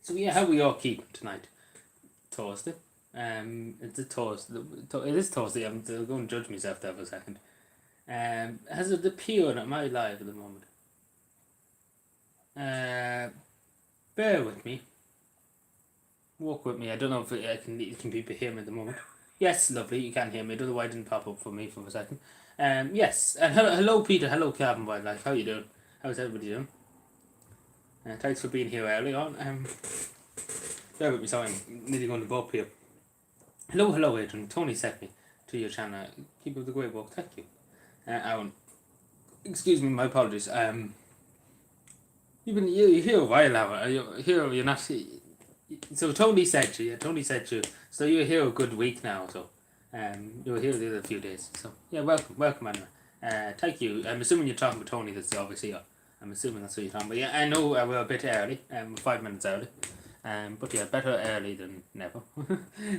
So yeah, how we all keep tonight? Thursday. It's a Thursday. It is Thursday. I'm going to judge myself there for a second. Has it appeared at my live at the moment? Bear with me. Walk with me. I don't know if can people hear me at the moment. Yes, lovely. You can hear me. I don't know why it didn't pop up for me for a second. Yes. And hello, Peter. Hello, Calvin Wildlife. How you doing? How's everybody doing? Thanks for being here early on. Bear with me. Sorry, I'm nearly going to go up here. Hello, Adrian. Tony sent me to your channel. Keep up the great work. Thank you. Aaron. Excuse me. My apologies. You've been here a while now. You're not. So Tony said you. Yeah, Tony said you. So you're here a good week now. So, you were here the other few days. So yeah, welcome anyway. Thank you. I'm assuming you're talking with Tony. That's obviously here. I'm assuming that's what you're talking about. Yeah, I know we're a bit early. 5 minutes early. But yeah, better early than never.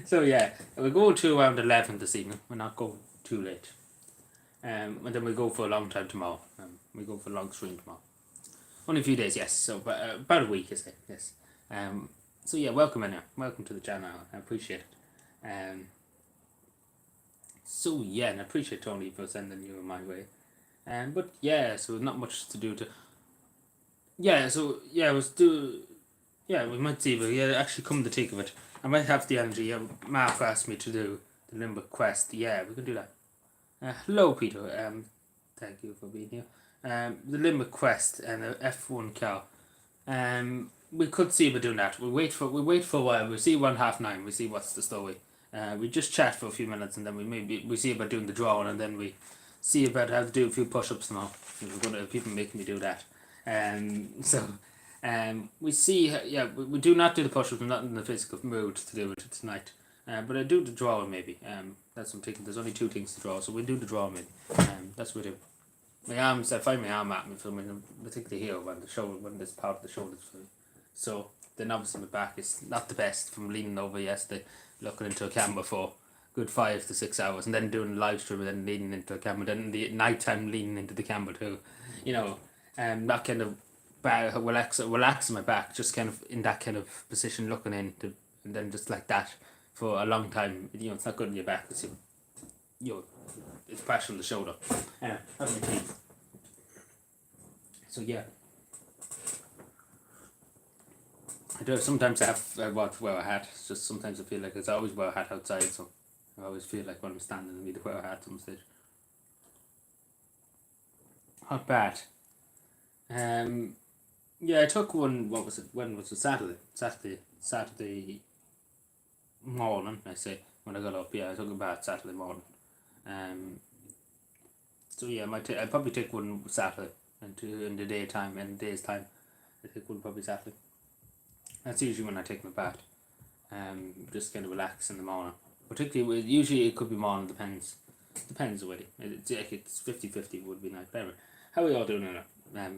So yeah, we're going to around 11 this evening. We're not going too late. And then we go for a long time tomorrow. We go for a long stream tomorrow. Only a few days, yes. So about a week, is it? Yes. So yeah, welcome in here. Welcome to the channel. I appreciate it. So yeah, and I appreciate Tony for sending you my way. But yeah, so not much to do to. Yeah, so yeah, yeah, we might see, but yeah, actually, come to think of it, I might have the energy. Mark asked me to do the Limburg quest. Yeah, we can do that. Hello, Peter. Thank you for being here. The Limburg quest and the F1 car. We could see about doing that. We wait for a while. We see 9:30. We see what's the story. We just chat for a few minutes and then we see about doing the drawing and then we see about how to do a few push-ups now. We're gonna people make me do that. We see, yeah, we do not do the push-ups. I'm not in the physical mood to do it tonight. But I do the drawing maybe. That's what I'm thinking. There's only 2 things to draw, so we'll do the drawing maybe. That's what we do. My arms, I find my arm at me filming, particularly here when the shoulder, when this part of the shoulders free. So then obviously my back is not the best from leaning over yesterday, looking into a camera for good 5 to 6 hours, and then doing a live stream and then leaning into a camera, then in the night time leaning into the camera too. You know, that kind of relaxing my back, just kind of in that kind of position, looking into, and then just like that for a long time. You know, it's not good on your back. It's it's pressure on the shoulder. Having teeth. So yeah. I do sometimes I have to wear a hat. It's just sometimes I feel like I always wear a hat outside, so I always feel like when I'm standing I need to wear a hat some stage. Not bad. Yeah, I took one. What was it? When was it? Saturday morning. I say when I got up. Yeah, I took a bath Saturday morning. So yeah, I'd probably take one Saturday in the day's time. I take one probably Saturday. That's usually when I take my bath. Just kind of relax in the morning. Particularly, usually it could be morning. Depends the way. It's 50-50 would be nice. Anyway, how are we all doing now?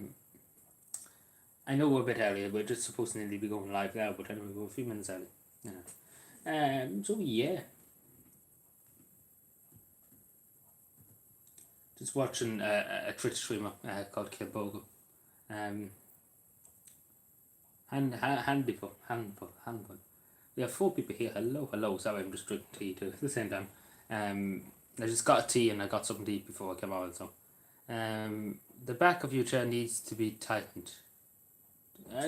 I know we're a bit early. We're just supposed to nearly be going live now, but anyway, we're a few minutes early. You know. So yeah. Just watching a Twitch streamer called Kilbogle. Handful. We have 4 people here. Hello. Sorry, I'm just drinking tea too at the same time. I just got a tea and I got something to eat before I came out. So, the back of your chair needs to be tightened.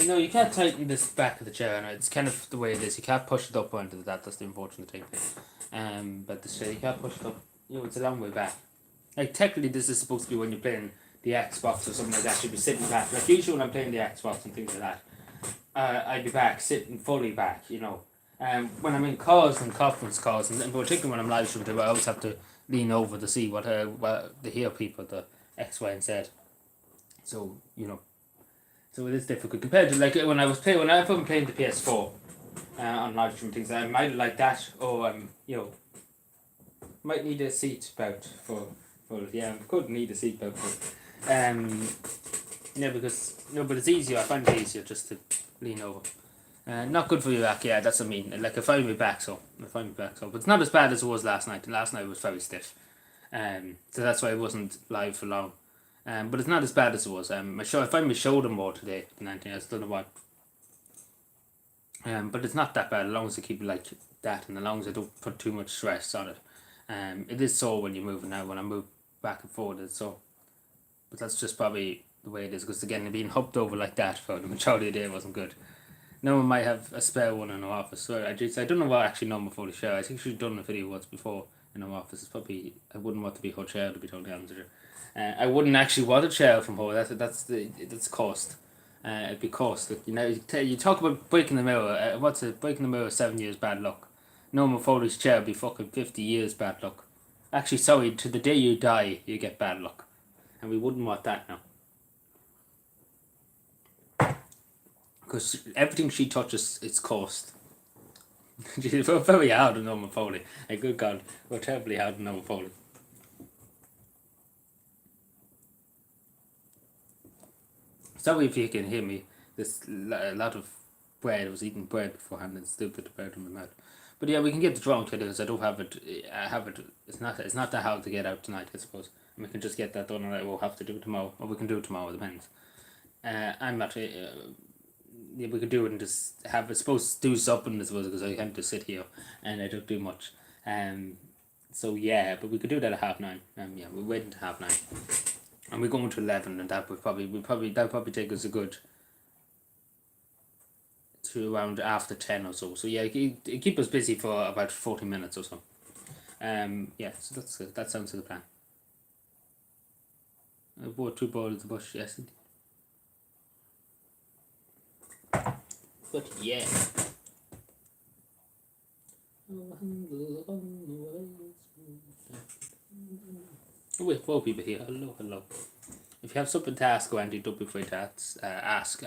No, you can't tighten this back of the chair. No, it's kind of the way it is. You can't push it up onto that. That's the unfortunate thing. But the chair you can't push it up. You know, it's a long way back. Like technically, this is supposed to be when you're playing the Xbox or something like that. You'd be sitting back. Like usually when I'm playing the Xbox and things like that, I'd be back, sitting fully back. You know, when I'm in calls and conference calls, and particularly when I'm live streaming, I always have to lean over to see what to hear people, the X, Y, and Z. So you know. So it is difficult compared to like when I've been playing the PS4 on live stream things. I might like that, or you know, might need a seat belt for yeah, I could need a seat belt for yeah, because no, but it's easier. I find it easier just to lean over. Not good for your back. Yeah, that's what I mean. Like I find my back so, but it's not as bad as it was last night. Last night was very stiff. So that's why I wasn't live for long. But it's not as bad as it was. I find my shoulder more today than anything else. Don't know why. But it's not that bad as long as I keep it like that, and as long as I don't put too much stress on it. It is sore when you move now. When I move back and forward, it's sore. But that's just probably the way it is, because again, being humped over like that for the majority of the day wasn't good. No one might have a spare one in our office. So I don't know what actually normal Foley share. I think she's done a video once before in our office. It's probably, I wouldn't want to be her chair, to be totally honest with you. I wouldn't actually want a chair from her. That's cost. It'd be cost. You talk about breaking the mirror. What's it? Breaking the mirror, 7 years bad luck. Normal Foley's chair would be fucking 50 years bad luck. Actually, sorry, to the day you die, you get bad luck. And we wouldn't want that now. Because everything she touches, it's cost. We're very hard on normal Foley. Good God, we're terribly hard on normal Foley. Sorry if you can hear me. There's a lot of bread. I was eating bread beforehand and still put the bread in my mouth. But yeah, we can get the drawing today because I don't have it. I have it. It's not that hard to get out tonight, I suppose. And we can just get that done, and we'll have to do it tomorrow, or we can do it tomorrow. It depends. I'm not. Yeah, we could do it and just have. I suppose do something, I suppose, because I can't just sit here and I don't do much. So yeah, but we could do that at 9:30. Yeah, we're waiting to 9:30. And we're going to 11, and that would probably take us a good to around after 10 or so. So yeah, it keep us busy for about 40 minutes or so. Yeah, so that sounds like a plan. I bought 2 balls of the bush, yes. But yeah. Oh, wait, 4 people here. Hello. If you have something to ask, Andy, don't be afraid to ask.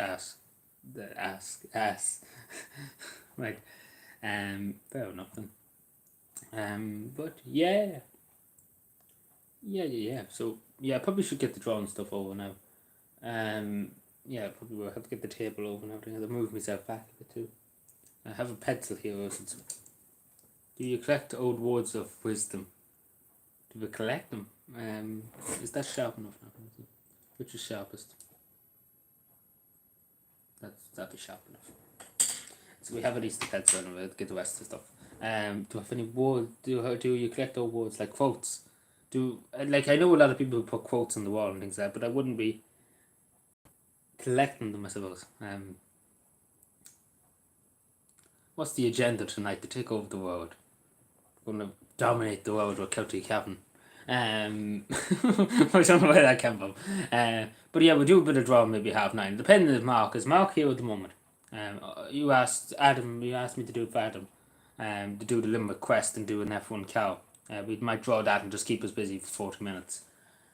Right. Fair enough then. But yeah. Yeah. So yeah, I probably should get the drawing stuff over now. Yeah, probably will have to get the table over now. I'll move myself back a bit too. I have a pencil here. Do you collect old words of wisdom? Do we collect them? Is that sharp enough now? Which is sharpest? That'd be sharp enough. So we have at least the pencil and we'll get the rest of the stuff. Do I have any words? Do you collect old words like quotes? I know a lot of people who put quotes on the wall and things like that, but I wouldn't be collecting them, I suppose. What's the agenda tonight? To take over the world. We're gonna dominate the world with County Cavan. I don't know where that came from. But yeah, we'll do a bit of drawing maybe 9:30. Depending on Mark. Is Mark here at the moment? You asked me to do it for Adam. To do the Limerick Quest and do an F1 cow. We might draw that and just keep us busy for 40 minutes.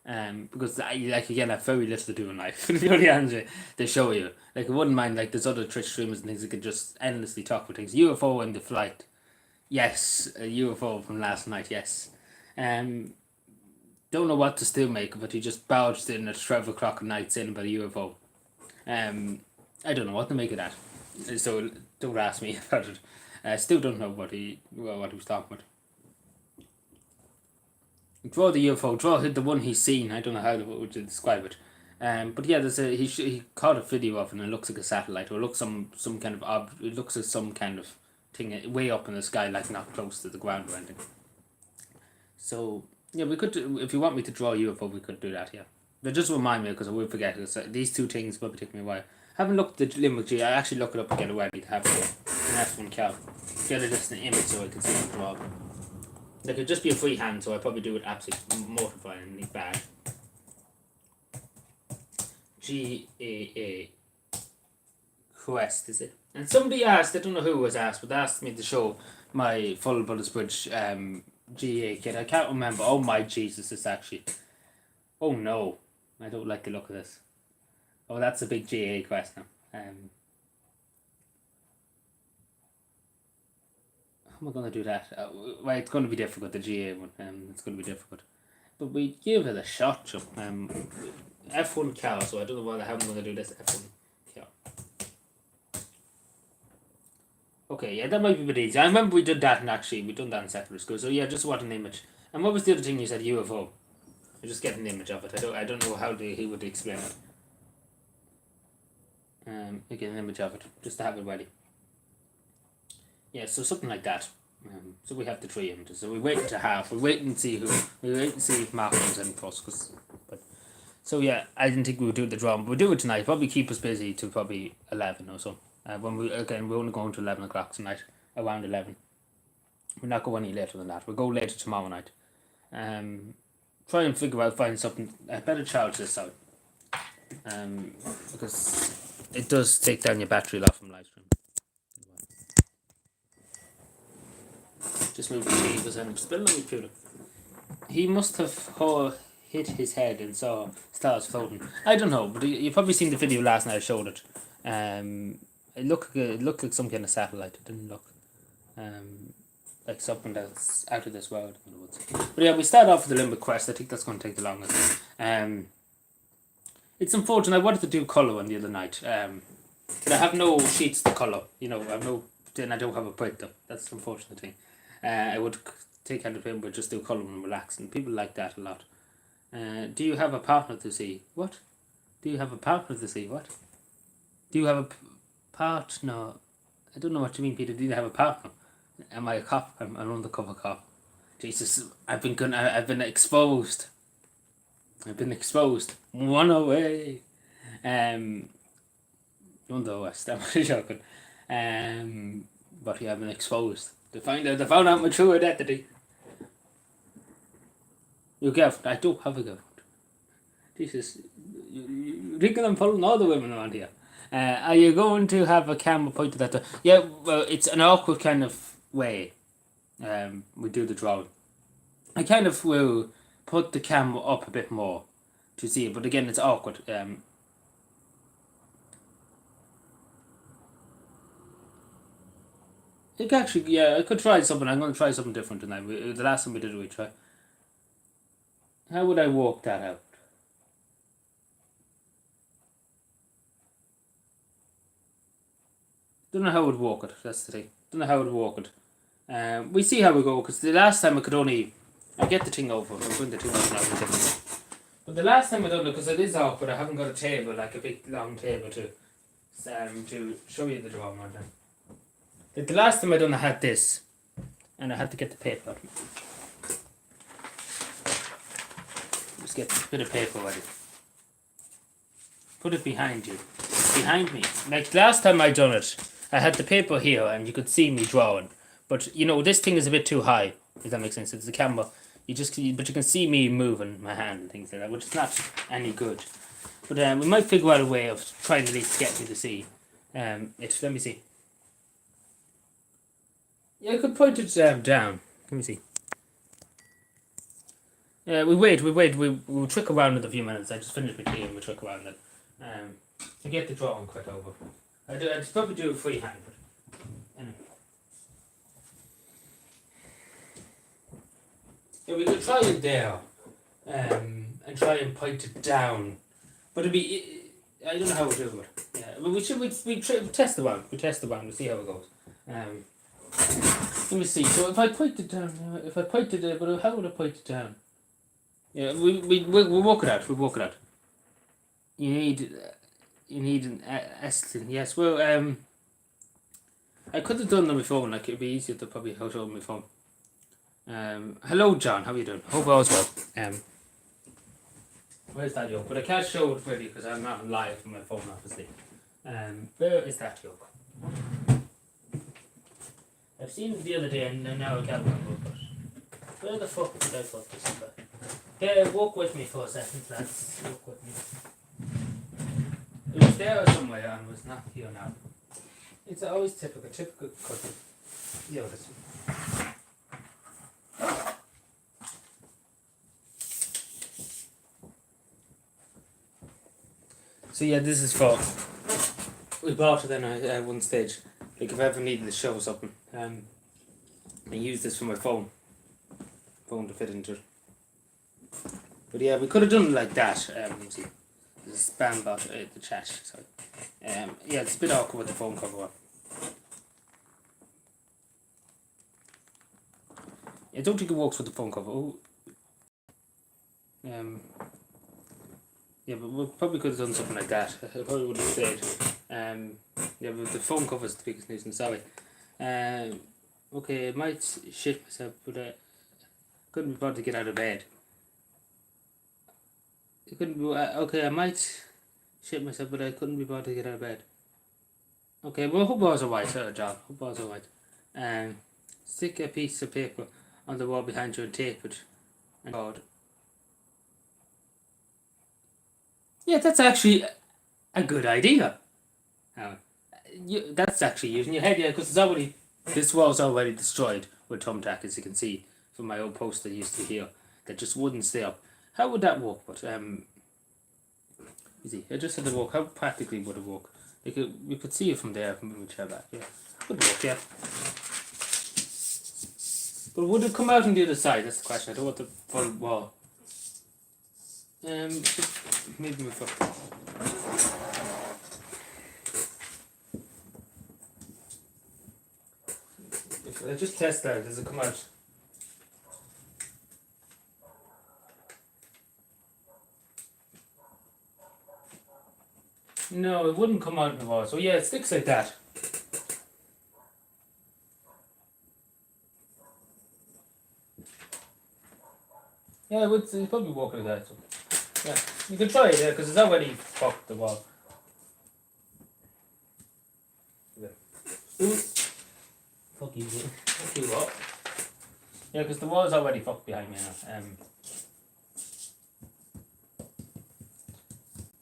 Because I have very little to do in life. To be honest with you, they show you. I wouldn't mind, there's other Twitch streamers and things that could just endlessly talk about things. UFO in the flight. Yes, a UFO from last night, yes. Don't know what to still make of it. He just barged in at 12 o'clock at night saying about a UFO. I don't know what to make of that. So don't ask me about it. I still don't know what he was talking about. Draw the UFO. Draw the one he's seen. I don't know how to describe it. But yeah, he caught a video of it and it looks like a satellite, or it looks some kind of it looks like some kind of thing way up in the sky, not close to the ground or anything. So yeah, we could if you want me to draw a UFO, we could do that. Yeah, but just remind me because I will forget. These 2 things probably take me a while. I haven't looked at the Limerick G. I actually look it up again already to have an F1 cow. Get it just an image so I can see the draw. It could just be a free hand, so I probably do it absolutely mortifyingly bad. GAA Quest, is it? And somebody asked, I don't know who was asked, but they asked me to show my full Bullets Bridge GA kit. I can't remember. Oh my Jesus, it's actually. Oh no, I don't like the look of this. Oh, that's a big GA quest now. How am I going to do that? Well, it's going to be difficult, the GA one. It's going to be difficult. But we give it a shot, Joe. F1 cow, so I don't know how I'm going to do this F1 cow. Okay, yeah, that might be a bit easy. I remember we did that, and actually, we done that in secondary school. So yeah, just what an image. And what was the other thing you said? UFO. I just get an image of it. I don't know how he would explain it. Get an image of it, just to have it ready. Yeah, so something like that. So we have the 3 images. So we wait to half. We wait and see if Mark comes in first. So yeah, I didn't think we would do the drum. We'll do it tonight. Probably keep us busy till probably 11 or so. We're only going to 11 o'clock tonight. Around 11. We're not going any later than that. We'll go later tomorrow night. Try and find something a better charge this out. Because it does take down your battery a lot from live stream. Just move the tea because I'm spilling on my computer. He must have hit his head and saw stars floating. I don't know, but you've probably seen the video last night. I showed it. It looked like some kind of satellite. It didn't look like something that's out of this world. But yeah, we start off with the Limbic Quest. I think that's going to take the longest. It's unfortunate. I wanted to do colour one the other night. But I have no sheets to colour. I don't have a printer. That's the unfortunate thing. I would take out the paper but just do colour and relax, and people like that a lot. Do you have a partner to see? What? Do you have a partner to see? What? Do you have a partner? I don't know what you mean, Peter. Do you have a partner? Am I a cop? I'm an undercover cop. Jesus, I've been exposed. One away. Under West. I'm really joking. But yeah, I've been exposed. They found out my true identity. You girlfriend? I do have a girlfriend. Jesus, you thinking I'm pulling all the women around here? Are you going to have a camera pointed at the? Yeah, well, it's an awkward kind of way. We do the drawing. I kind of will put the camera up a bit more to see it, but again, it's awkward. I could try something. I'm going to try something different tonight. The last time we did it, we tried. How would I work that out? Don't know how I would work it. That's the thing. Don't know how I would work it. We see how we go, because the last time I get the thing over. I'm putting the thing over now. But the last time I done it, because it is awkward, I haven't got a table, like a big long table to show you the drawing on them. Like the last time I done, I had this, and I had to get the paper out. Just get a bit of paper ready. Put it behind you. Behind me. Like last time I done it, I had the paper here and you could see me drawing. But this thing is a bit too high, if that makes sense. It's the camera. But you can see me moving my hand and things like that, which is not any good. But we might figure out a way of trying at least get you to see it. Let me see. Yeah, I could point it down. Let me see. We wait. We'll trick around in a few minutes. I just finished my tea and we'll trick around it. To get the drawing quite over. I'd probably do it freehand, but anyway. Yeah, we could try it there, and try and point it down, but I don't know how we'll do it. Yeah, but we test the one. We test the one. We'll see how it goes. Let me see. So if I point it down, but how would I point it down? Yeah, we'll work it out. We'll work it out. You need an estimate. Yes, well, I could have done it on my phone. Like it'd be easier to probably show it on my phone. Hello, John. How are you doing? Hope all's well. Where's that yoke? But I can't show it really because I'm not live from my phone, obviously. Where is that yoke? I've seen it the other day and now I can't remember. But where the fuck did I put this back? Okay, walk with me for a second, lads. Walk with me. It was there somewhere and was not here now. It's always typical cutting. Yeah, this one. So yeah, this is for. We bought it then at one stage. Like if I ever needed to show something, I use this for my phone to fit into it. But yeah, we could have done it like that. Let me see. This is spam bot the chat. Sorry. Yeah, it's a bit awkward with the phone cover on. I don't think it works with the phone cover. Oh. Yeah, but we probably could have done something like that. I probably would have stayed. Yeah, but the phone cover is the biggest nuisance. Sorry. Okay, I might shit myself, but I couldn't be bothered to get out of bed. I couldn't be, okay, I might shit myself, but I couldn't be bothered to get out of bed. Okay, well, hope balls are white, John. Hope balls are white. Stick a piece of paper on the wall behind you and tape it. And God. Yeah, that's actually a good idea. That's actually using your head, yeah, because this wall's already destroyed with thumbtack, as you can see from my old poster used to here, that just wouldn't stay up. How would that work? But you see, I just had to walk. How practically would it work? We could see it from there from the chair back. Yeah, would work. Yeah. But would it come out on the other side? That's the question. I don't want the full wall. Maybe my foot. If I just test that, does it come out? No, it wouldn't come out in the wall. So yeah, it sticks like that. Yeah, it's probably work like that. So. Yeah, you can try it, yeah, because it's already fucked the wall. Yeah. Ooh. Fuck you, fuck you what? Yeah, because the wall's already fucked behind me now.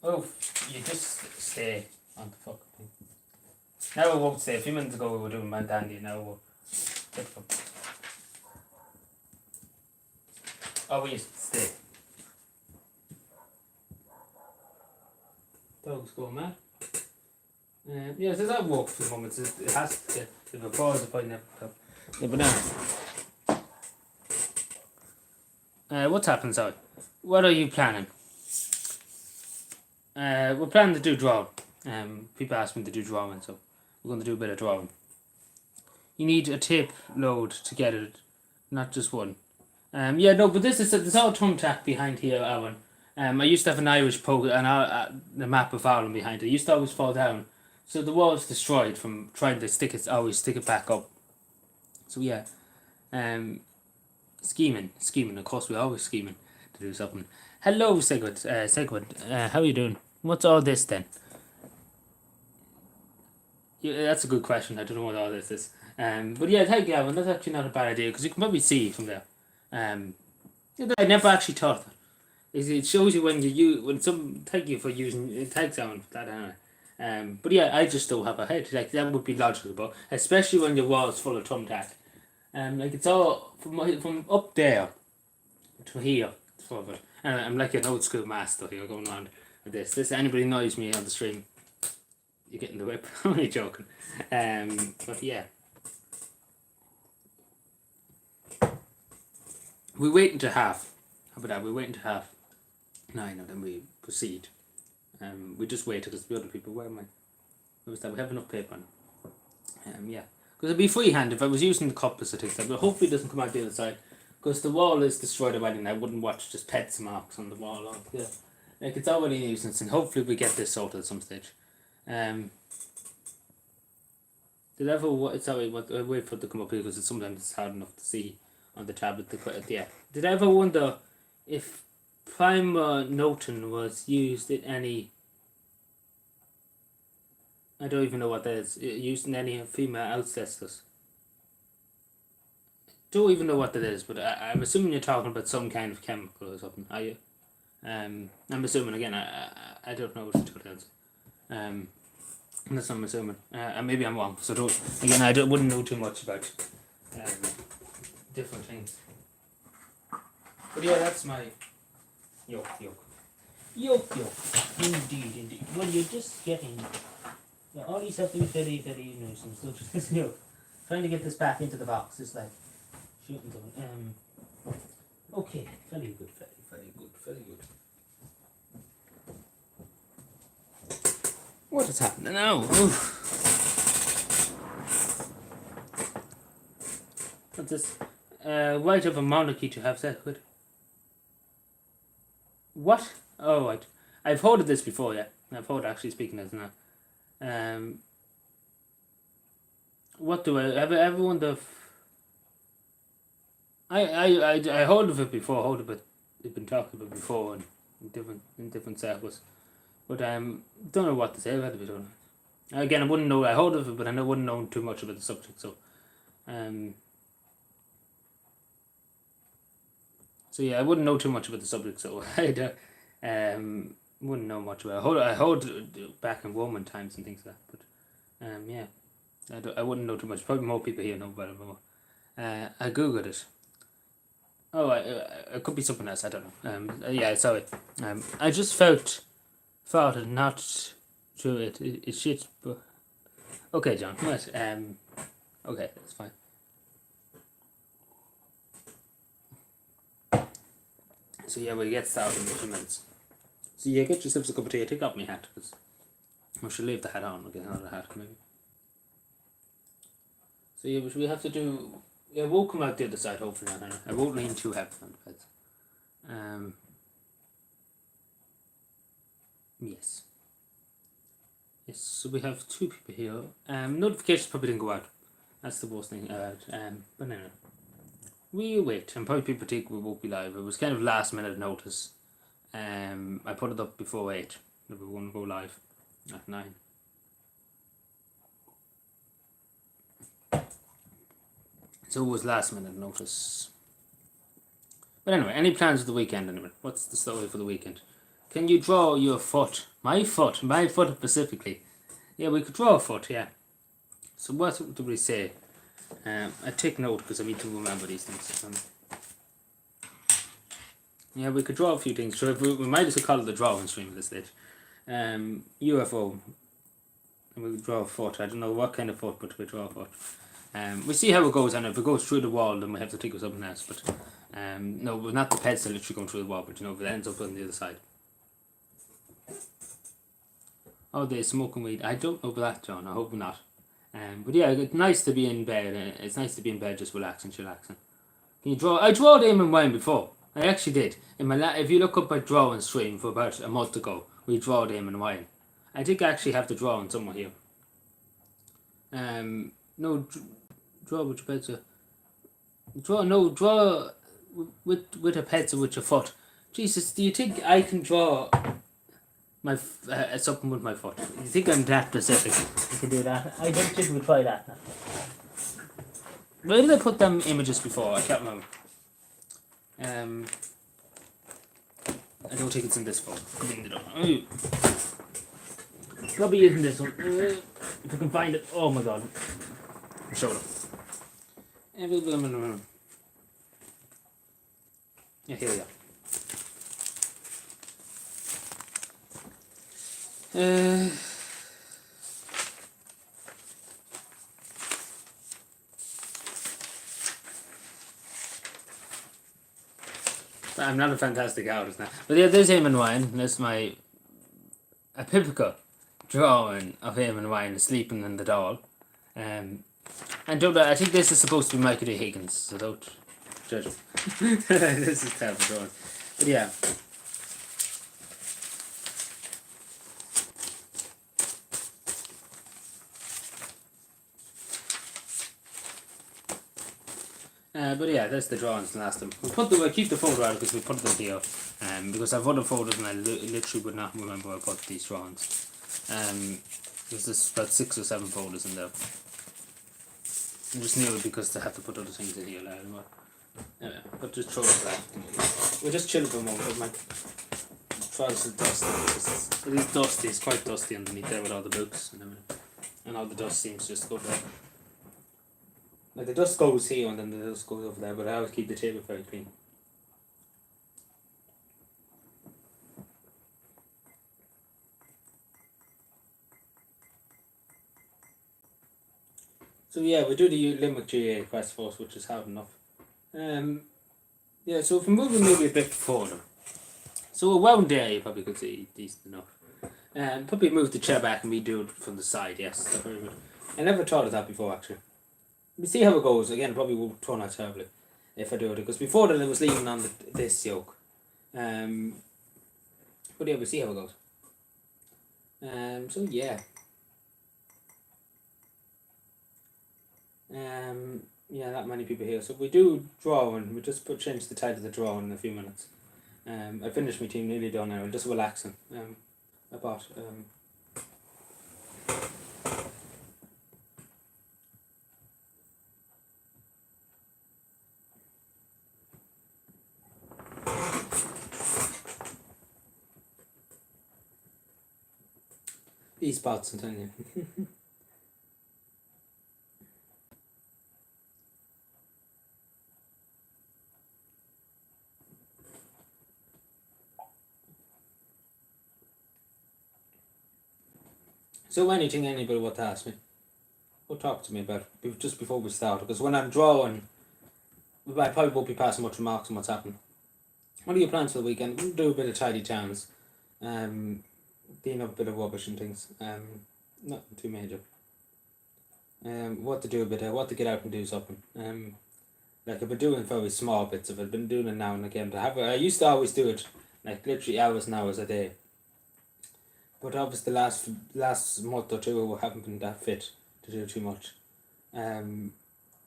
Oh, you just stay on the fucking thing. Now it won't stay. A few minutes ago we were doing my dandy, now it won't. Oh, we used to stay. Dog's going mad. Yeah, does that work for the moment? It has to. If it falls, it probably never come. Yeah, but now. What's happened, sorry? What are you planning? We're planning to do drawing. People ask me to do drawing, so we're going to do a bit of drawing. You need a tape load to get it, not just one. Yeah, no, but there's all thumbtack behind here, Alan. I used to have an Irish poke and the map of Ireland behind it. It used to always fall down, so the wall's destroyed from trying to stick it back up. So yeah, scheming. Of course, we're always scheming to do something. Hello, Segwin. How are you doing? What's all this then? Yeah, that's a good question. I don't know what all this is. But yeah, thank you, Alan. That's actually not a bad idea because you can probably see from there. I never actually thought that. It shows you thank you for using thanks Alan for that anyway. But yeah, I just don't have a head. Like that would be logical, but especially when your wall's full of thumbtack. Like it's all from up there to here. And I'm like an old school master here going around with this. This anybody annoys me on the stream, you're getting the whip. I'm only joking. But yeah. We wait until half. How about that? We wait until half 9 and then we proceed. We just wait because the other people. Where am I? Where was that? We have enough paper on. Yeah. Because it'd be freehand if I was using the compass or things like that. But hopefully it doesn't come out the other side. Because the wall is destroyed already and I wouldn't watch just pets marks on the wall. Yeah. Like it's already a nuisance and hopefully we get this sorted at some stage. Did I ever sorry, wait for it to come up here because sometimes it's hard enough to see on the tablet. Yeah. Did I ever wonder if primer noting was used in any? I don't even know what that is. Used in any female ancestors. Don't even know what that is, but I'm assuming you're talking about some kind of chemical or something. Are you? I'm assuming again. I don't know what to answer. That's what I'm assuming. And maybe I'm wrong. So I wouldn't know too much about different things. But yeah, that's my yoke. Indeed. Well, you're just getting. Yeah, all these have to be very nuisance. So just trying to get this back into the box is like shooting them. Okay, very good. What is happening now? What's this? Right of a monarchy to have that with. What? Oh, right. I've heard of this before, yeah. I've heard actually speaking as now. What do I ever wonder if I heard of it before, heard of it, they've been talking about it before in different circles. But don't know what to say about it. Again, I wouldn't know. I heard of it, but I wouldn't know too much about the subject. So yeah, I wouldn't know too much about the subject. So I wouldn't know much about it. I heard back in Roman times and things like that. But yeah, I wouldn't know too much. Probably more people here know about it. But I googled it. Oh, it could be something else. I don't know. Yeah, sorry. I just thought it not true. It shit. But okay, John. What? Okay, that's fine. So yeah, we'll get started in a few minutes. So yeah, get yourselves a cup of tea. I take off my hat because I should leave the hat on. I'll get another hat maybe. So yeah, but we have to do. Yeah, we'll come out the other side hopefully. I won't lean too heavy on the bed. Yes. Yes. So we have two people here. Notifications probably didn't go out. That's the worst thing. But anyway. We wait, and probably people think we won't be live. It was kind of last minute notice. I put it up before 8 that we were going to go live at 9. So it was last minute notice. But anyway, any plans for the weekend anyway? What's the story for the weekend? Can you draw your foot? My foot specifically. Yeah, we could draw a foot, yeah. So what do we say? I take note because I need to remember these things. Yeah, we could draw a few things. So we might as well call it the drawing stream at this stage. UFO. And we draw a foot. I don't know what kind of foot, but we draw a foot. We see how it goes, and if it goes through the wall, then we have to think of something else. But no, not the pencil literally going through the wall, but if it ends up on the other side. Oh, they're smoking weed. I don't know about that, John. I hope not. But yeah, it's nice to be in bed. It's nice to be in bed just relaxing, chillaxing. Can you draw? I drew Damon Wayne before. I actually did. If you look up my drawing stream for about a month ago, we draw Damon Wayne. I think I actually have the drawing somewhere here. No, draw with your pencil. Draw with a pencil with your foot. Jesus, do you think I can draw my something with my foot? You think I'm that specific? You can do that. I don't think we'll try that now. Where did I put them images before? I can't remember. I don't think it's in this phone. Probably isn't this one. If I can find it. Oh my god. Show it. Yeah, here we are. I'm not a fantastic artist now. But yeah, there's Eamon Ryan. There's a typical drawing of Eamon Ryan sleeping in the doll. And I think this is supposed to be Michael D. Higgins, so don't judge him. This is terrible drawing. But yeah. But yeah, that's the drawings last time. We'll keep the photo out because we put them here. Because I've other photos and I literally would not remember where I put these drawings. There's about 6 or 7 photos in there. I just knew it because I have to put other things in here later. Anyway, but just throw it back. We'll just chill for a moment. My trousers are dusty. It is dusty. It's quite dusty underneath there with all the books and everything. And all the dust seems just go there. Like the dust goes here and then the dust goes over there, but I always keep the table very clean. So yeah, we do the Limerick GA quest force, which is hard enough. Yeah, so if we're moving maybe a bit further. So around there you probably could see decent enough. Probably move the chair back and redo it from the side, yes, that's very good. I never thought of that before actually. We see how it goes. Again, probably won't turn out terribly if I do it, because before that I was leaning on this yoke. But yeah, we'll see how it goes. So yeah. Yeah, not many people here. So we do drawing. We just change the title of the drawing in a few minutes. I finished my team, nearly done now. I'm just relaxing. I bought these pots, I'm telling you. So anything anybody want to ask me, or talk to me about just before we start, because when I'm drawing, I probably won't be passing much remarks on what's happening. What are your plans for the weekend? We'll do a bit of tidy towns, clean up a bit of rubbish and things. Nothing too major. What to do a bit of, what to get out and do something. Like I've been doing very small bits of it. I've been doing it now and again. I used to always do it, like literally hours and hours a day. But obviously the last month or two I haven't been that fit to do too much.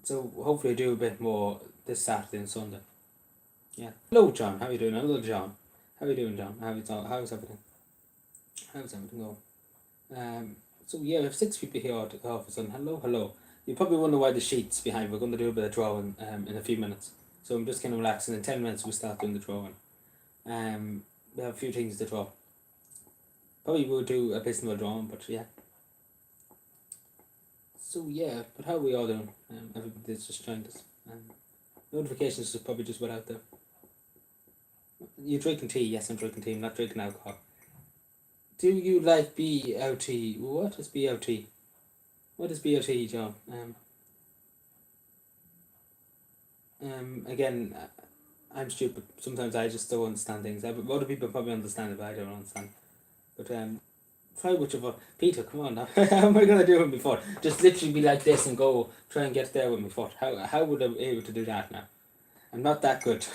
So hopefully I do a bit more this Saturday and Sunday. Yeah. Hello John, how are you doing? Hello John. How are you doing, John? How's everything? How's everything going? So yeah, we have 6 people here at the office and hello. You probably wonder why the sheet's behind. We're going to do a bit of drawing in a few minutes. So I'm just kind of relaxing. In 10 minutes we'll start doing the drawing. We have a few things to draw. Probably will do a bit more drawing, but yeah. So yeah, but how are we all doing? Everybody's just joined us. Notifications are probably just went out there. You're drinking tea? Yes, I'm drinking tea. I'm not drinking alcohol. Do you like BLT? What is BLT? What is BLT, John? Again, I'm stupid. Sometimes I just don't understand things. Other people probably understand it, but I don't understand. But try whichever. Peter, come on now. How am I gonna do it with my foot? Just literally be like this and go try and get there with my foot. How would I be able to do that now? I'm not that good.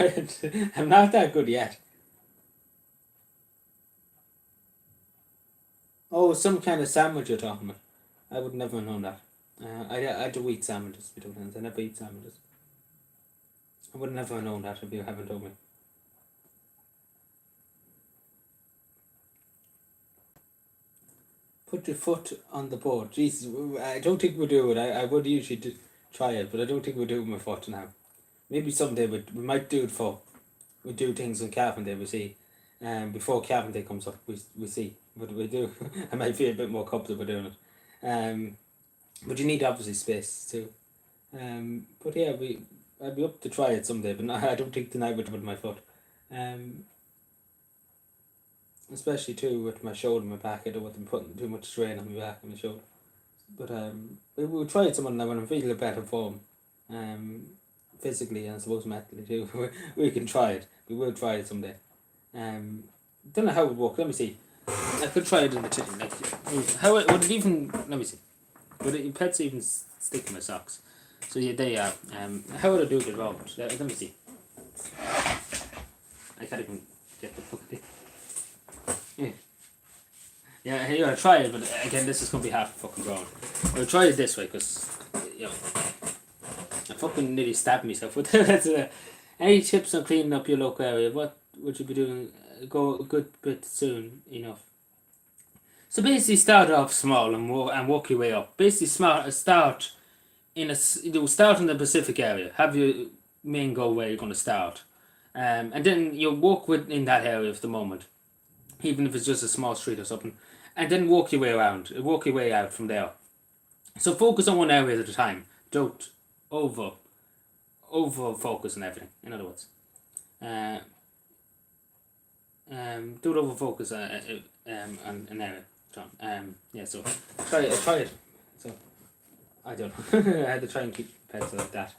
I'm not that good yet. Oh, some kind of sandwich you're talking about. I would never have known that. I do eat sandwiches. I never eat sandwiches. I would never have known that if you haven't told me. Put your foot on the board. Jesus, I don't think we'll do it. I would usually try it, but I don't think we'll do it with my foot now. Maybe someday we might do it for. We do things on calving day, we see. Before calving day comes up, we see. But we do. I might feel a bit more comfortable doing it. But you need obviously space too. But yeah, I'd be up to try it someday, but I don't think tonight would with my foot. Especially too with my shoulder and my back. I don't want to be putting too much strain on my back and my shoulder. But we'll try it someone now when I'm feeling a better form. Physically and I suppose mentally too. We can try it. We will try it someday. Don't know how it would work. Let me see. I could try it in the chicken. Like, how would it even? Let me see. Would it, pets even stick to my socks? So yeah, there you are. How would I do it wrong? Let me see. I can't even get the fucking thing. Yeah, here I try it, but again, this is gonna be half fucking wrong. I'll try it this way, cause you know, I fucking nearly stabbed myself with that. Any tips on cleaning up your local area? What would you be doing? Go a good bit soon enough. So basically, start off small and work your way up. Basically, start start in the Pacific area. Have your main goal where you're going to start, and then you work within that area for the moment, even if it's just a small street or something, and then work your way around. Work your way out from there. So focus on one area at a time. Don't over focus on everything. In other words, don't over focus on an area. John. Yeah. So try it. So I don't know. I had to try and keep pets like that.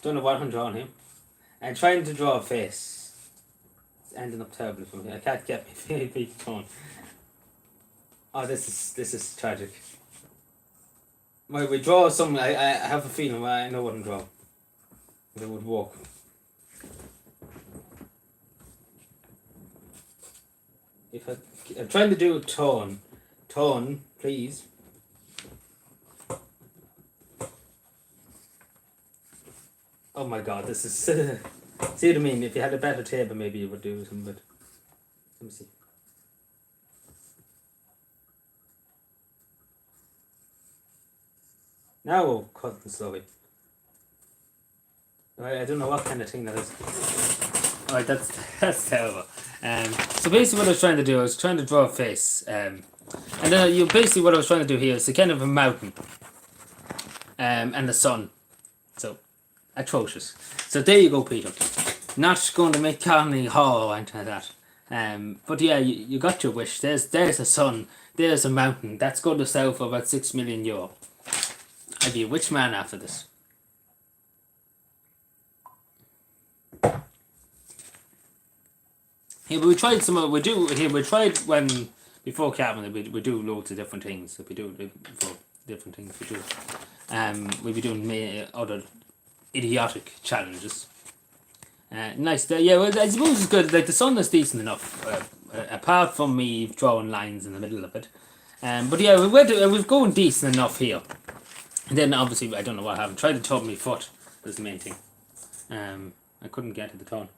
Don't know what I'm drawing here. I'm trying to draw a face. It's ending up terribly for me. I can't get my feet going. Oh, this is tragic. Well, we draw something. I have a feeling I know what I'm drawing. It would work. I'm trying to do a tone, please. Oh my god, this is see what I mean? If you had a better table, maybe you would do something. But let me see. Now we'll cut them slowly. I don't know what kind of thing that is. Alright, that's terrible. So basically what I was trying to do, I was trying to draw a face. And then basically what I was trying to do here is a kind of a mountain. And the sun. So, atrocious. So there you go, Peter. Not going to make Carney Hall or anything like that. But yeah, you got your wish. There's a sun. There's a mountain. That's going to sell for about €6 million. I'd be a rich man after this. Here, but we tried some. We tried when before Cabinet. We do loads of different things. We do for different things. We do. We'll be doing other idiotic challenges. Nice. Yeah, well, I suppose it's good. Like the sun is decent enough. Apart from me drawing lines in the middle of it. But yeah, we've gone decent enough here. And then obviously I don't know what happened. Tried to tone my foot was the main thing. I couldn't get to the tone.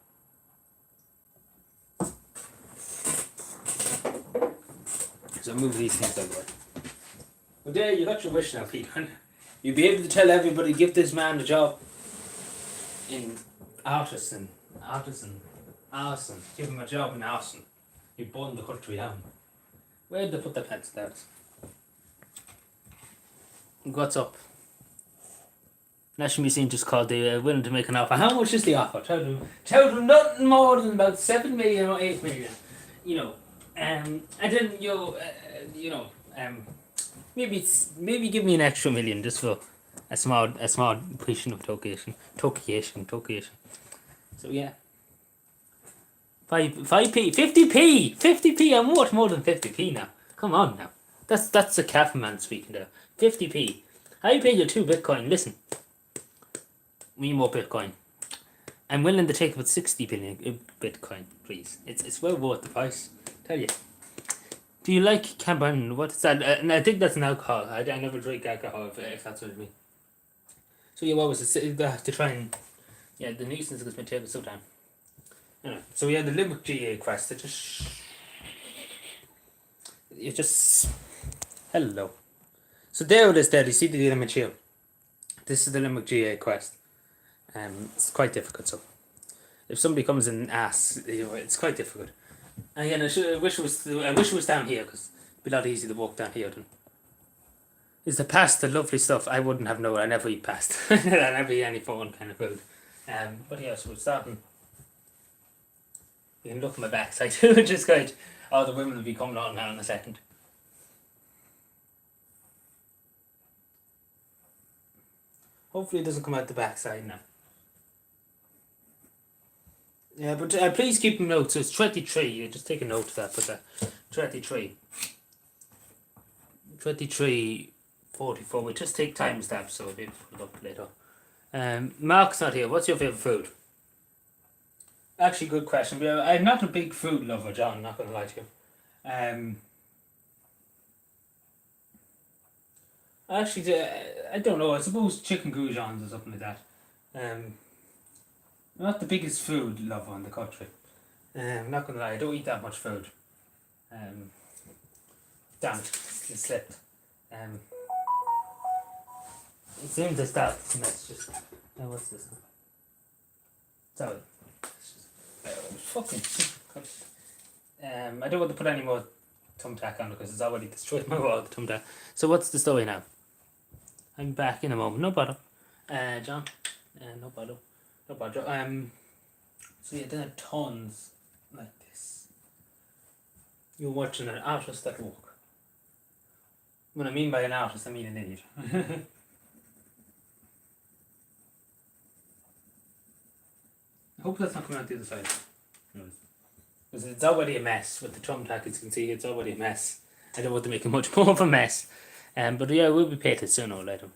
So move these things out of the way. Well, there you got your wish now, Peter. You'll be able to tell everybody, give this man a job in artisan. Give him a job in artisan. You burn the country down. Where did they put the pencil there? What's up? National Museum just called. They willing to make an offer. How much is the offer? Tell them nothing more than about 7 million or 8 million. You know, and then maybe give me an extra million just for a small portion of tokeation. So yeah, 5p, 50p. I'm worth more than 50p now. Come on now, that's a caffeine man speaking there. 50p. I paid you 2 Bitcoin. Listen, we need more Bitcoin. I'm willing to take about 60 billion Bitcoin, please. It's well worth the price. Tell you. Do you like Cabernet? What is that? And I think that's an alcohol. I never drink alcohol if that's what I mean. So yeah, what was it? To try and the nuisance has been taken so time. Anyway, so we had the Limerick GA quest. It just hello. So there it is. There you see the image here. This is the Limerick GA quest. It's quite difficult. So if somebody comes in and asks, it's quite difficult. And again, I wish it was down here because it'd be a lot easier to walk down here. Is the pasta lovely stuff? I wouldn't have known. I never eat pasta. I never eat any foreign kind of food. But yeah, so we're starting. You can look at my backside too, which is good. All the women will be coming on now in a second. Hopefully it doesn't come out the backside now. Yeah, but please keep notes. So it's 23. You just take a note of that. But 23. 23:44. We just take timestamps so we'll be able to put it up later. Mark's not here. What's your favourite food? Actually, good question. I'm not a big food lover, John. Not gonna lie to you. Actually, I don't know. I suppose chicken goujons or something like that. I'm not the biggest food lover in the country. I'm not gonna lie. I don't eat that much food. Damn it, it slipped. It seems to start some messages. Now what's this one? Sorry. Fucking. I don't want to put any more thumbtack on because it's already destroyed my wall, the thumbtack. So what's the story now? I'm back in a moment. No bother. John. No bother. No bother. So yeah, there are tons like this. You're watching an artist at work. When I mean by an artist, I mean an idiot. I hope that's not coming out the other side. Because it's already a mess with the thumbtack, as you can see, it's already a mess. I don't want to make it much more of a mess. But yeah, we'll be painted sooner or later.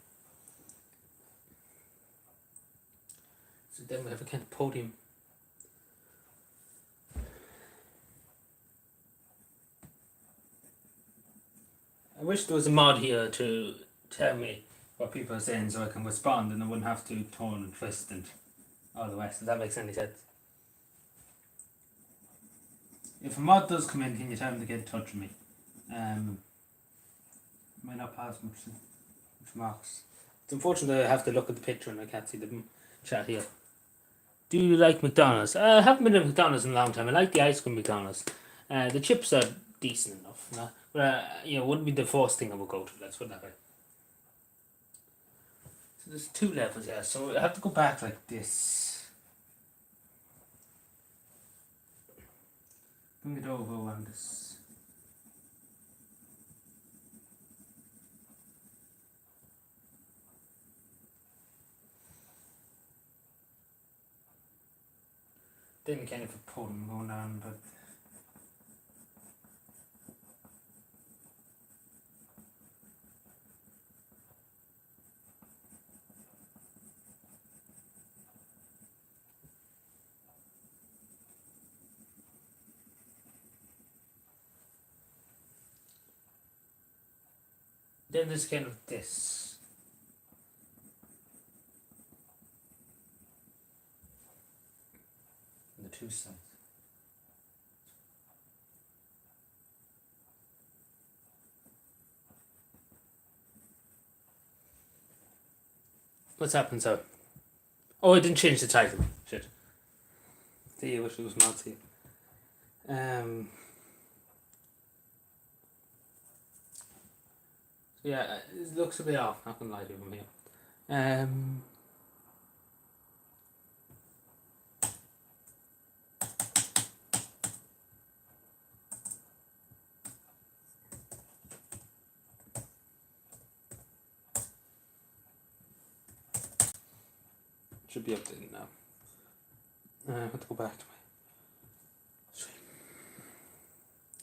So then we have a kind of podium. I wish there was a mod here to tell me what people are saying so I can respond and I wouldn't have to tone and twist and all the rest. If that makes any sense. If a mod does come in, can you tell them to get in touch with me? Might not pass much marks. It's unfortunate I have to look at the picture and I can't see the chat here. Do you like McDonald's? I haven't been to McDonald's in a long time. I like the ice cream McDonald's. The chips are decent enough. But wouldn't be the first thing I would go to. Let's put it that way. So there's 2 levels there. So I have to go back like this. Bring it over on this. Didn't kind of pull them going down, but then there's kind of this. The 2 sides. What's happened, sir? Oh, I didn't change the title. Shit. See, I wish it was not here. Yeah, it looks a bit off, not gonna lie to you from here. Should be updated now. I have to go back to my stream.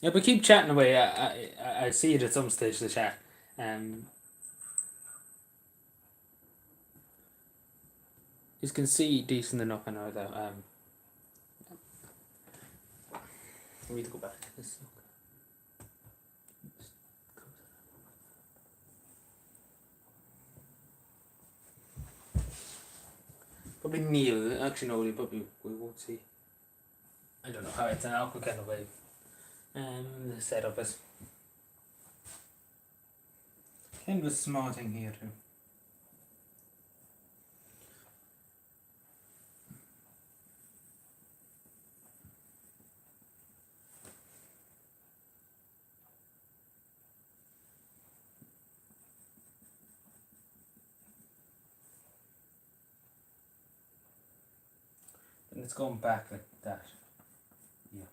Yeah, but keep chatting away. I see it at some stage, the chat. You can see decent enough I know that. I need to go back to this. Probably Neil. Actually, no, we won't see. I don't know how it's an awkward kind of way. The setup is kind of a small thing here too. And it's going back like that. Yeah.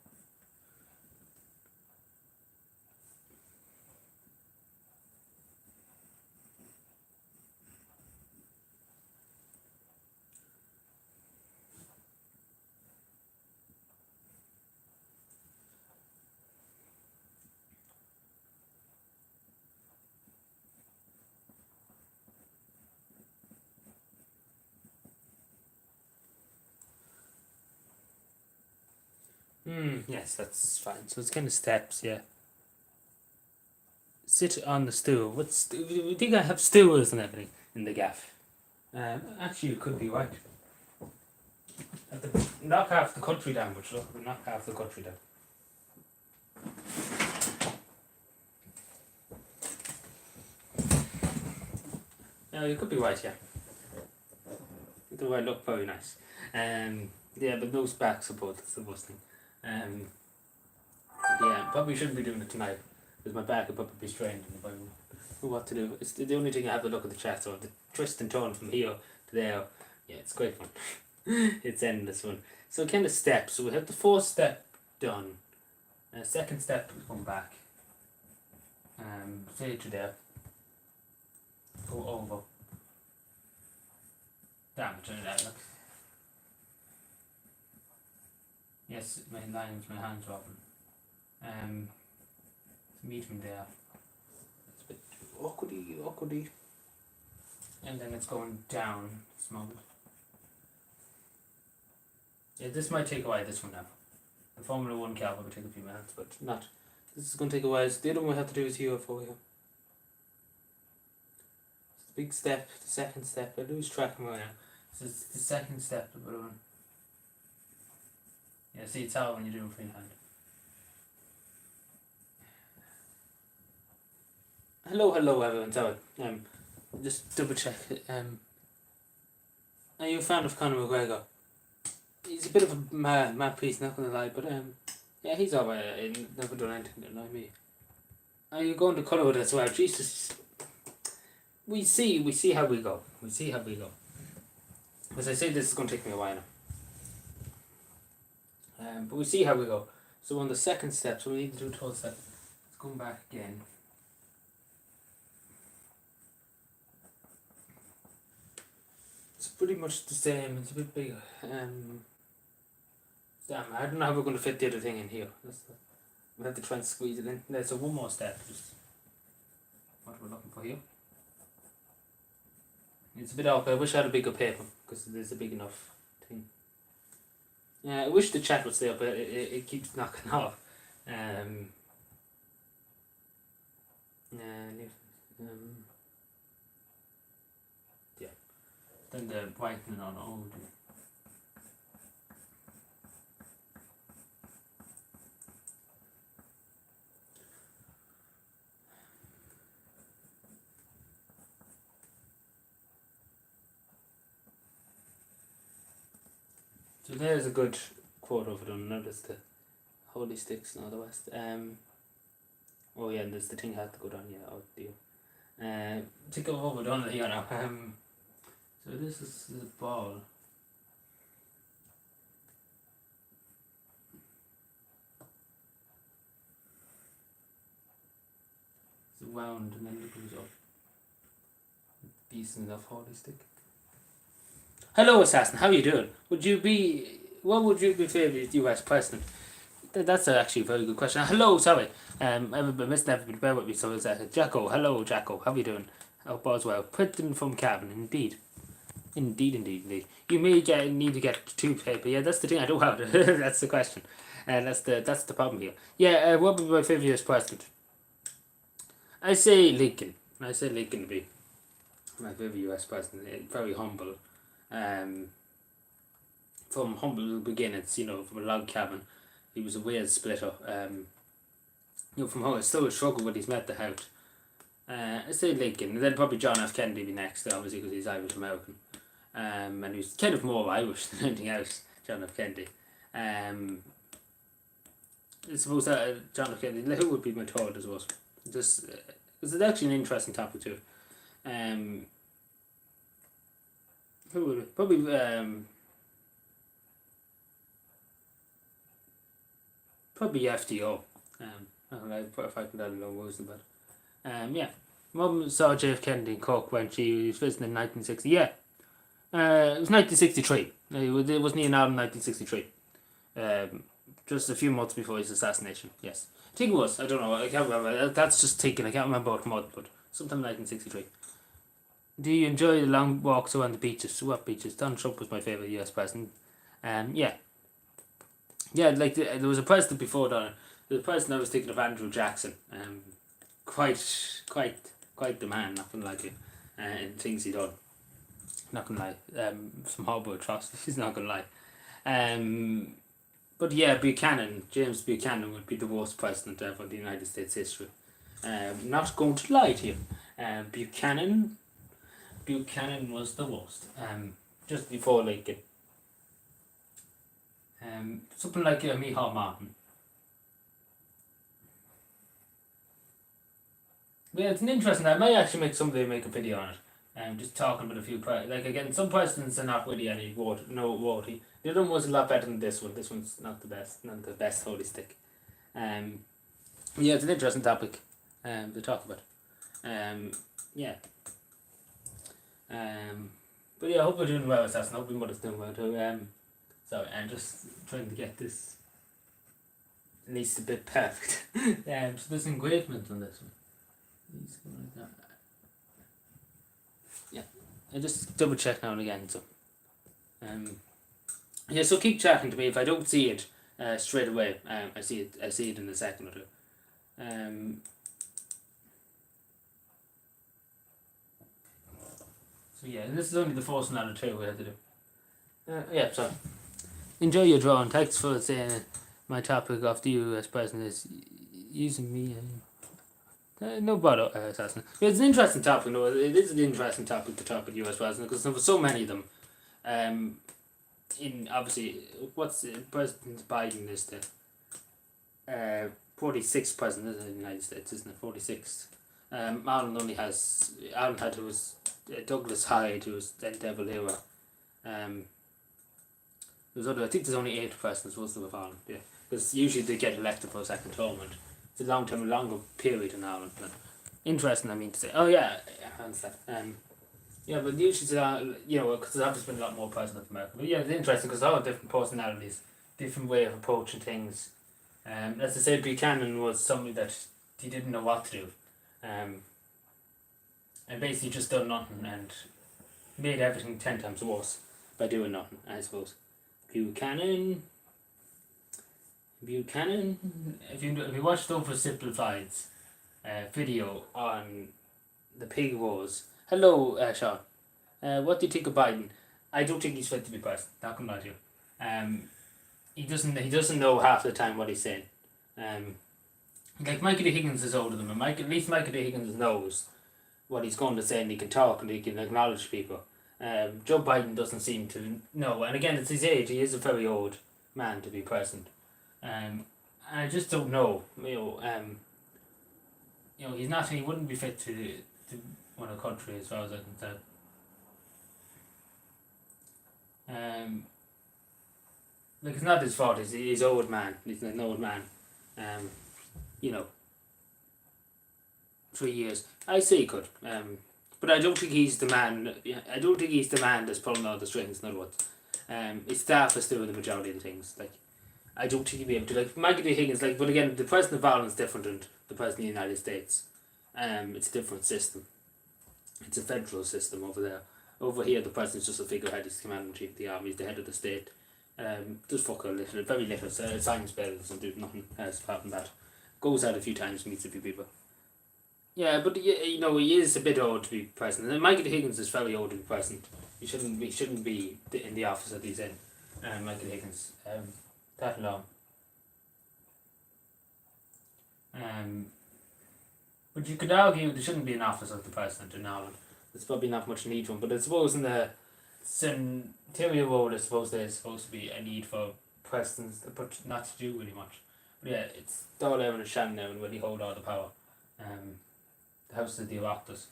Yes, that's fine. So it's kind of steps, yeah. Sit on the stool. We think I have stools and everything in the gaff. Actually, you could be right. Have to knock half the country down, but look, we'll knock half the country down. No, you could be right, yeah. It would look very nice. Yeah, but no back support, that's the worst thing. Yeah, probably shouldn't be doing it tonight because my back would probably be strained if I knew what to do. It's the only thing I have to look at the chat, so the twist and turn from here to there. Yeah, it's great fun. It's endless one. So kind of steps. So we have the 4th step done. Second step to come back. Say to there. Go over. Damn, turn it out. Look. Yes, my hands are open. Meet him there. It's a bit awkwardy. And then it's going down small bit. Yeah, this might take a while, this one now. The Formula 1 car will take a few minutes, but not. This is going to take a while. So the other one we have to do is UFO here. big step, the second step. I lose track of my now. So it's the second step that we're on. Yeah, see, it's out when you're doing freehand. Hello everyone, sorry. Just double check. Are you a fan of Conor McGregor? He's a bit of a mad piece, not gonna lie, but yeah, he's alright. He's never done anything to annoy me. Are you going to colour with it as well? Jesus. We see how we go. As I say, this is going to take me a while now. But we see how we go. So on the second step, so we need to do 12 steps. Let's come back again. It's pretty much the same. It's a bit bigger. Damn, I don't know how we're going to fit the other thing in here. We have to try and squeeze it in. There's one more step. Just what we're looking for here. It's a bit awkward. I wish I had a bigger paper because there's a big enough thing. I wish the chat was there, but it keeps knocking off. Yeah. Then the whitening on old. So there's a good quote over there. Notice the holy sticks and all the rest. Oh yeah, and there's the thing had to go down. Yeah, oh dear. To go over done here now. So this is the ball. It's round and then it goes up. Decent enough holy stick. Hello, Assassin. How are you doing? What would you be favourite US president? That's actually a very good question. Hello, sorry. Everybody missed everybody. Bear with me. So it's Jacko. Hello, Jacko. How are you doing? Hope all's well. Printing from cabin. Indeed. Indeed. You may need to get two paper. Yeah, that's the thing. I don't have. That's the question. That's the problem here. Yeah. What would be my favourite US president? I say Lincoln. To be my favourite US president. Very humble. From humble beginnings, from a log cabin, he was a weird splitter. From how it's still a struggle when he's met the out. I say Lincoln, and then probably John F. Kennedy be next, obviously because he's Irish American, and he was kind of more Irish than anything else. John F. Kennedy. I suppose that John F. Kennedy, who would be my third as well? Just because it's actually an interesting topic too. Who would it? Probably FDO. I don't know if I can tell no words about it. Yeah. Mum saw JFK in Cork when she was visiting in 1960. Yeah. It was 1963. It wasn't even out in 1963. Just a few months before his assassination. Yes. I think it was. I don't know. I can't remember. That's just thinking. I can't remember what month, but sometime in 1963. Do you enjoy the long walks around the beaches? What beaches? Donald Trump was my favourite US president. Yeah. Yeah, like there was a president before Donald. The president I was thinking of Andrew Jackson. Quite the man, not gonna lie to you. And things he done. Not gonna lie. Some horrible atrocities, not gonna lie. But yeah, James Buchanan would be the worst president ever in the United States history. Not going to lie to you. Buchanan was the worst. Just before Lincoln. Something like Mihal Martin. Yeah, it's an interesting. I might actually make a video on it. Just talking about a few again, some presidents are not really any worthy. The other one was a lot better than this one. This one's not the best holy stick. Yeah, it's an interesting topic to talk about. Yeah. But yeah, I hope we're doing well, Assassin. I hope your mother's doing well too. Sorry, I'm just trying to get this at least a bit perfect. So there's engravement on this one. Like that. Yeah, I just double check now and again. So, yeah. So keep chatting to me if I don't see it straight away. I see it in a second or two. So yeah, this is only the first one out of two we had to do. Yeah, so enjoy your drawing. Thanks for saying my topic of the US president is using me. No bother, assassin. It's an interesting topic. No, it is an interesting topic to talk with US president because there were so many of them. In obviously, what's President Biden is the 46th president of the United States, isn't it? 46th. Ireland had who was Douglas Hyde, who was then Devil era. I think there's only 8 presidents most of Ireland, yeah. Because usually they get elected for a second term, and it's a longer period in Ireland. But interesting, I mean to say. Oh yeah, I understand. Yeah, but usually, because there has been a lot more presidents of America. But yeah, it's interesting because all different personalities, different way of approaching things. As I said, Buchanan was somebody that he didn't know what to do. And basically just done nothing and made everything 10 times worse by doing nothing, I suppose. Buchanan, if you watched Over Simplified's video on the pig wars. Hello, Sean. What do you think of Biden? I don't think he's fit to be president. Not gonna lie to you. He doesn't know half the time what he's saying. Like Michael D. Higgins is older than him. At least Michael D. Higgins knows what he's going to say and he can talk and he can acknowledge people. Joe Biden doesn't seem to know, and again it's his age. He is a very old man to be president. I just don't know. He's not. He wouldn't be fit to run a country as far as I can tell. It's not his fault. He's an old man. He's an old man. 3 years. I say he could. But I don't think he's the man. I don't think he's the man that's pulling all the strings. In other words, his staff is doing the majority of the things. I don't think he'd be able to. Michael D. Higgins. But again, the president of Ireland is different than the president of the United States. It's a different system. It's a federal system over there. Over here, the president's just a figurehead. He's the commander-in-chief of the army. He's the head of the state. Just fuck a little, very little. Signs bells and do nothing else apart from that. Goes out a few times, meets a few people. Yeah, but he is a bit old to be president. And Michael Higgins is very old to be president. He shouldn't be in the office that he's in. Michael Higgins, that long. But you could argue there shouldn't be an office of the president in Ireland. There's probably not much need for him. But I suppose in the interior world, I suppose there's supposed to be a need for presidents, but not to do really much. But yeah, it's all out in a sham now and when he hold all the power. The House of the Oireachtas.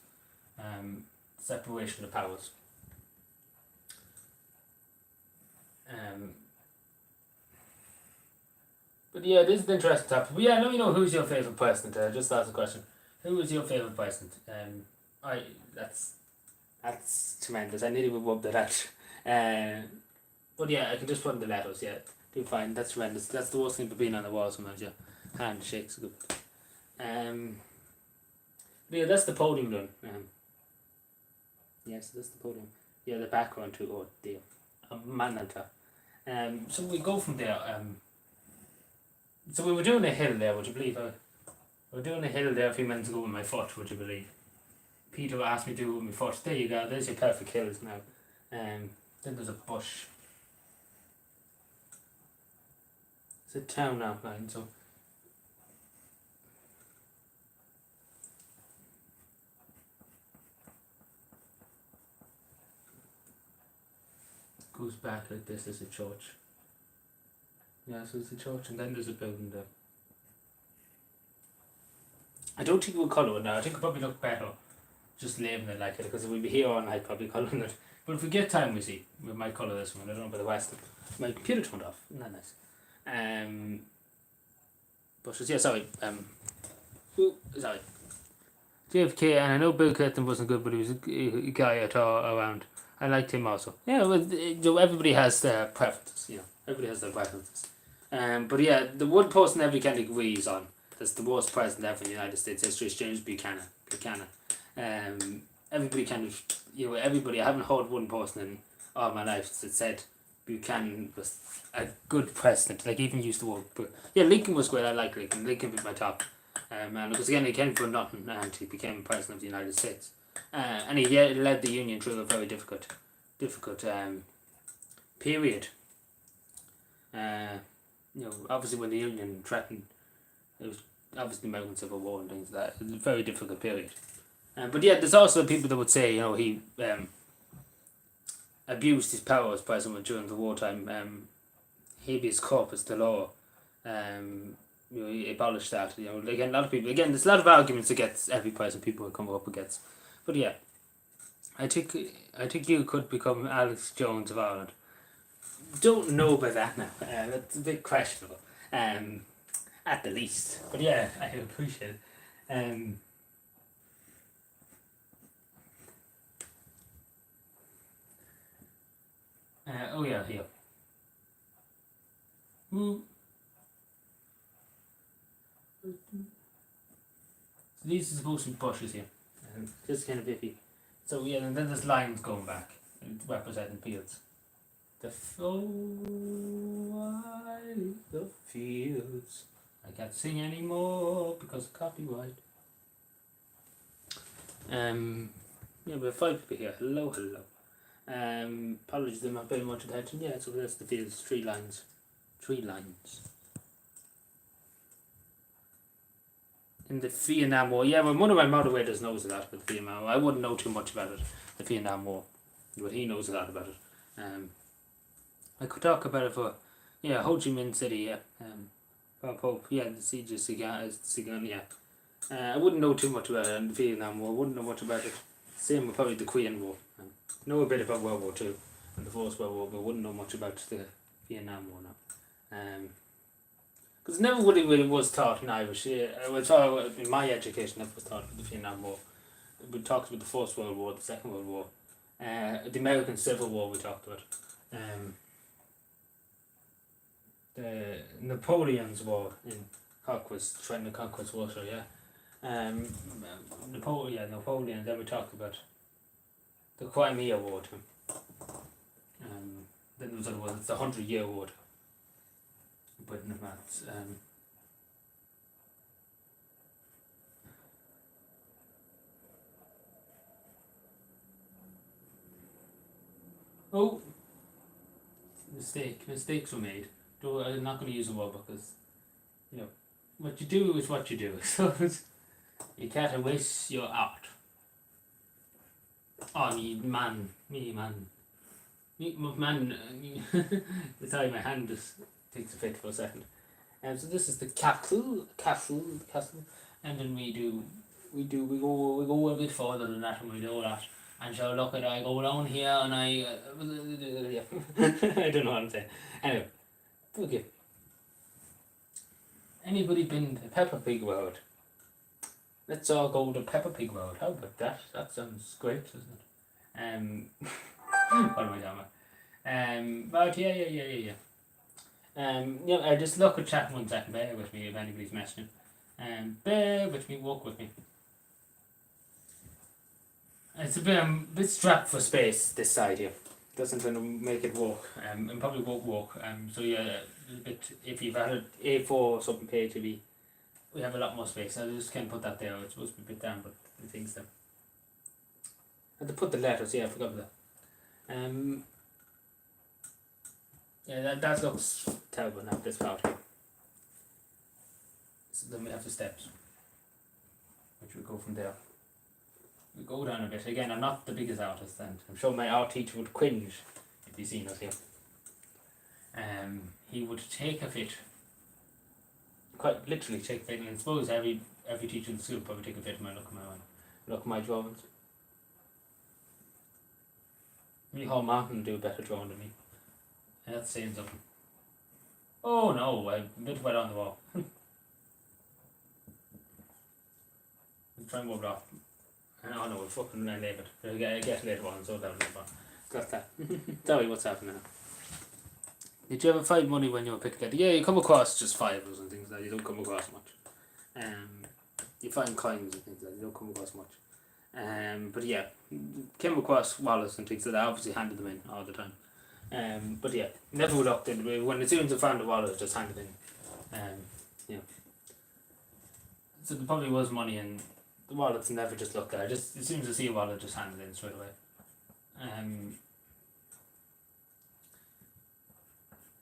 Separation of powers. But yeah, this is an interesting topic. But yeah, let me know who's your favourite president. Just ask a question. Who is your favourite president? That's tremendous. I nearly would rub that out. But yeah, I can just put in the letters. Yeah, do fine. That's tremendous. That's the worst thing for being on the wall sometimes. Your hand shakes a good. Yeah, that's the podium done. Yes, that's the podium. Yeah, the background too. Oh dear, man on top. So we go from there. So we were doing a hill there. Would you believe? We were doing a hill there a few minutes ago with my foot. Would you believe? Peter asked me to do it with my foot. There you go. There's your perfect hills now. Then there's a bush. It's a town outline. So. Goes back like this. There's a church. Yeah, so it's a church and then there's a building there. I don't think we'll colour it now. I think it'll probably look better just leaving it like it, because if we'd be here all night probably colouring it. But if we get time, we might colour this one. I don't know about the rest. My computer turned off. Isn't that nice? But yeah, sorry. Sorry. JFK, and I know Bill Clinton wasn't good, but he was a guy I thought around. I liked him also. Yeah, well, everybody has their preferences. Everybody has their preferences. But yeah, the one person everybody kind of agrees on that's the worst president ever in the United States history is James Buchanan. Everybody kind of, everybody. I haven't heard one person in all my life that said Buchanan was a good president. Like even used the word. But yeah, Lincoln was great. I like Lincoln. Lincoln was my top. And because again, he came from nothing and he became president of the United States. And he led the Union through a very difficult period. Obviously when the Union threatened, it was obviously the American Civil War and things like that. It was a very difficult period. But there's also people that would say, he abused his power as president during the wartime. Habeas corpus, the law. He abolished that. Again, a lot of people. Again, there's a lot of arguments against every president people come up against. But yeah, I think you could become Alex Jones of Ireland. Don't know about that now. That's a bit questionable. At the least. But yeah, I appreciate it. Oh yeah, here. These are supposed to be bushes here. Just kind of iffy. So yeah, and then there's lines going back, representing fields. The fields. I can't sing anymore because of copyright. We have 5 people here. Hello. Apologies, I'm not paying much attention. Yeah, so that's the fields. 3 lines. 3 lines. In the Vietnam War. Yeah, well, one of my moderators knows a lot about the Vietnam War. I wouldn't know too much about it, the Vietnam War. But he knows a lot about it. I could talk about it for, Ho Chi Minh City, Pope, the siege of Saigon, yeah. I wouldn't know too much about it in the Vietnam War. I wouldn't know much about it. Same with probably the Korean War. Know a bit about World War II and the First World War, but wouldn't know much about the Vietnam War now. Because never really was taught in Irish. In my education, never was taught about the Vietnam War. We talked about the First World War, the Second World War, the American Civil War. We talked about the Napoleon's War in trying to conquest Russia. Yeah, Napoleon. Then we talked about the Crimea War too. Then there was other ones. The 100-Year War. Britain of maths. Oh, mistakes were made. I'm not going to use a word because, what you do is what you do. So you can't erase your art. Oh, man. Sorry, my hand just takes a fit for a second. So this is the castle, and then we go a bit further than that, and we do that. And so look at, I go down here and I don't know what I'm saying. Anyway, okay. Anybody been to Peppa Pig Road? Let's all go to Peppa Pig Road. How about that? That sounds great, doesn't it? What am I talking about? But yeah. I just look at chat 1 second. Bear with me if anybody's messaging. Bear with me, walk with me. It's a bit strapped for space this side here. Doesn't really make it walk. And probably won't walk. So yeah, a bit. If you've had an A4 or something page, we have a lot more space. I just can't put that there. It's supposed to be a bit down, but the thing's there. I had to put the letters. Yeah, I forgot that. Yeah, that looks terrible now, this part here. So then we have the steps, which will go from there. We go down a bit. Again, I'm not the biggest artist, and I'm sure my art teacher would cringe if he seen us here. He would take a fit, quite literally take a fit, and I suppose every teacher in the school probably take a fit when I look at my drawings. Me, Hall Martin do a better drawing than me. And that's saying something. Oh no, I'm a bit wet on the wall. I'm trying to move it off. Oh no, we're fucking leave it. I get later on, so down. Got that. Sorry, what's happening now? Did you ever find money when you were picking? Yeah, you come across just fibres and things like that. You don't come across much. You find coins and things like that. You don't come across much. But yeah, came across wallets and things like that. I obviously handed them in all the time. But yeah, never looked into it. When as soon as I found the wallet, just handed in. So there probably was money in the wallets never just look there. Just as soon as I see a wallet, just hand it in straight away.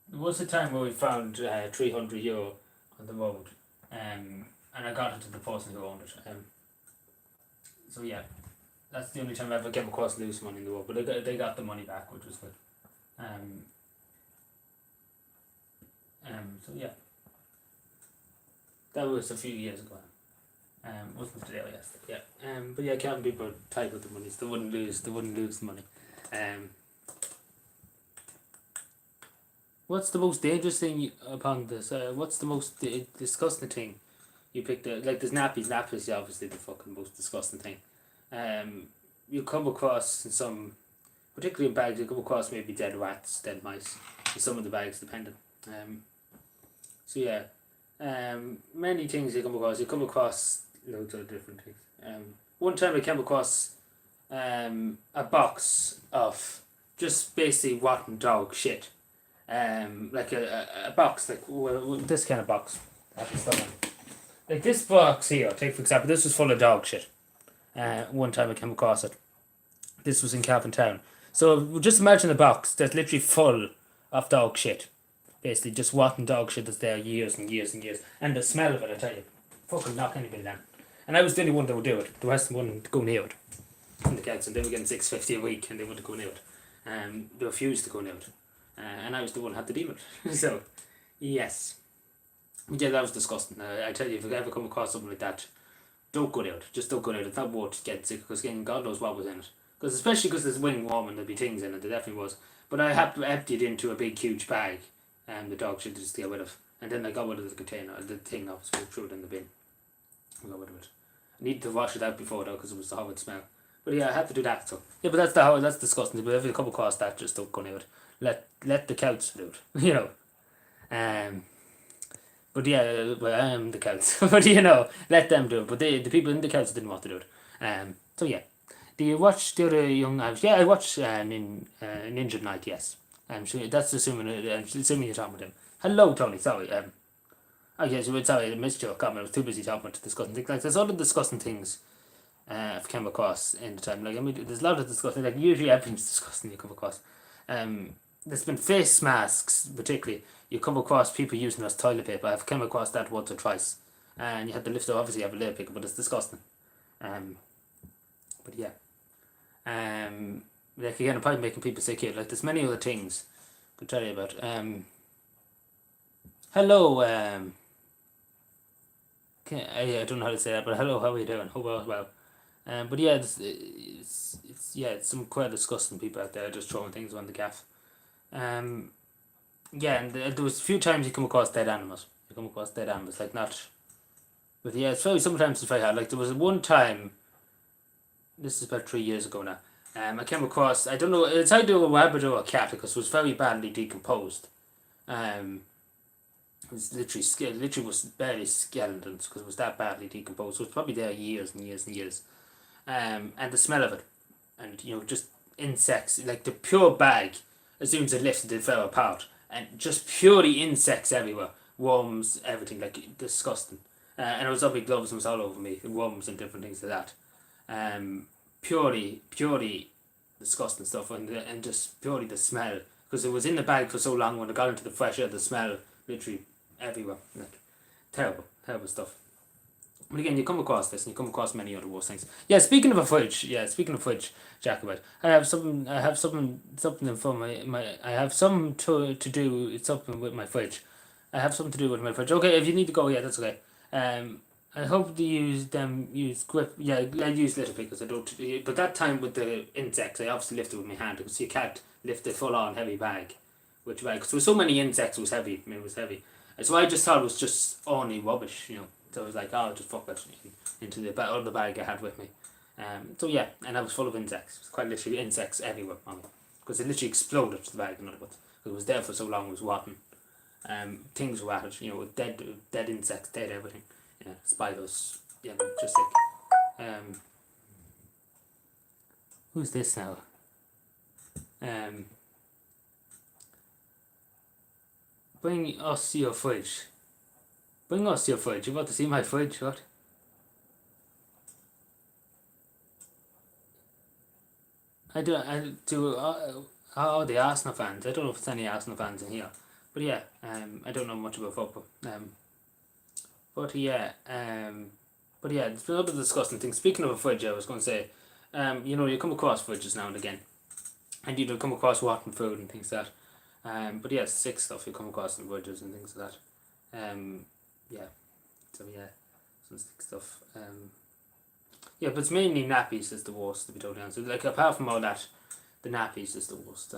There was a time where we found €300 on the road, and I got it to the person who owned it. So yeah, that's the only time I ever came across loose money in the road. But they got the money back, which was good. So yeah, that was a few years ago. Wasn't today or yesterday. Yeah. But yeah, Cavan people are tight with the money, so they wouldn't lose the money. What's the most dangerous thing upon this? What's the most disgusting thing you picked? Like there's nappies. Nappies is obviously the fucking most disgusting thing. You come across in some, particularly in bags, you come across maybe dead rats, dead mice, in some of the bags, depending. So yeah, many things you come across. You come across loads of different things. One time I came across a box of just basically rotten dog shit. Like a box, like this kind of box. Like this box here, take for example, this was full of dog shit. One time I came across it. This was in Cavan Town. So just imagine a box that's literally full of dog shit. Basically just rotten dog shit that's there years and years and years. And the smell of it, I tell you, fucking knock anybody down. And I was the only one that would do it. The rest wouldn't go near it. And the kids, and they were getting $6.50 a week and they wouldn't go near it. They refused to go near it. And I was the one who had to deal with it. So, yes. Yeah, that was disgusting. I tell you, if you ever come across something like that, don't go near it. Just don't go near it. It's not worth getting sick, because again, God knows what was in it. Because especially because there's wind warm and there'd be things in it, there definitely was. But I emptied into a big, huge bag, and the dog should just get rid of. And then I got rid of the container, the thing, obviously, threw it in the bin. I got rid of it. I needed to wash it out before though, because it was the horrid smell. But yeah, I had to do that. So yeah, but that's disgusting. But if you come across that, just don't go near it. Let the Celts do it. You know. But yeah, well, I am the Celts. But you know, let them do it. But the people in the Celts didn't want to do it. So yeah. Do you watch the other young Irish? Yeah, I watch Ninja Night. Yes. So that's assuming you're talking about him. Hello, Tony. Sorry. Oh yes, sorry, I missed your comment. I was too busy talking about disgusting things. Like there's other disgusting things I've come across in the time. Like I mean, there's a lot of disgusting. Like usually everything's disgusting you come across. There's been face masks, particularly. You come across people using as toilet paper. I've come across that once or twice, and you had to lift it. Obviously, you have a lid picker, but it's disgusting. But yeah. Like again, I'm probably making people sick here. Like there's many other things I could tell you about. Hello. I don't know how to say that, but hello. How are you doing? Hope all is well. But yeah, it's some quite disgusting people out there just throwing things on the gaff. Yeah, and there was a few times you come across dead animals. Like not. But yeah, sometimes it's very hard. Like there was one time. This is about 3 years ago now. I came across, I don't know, it's either a rabbit or a cat, because it was very badly decomposed. It was literally was barely skeletons, because it was that badly decomposed. So it was probably there years and years and years. And the smell of it, and you know, just insects, like the pure bag, as soon as it lifted, it fell apart. And just purely insects everywhere, worms, everything, like disgusting. And it was up with gloves and it was all over me, worms and different things like that. Purely disgusting stuff, and just purely the smell, because it was in the bag for so long. When it got into the fresh air, the smell literally everywhere, like terrible stuff. But again, you come across this, and you come across many other worse things. Yeah, speaking of a fridge, Jacobite, I have something for my. I have something to do. It's something with my fridge. I have something to do with my fridge. Okay, if you need to go, yeah, that's okay. I hope to use grip. Yeah, I use little pickers. I don't. But that time with the insects, I obviously lifted with my hand, because you can't lift a full-on heavy bag with your bag. Because there were so many insects, it was heavy. It was heavy. So I just thought it was just only rubbish, you know. So I was like, oh, I'll just fuck it into the other bag I had with me. So yeah, and I was full of insects. It was quite literally insects everywhere on it, because it literally exploded the bag. In other words, because it was there for so long, it was rotten. Things were at it, you know, with dead insects, dead everything. Yeah, spiders. Yeah, just like. Who's this now? Bring us your fridge. Bring us your fridge. You want to see my fridge? What? The Arsenal fans. I don't know if it's any Arsenal fans in here, but yeah, I don't know much about football. But yeah, it's been a bit disgusting thing. Speaking of a fridge, I was going to say, you come across fridges now and again, and you do come across rotten food and things like that. But yeah, sick stuff you come across in fridges and things like that. Yeah, so yeah, some sick stuff. Yeah, but it's mainly nappies is the worst, to be totally honest. Like, apart from all that, the nappies is the worst.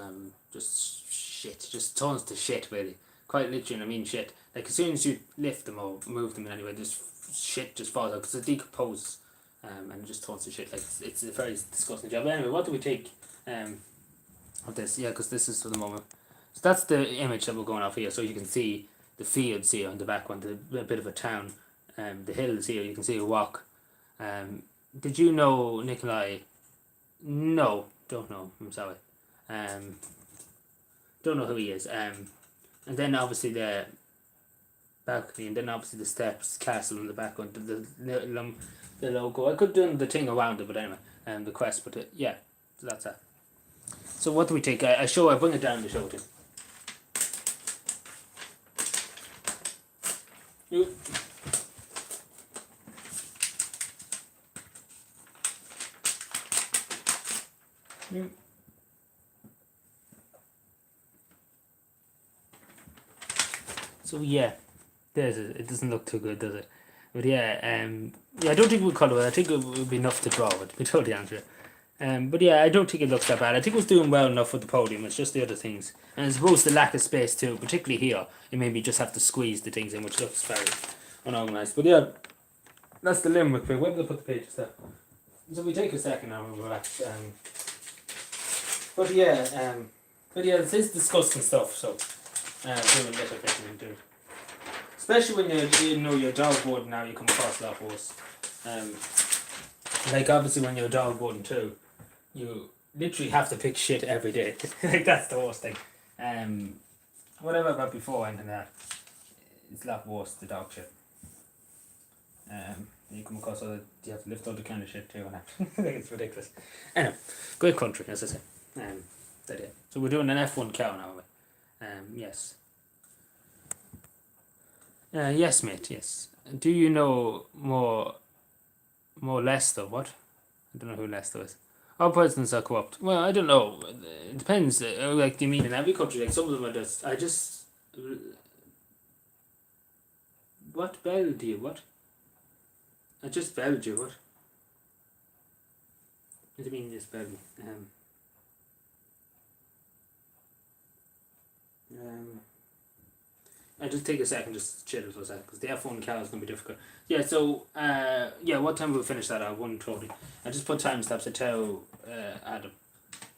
Just shit, just tons to shit, really. Quite literally, I mean shit. Like, as soon as you lift them or move them in any way, just shit just falls out, because it decomposes, and it just tons to shit. Like, it's a very disgusting job. But anyway, what do we take of this? Yeah, because this is for the moment. So that's the image that we're going off here, so you can see the fields here on the background, a bit of a town. The hills here, you can see a walk. Did you know Nikolai? No, don't know. I'm sorry. Don't know who he is. And then obviously the balcony, and then obviously the steps, castle in the background, the logo. I could do the thing around it, but anyway, the quest. But yeah, so that's that. So what do we take? I bring it down to show it. You. So yeah, there's it. It doesn't look too good, does it? But yeah, I don't think we'll call it. I think it would be enough to draw it. To be totally honest. But yeah, I don't think it looks that bad. I think it was doing well enough with the podium. It's just the other things, and I suppose the lack of space too, particularly here. It made me just have to squeeze the things in, which looks very unorganized. But yeah, that's the limerick. Where did I put the pages there? So we take a second now and we're back. But yeah, this is disgusting stuff. So, doing little bit into it. Especially when you're dog boarding now, you come across a lot worse. Like obviously when you're dog boarding too, you literally have to pick shit every day. Like that's the worst thing. Whatever about before and that, it's a lot worse, the dog shit. You come across you have to lift all the kind of shit too, and I think it's ridiculous. Anyway, great country, as I say. So we're doing an F1 cow now, yes. Yes, mate, yes. Do you know more Leicester, what? I don't know who Leicester is. All presidents are corrupt. Well, I don't know. It depends. Like, do you mean in every country? Like, some of them are just... What? Belled you? What? I just belled you, what? What do you mean you just belled me? I just take a second, just chill for a second, because the F1 car is going to be difficult. Yeah, so, what time will we finish that at? 1:30. I just put timestamps to tell Adam.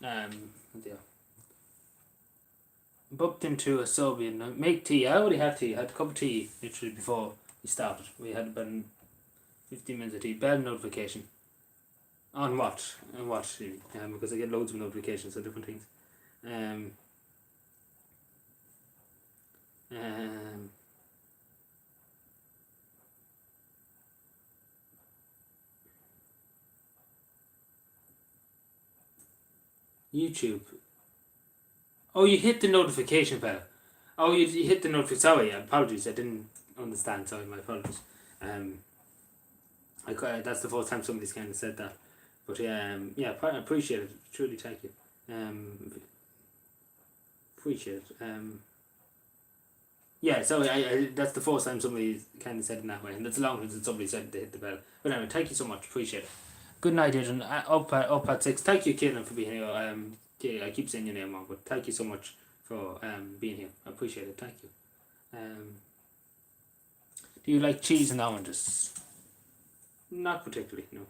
Yeah. Bumped into a sub and make tea. I already had tea. I had a cup of tea literally before we started. We had about 15 minutes of tea. Bell notification. On what? On what? Because I get loads of notifications of different things. YouTube. Oh, you hit the notification bell. Oh, you hit the notification. Sorry, apologies. I didn't understand. Sorry, my apologies. That's the first time somebody's kind of said that. But I appreciate it. Truly, thank you. Appreciate it. Yeah, so that's the first time somebody kind of said it in that way, and that's long since somebody said to hit the bell. But anyway, thank you so much, appreciate it. Good night, Adrian. Up at 6. Thank you, Keelan, for being here. I keep saying your name wrong, but thank you so much for being here. I appreciate it. Thank you. Do you like cheese and oranges? Not particularly, no.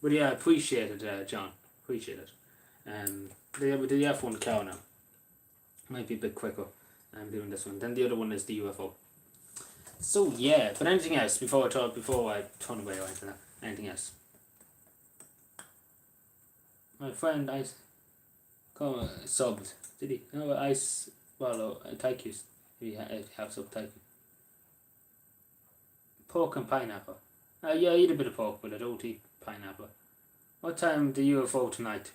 But yeah, I appreciate it, John. Appreciate it. The F1 cow now. Might be a bit quicker. I'm doing this one. Then the other one is the UFO. So yeah, but anything else before I turn away or anything? Anything else? My friend Ice subbed. Did he? No, Ice. Well, thank you. If you have sub, thank you. Pork and pineapple. Yeah, I eat a bit of pork, but I don't eat pineapple. What time the UFO tonight?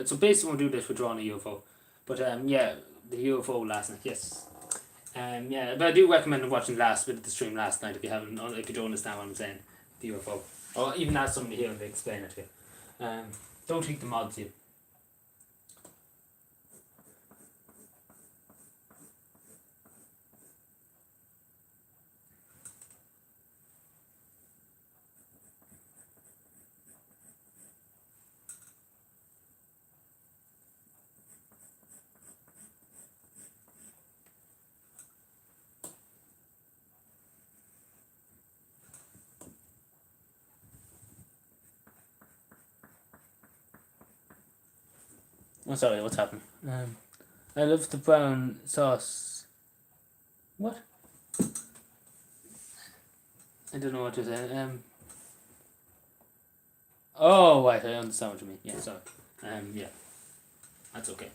So basically we'll do this, we're drawing a UFO. But yeah, the UFO last night, yes. Yeah, but I do recommend watching the last bit of the stream last night if you don't understand what I'm saying. The UFO. Or even ask somebody here to explain it to you. Don't take the mods here. Oh, sorry, what's happening? I love the brown sauce. What? I don't know what to say. Oh, right, I understand what you mean. Yeah, sorry. Yeah, that's okay.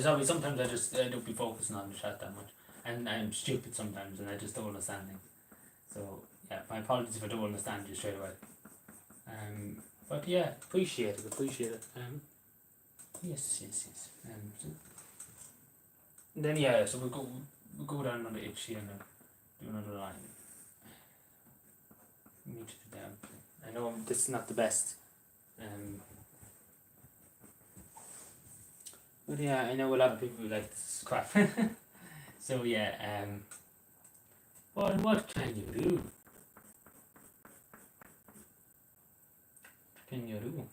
Sorry, sometimes I don't be focusing on the chat that much. And I'm stupid sometimes and I just don't understand things. So, yeah, my apologies if I don't understand you straight away. But yeah, appreciate it. Yes. So then yeah, so we'll go down another itch here and do another line. Meet it down. I know this is not the best. But yeah, I know a lot of people who like this crap. So yeah, what can you do? What can you do?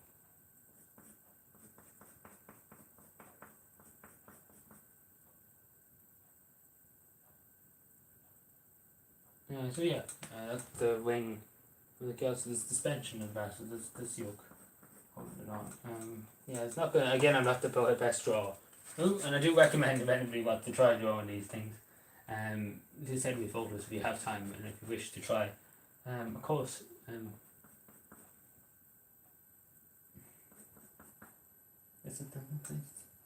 So yeah, that's the wing. The suspension of that. So this yoke holding it on. Yeah, it's not good. Again, I'm not the best drawer. Oh, and I do recommend if anybody wants to try drawing these things. Just send me photos if you have time and if you wish to try. Of course.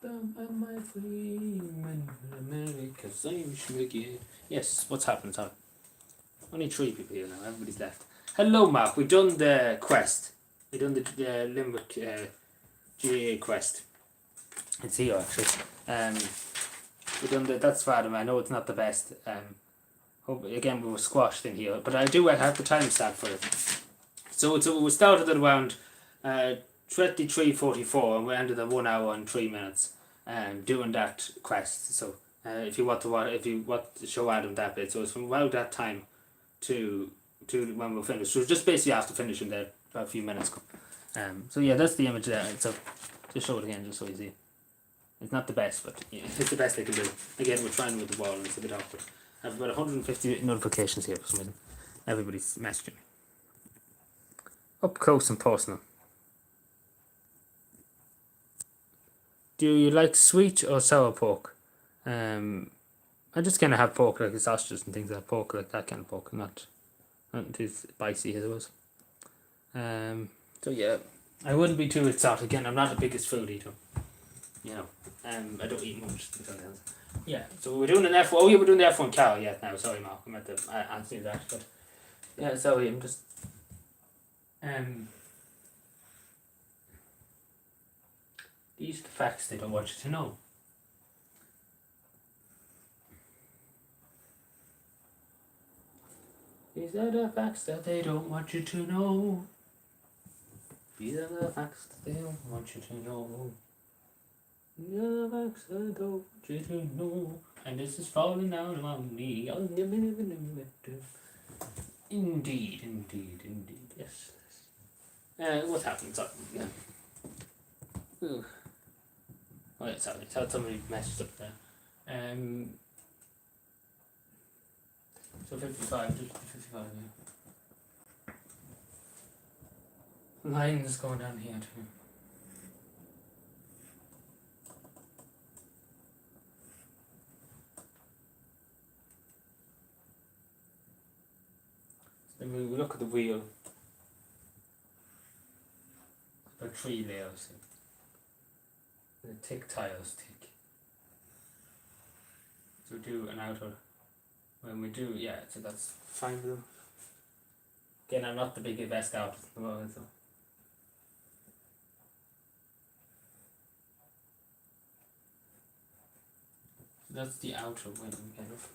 My friend, America's again. Yes, what's happened, Tom? Only 3 people here now, everybody's left. Hello, Mark. We've done the quest. We've done the Limerick GA quest. It's here, actually. We've done that's Fathom. I know it's not the best. Again, we were squashed in here, but I have the timestamp for it. So we started at around 23:44 and we ended at 1 hour and 3 minutes doing that quest. So if you want to show Adam that bit, so it's from about that time to when we're finished. So just basically after finishing there about a few minutes ago. So yeah, that's the image there. So just show it again just so you see. It's not the best, but yeah, it's the best they can do. Again, we're trying with the wall and it's a bit awkward. I have about 150 notifications here for some reason. Everybody's messaging me. Up close and personal. Do you like sweet or sour pork? I just kind of have pork like sausages and things like pork, like that kind of pork, not too spicy as it was. So yeah, I wouldn't be too exotic. Again, I'm not the biggest food eater. You know, I don't eat much. Yeah, so we're doing an F1. Oh yeah, we're doing the F1 car. Yeah, now sorry, Mark, I meant to answer that, but yeah, sorry, I'm just these are the facts they don't want you to know. These are the facts that they don't want you to know. These are the facts that they don't want you to know. These are the facts that they don't want you to know. And this is falling down on me. Indeed. Yes. What's happened? Sorry. Yeah. Ooh. Oh, yeah, sorry. Somebody messed up there. So 55, just 55, yeah. Lines going down here too. Then we look at the wheel. About 3 layers. The tick tiles tick. So do an outer. When we do, yeah, so that's fine blue. Again, I'm not the best artist in the world, so. That's the outer wing, kind of.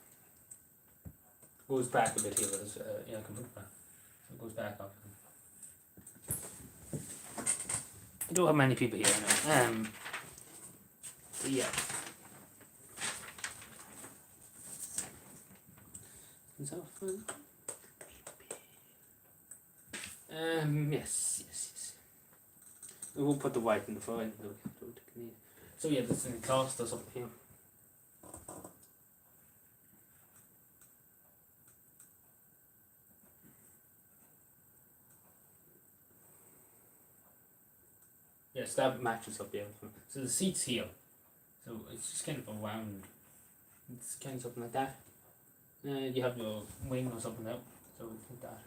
Goes back a bit here, but yeah, I can put it back. So it goes back up. I don't have many people here now. So yeah. Is that fun? Yes. We won't put the white in the front. So yeah, there's any cost or something here. Yes, that matches up here. So the seat's here. So it's just kind of a round. It's kind of something like that. You have your wing or something out. So it's like that.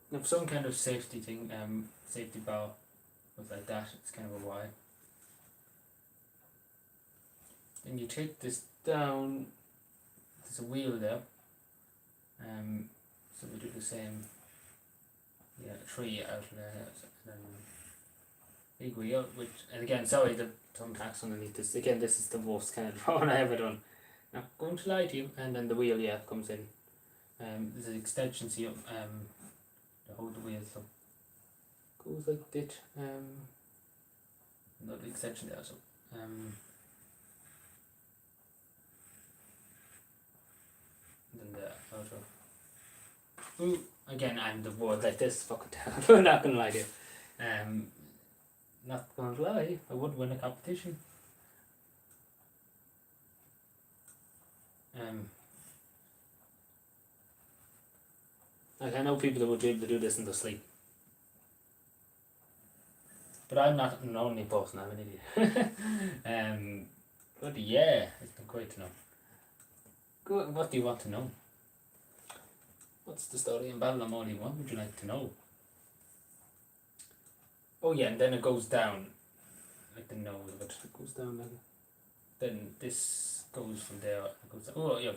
Now for some kind of safety thing, safety bar was like that. It's kind of a Y. Then you take this down. There's a wheel there. So we do the same. Yeah, 3 out of there. And then big wheel, which, and again, sorry, the thumbtacks underneath this. Again, this is the worst kind of drawing I ever done. Not going to lie to you. And then the wheel, yeah, comes in. There's an extension here. To hold the wheel, so goes like that. Another extension there, so then the outer. Ooh, again, I'm the word like this. Fucking terrible. I'm not gonna lie to you. Not gonna lie. I would win a competition. Like I know people that would be able to do this in their sleep. But I'm not an only person, I'm an idiot. But yeah, it's been great to know. Good, what do you want to know? What's the story in Babylon Only? What would you like to know? Oh yeah, and then it goes down. Like the nose of it. It goes down like. Then this goes from there. It goes down. Oh yeah.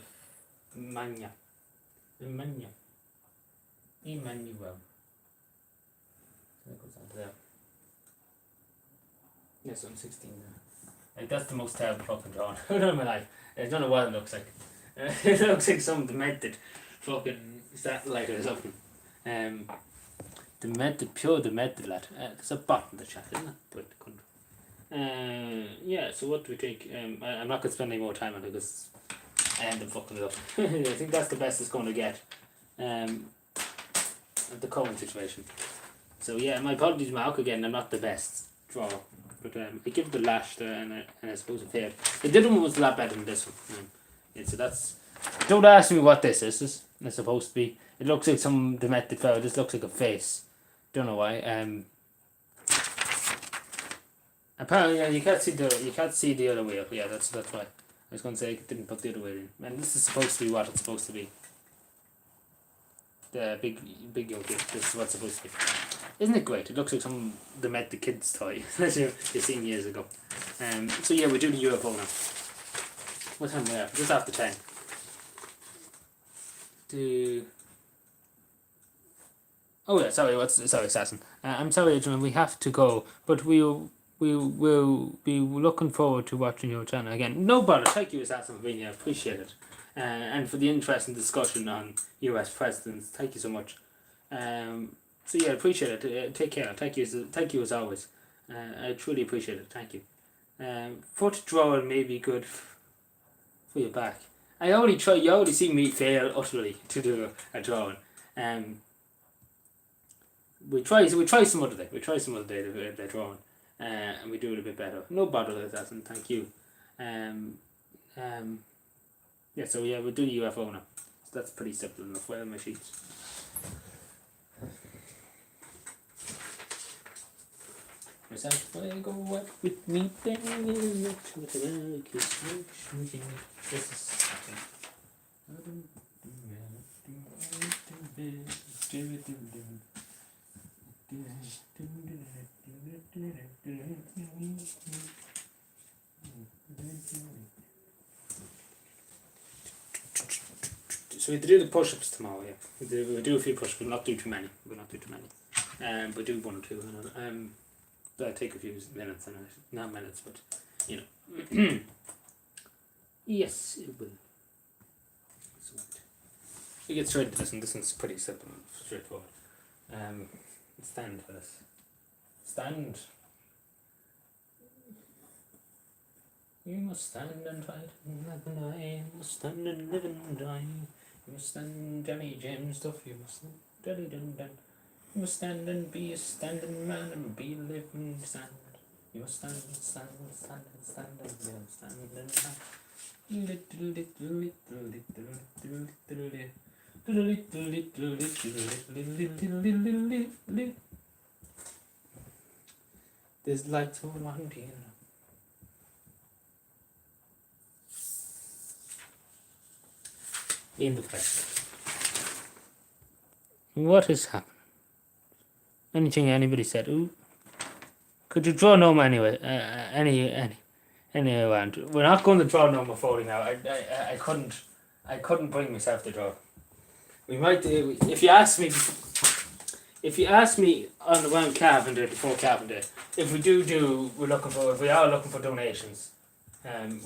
Emmanuel. So that goes down to there. Yes, I'm 16 now. Like that's the most terrible fucking drawing I've done in my life. I don't know what it looks like. It looks like some demented fucking satellite or something. Pure demented lad. There's a button in the chat, isn't it? But yeah, so what do we think? I'm not going to spend any more time on it because I end up fucking it up. I think that's the best it's going to get. The current situation. So yeah, my apologies Mark again, I'm not the best drawer. But I give it the lash there and I suppose it failed. The other one was a lot better than this one. Yeah, so that's. Don't ask me what this is. It's supposed to be. It looks like some demented fellow. This looks like a face. Don't know why. Apparently, yeah, you can't see the other wheel. Yeah, that's why. I was going to say I didn't put the other wheel in. And this is supposed to be what it's supposed to be. The big yoke. This is what's supposed to be. Isn't it great? It looks like some the kids toy that you've seen years ago. So yeah, we're doing the UFO now. What time are we at? Just after 10. Oh yeah, sorry, Assassin. I'm sorry, Adrian, we have to go, but we will be looking forward to watching your channel again. No bother, thank you, Assassin, for being here. I appreciate it. And for the interesting discussion on US presidents. Thank you so much. So yeah, I appreciate it. Take care. Thank you as always. I truly appreciate it. Thank you. Foot drawing may be good for your back. You already see me fail utterly to do a drawing. We try some other day. The drawing. And we do it a bit better. No bother with that, and thank you. Yeah, so yeah, we'll do the UFO now. So that's pretty simple enough. Well, my sheets. Myself, I go up with me, baby. This is. So So we do the push-ups tomorrow, yeah. We do a few push-ups, we'll not do too many. But do one or two, that'll take a few minutes, not minutes, but, yes, it will. So, we get straight into this, and this one's pretty simple, straightforward. Stand for this. Stand. You must stand and fight and live and die. You must stand and live and die. You must stand Johnny James stuff. You must stand Daddy Dun Dun. You must stand and be a standing man and be a living stand. You must stand and stand and stand and stand and you must stand and stand. There's lights all around here. In the question. What has happened? Anything anybody said? Ooh. Could you draw number anyway? Any around. We're not going to draw number 40 now. I couldn't bring myself to draw. We might do, if you ask me on around Carpenter before Carpenter, if we are looking for donations,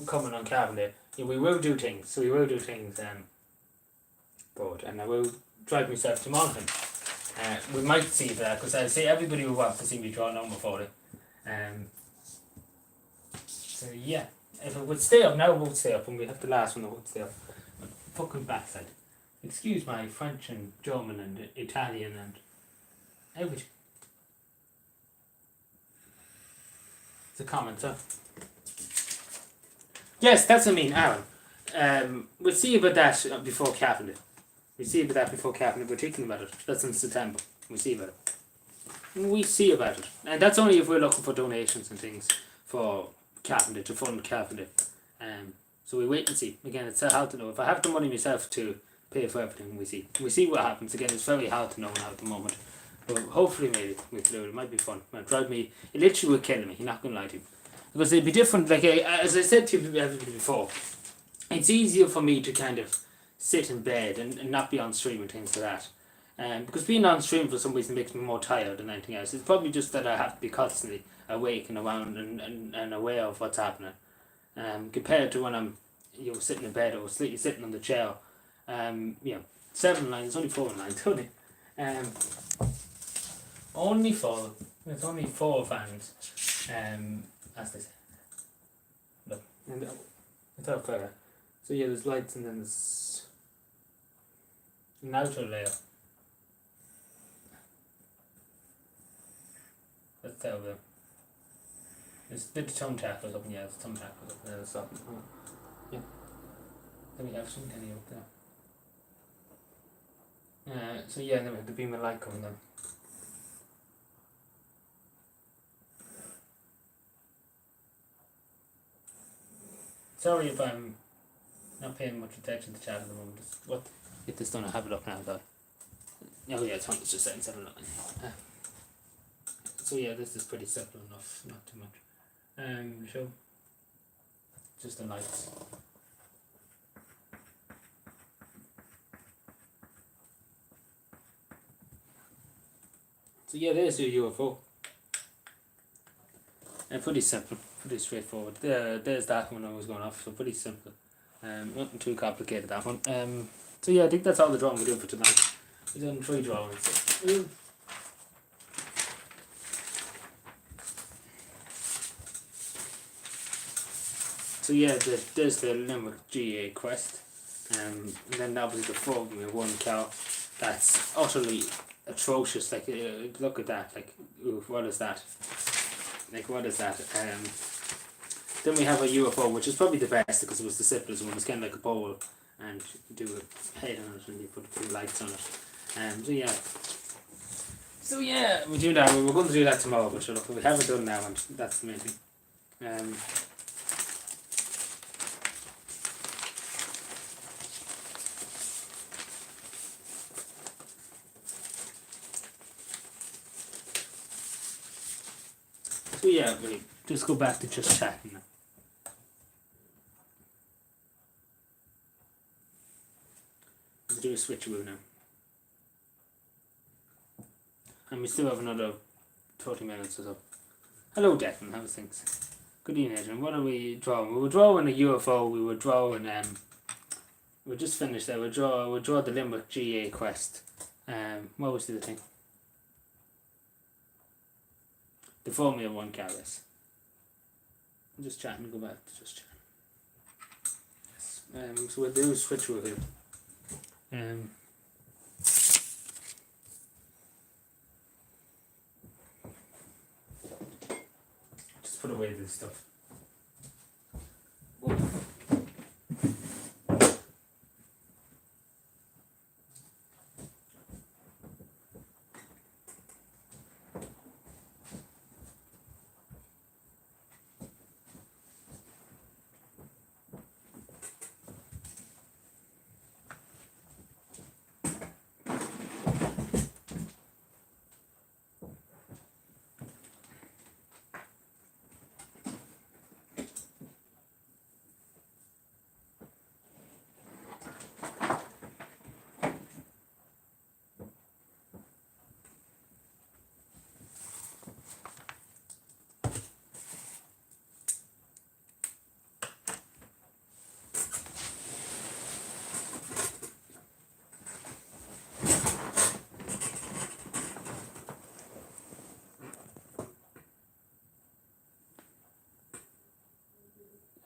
coming on Carpenter, we will do things. So we will do things. And I will drive myself to Monaghan. We might see that because I say everybody will want to see me draw number 40. So yeah, if it would stay up now, it would stay up, and we have the last one that would stay up. Fucking backside. Excuse my French and German and Italian and everything. It's a comment, huh? Yes, that's what I mean, Aaron. We'll see about that before Carpenter. We're thinking about it. That's in September. We see about it. And that's only if we're looking for donations and things for Carpenter, to fund Carpenter. So we wait and see. Again, it's hard to know. If I have the money myself to pay for everything, we see. We see what happens. Again, it's very hard to know now at the moment. But hopefully maybe we can do it. It might be fun. It literally would kill me. You're not going to lie to you. Because it'd be different. Like, as I said to everybody before, it's easier for me to kind of sit in bed and not be on stream and things like that. Because being on stream for some reason makes me more tired than anything else. It's probably just that I have to be constantly awake and around and aware of what's happening. Compared to when I'm sitting in bed or sitting on the chair. 7 lines, only 4 lines, only. Only 4. There's only 4 fans. As they say. Look, without further. So yeah, there's lights and then there's an outer layer. That's terrible. There's a bit of tone tackle up in there, there's tone tackle up there, so yeah. Then we have some kind of up there. So yeah, then we have the beam of light coming down. Sorry if I'm not paying much attention to chat at the moment. Get this done, I have it up now though. Oh yeah, it's fine, it's just 7 lines. So yeah, this is pretty simple enough, not too much. So just the lights. So yeah, there's your UFO. Pretty simple, pretty straightforward. There's that one I was going off, so pretty simple. Nothing too complicated, that one. So yeah, I think that's all the drawing we do for tonight. We've done 3 drawings. So yeah, there's the Limerick GA quest. And then obviously the Frog in 1 cow. That's utterly atrocious. Like, look at that. Like, ooh, what is that? Like, what is that? Then we have a UFO, which is probably the best because it was the simplest one. It's kind of like a bowl, and you do a head on it and you put a few lights on it. So yeah, we do that. We're going to do that tomorrow, but look, we haven't done that one. That's the main thing. So yeah, we just go back to just chatting now. do a switcheroo now. And we still have another 30 minutes or so. Hello, Declan. How's things? Good evening, Adrian. What are we drawing? We were drawing a UFO. We were drawing we just finished that. We'll draw the Limerick GA quest. What was the other thing? The Formula 1 car race. I'm just chatting. Go back to just chatting. Yes. So we'll do a switcheroo here. Just put away this stuff.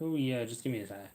Oh yeah, just give me a sec.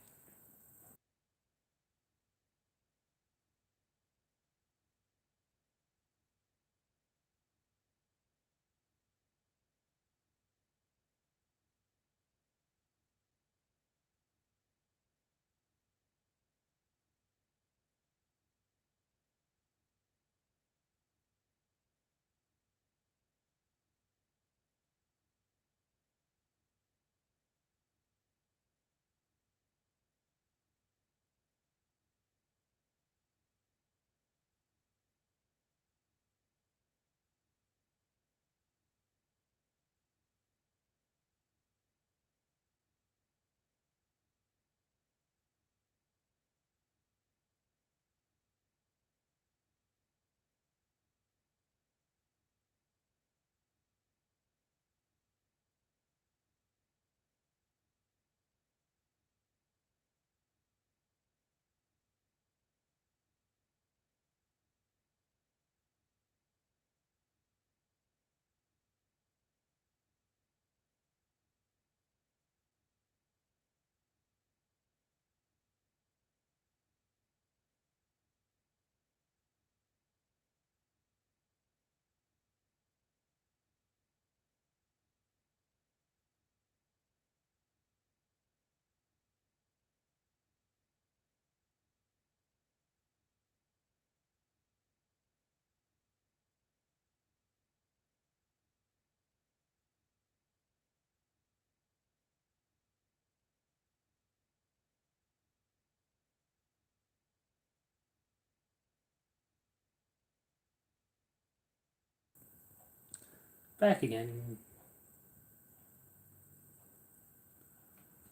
Back again.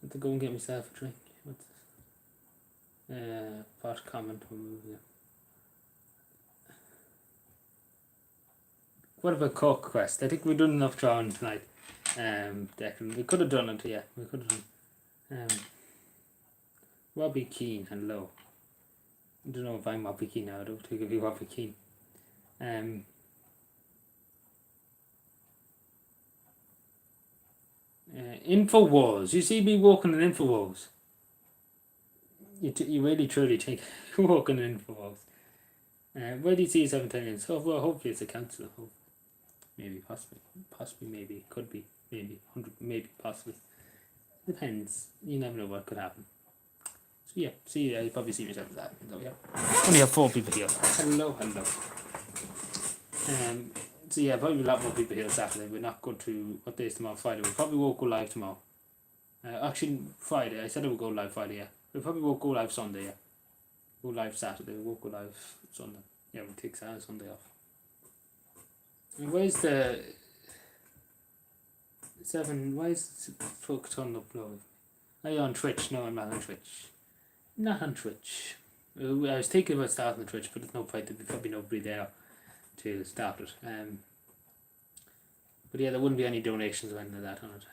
I have to go and get myself a drink. What's this? Pot comment remove. Yeah. What about Coke Quest? I think we've done enough drawing tonight. Declan. We could have done it, yeah. We could have done. Robbie Keane, hello. I don't know if I'm Robbie Keane now. I don't think it'd be Robbie Keane. Infowars. You see me walking in Infowars. You really truly think you're walking in Infowars. Where do you see yourself in 10 years? Oh, well, hopefully it's a councillor. Maybe, possibly, maybe, could be, maybe, 100, maybe, possibly. Depends. You never know what could happen. So yeah, you probably see yourself as that. So yeah, only have 4 people here. Hello. So yeah, probably a lot more people here Saturday. We're not going to, what day is tomorrow? Friday. We probably won't go live tomorrow. Actually, Friday. I said I would go live Friday, yeah. We probably won't go live Sunday, yeah. Go live Saturday, we won't go live Sunday. Yeah, we'll take Sunday off. And where's the 7, why is it fuck turned up low? Are you on Twitch? No, I'm not on Twitch. Not on Twitch. I was thinking about starting the Twitch, but there's no point. There'd be probably nobody there to start it. But yeah, there wouldn't be any donations or anything like that on it.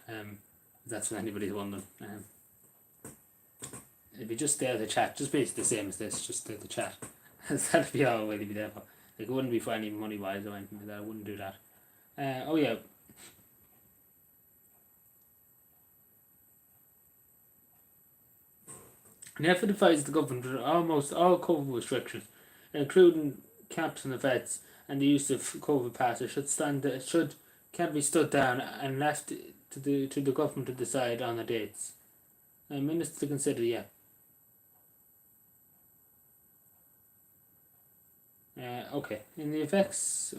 If that's what anybody's wondering. It'd be just there the chat, just basically the same as this, just the chat. That'd be all it'd be there for. Like, it wouldn't be for any money wise or anything like that. I wouldn't do that. Oh yeah. NEF advised the government that almost all COVID restrictions, including camps and events and the use of COVID passes, can't be stood down and left to the government to decide on the dates. Ministers to consider, yeah. Okay. In the effects,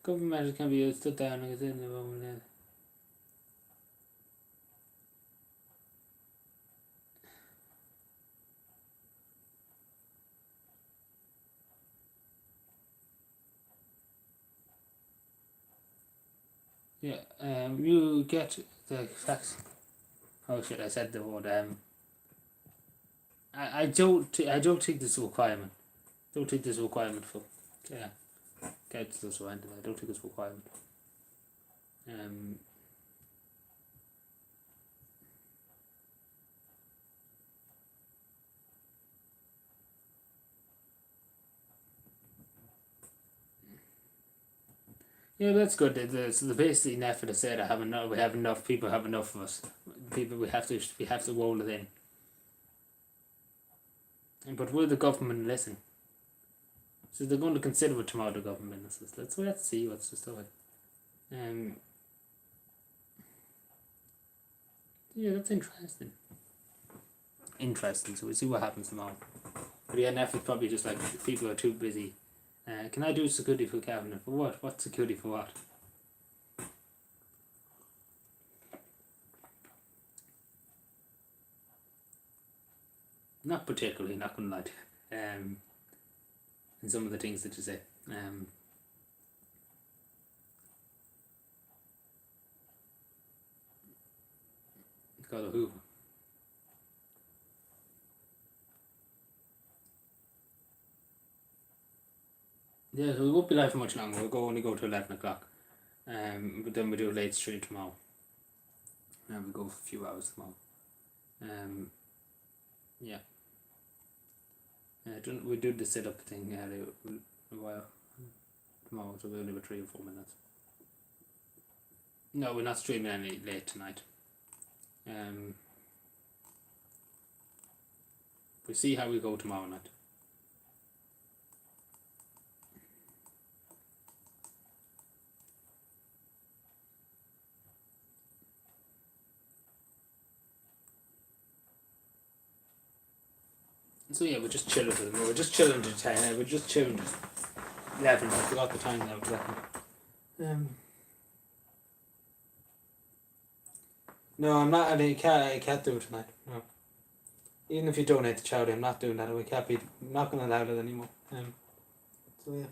government measures can be stood down and considered in the moment. Yeah. You get the facts. Oh shit! I said the word. I don't think this is a requirement. Don't think this is a requirement for. Yeah. Councils or anything. I don't think it's a requirement. Yeah, that's good. So the basically NEFA said we have enough people have enough of us. People we have to roll it in. But will the government listen? So they're going to consider it tomorrow, the government ministers. Let's see what's the story. Yeah, that's interesting. So we'll see what happens tomorrow. But yeah, NEF is probably just like people are too busy. Can I do security for cabinet? For what? What security for what? Not particularly, not gonna lie to you. And some of the things that you say. Got a Hoover. Yeah, so we won't be live for much longer. We'll only go to 11 o'clock. But then we do a late stream tomorrow. And we go for a few hours tomorrow. Yeah. We do the sit-up thing a while tomorrow, so we'll only have 3 or 4 minutes. No, we're not streaming any late tonight. We'll see how we go tomorrow night. So yeah, we're just chilling for them. We're just chilling to 10. We're just chilling to 11. I forgot the time now exactly. No, I'm not. I can't do it tonight. No. Even if you donate to charity, I'm not doing that. We can't be. I'm not going to allow it anymore. So yeah.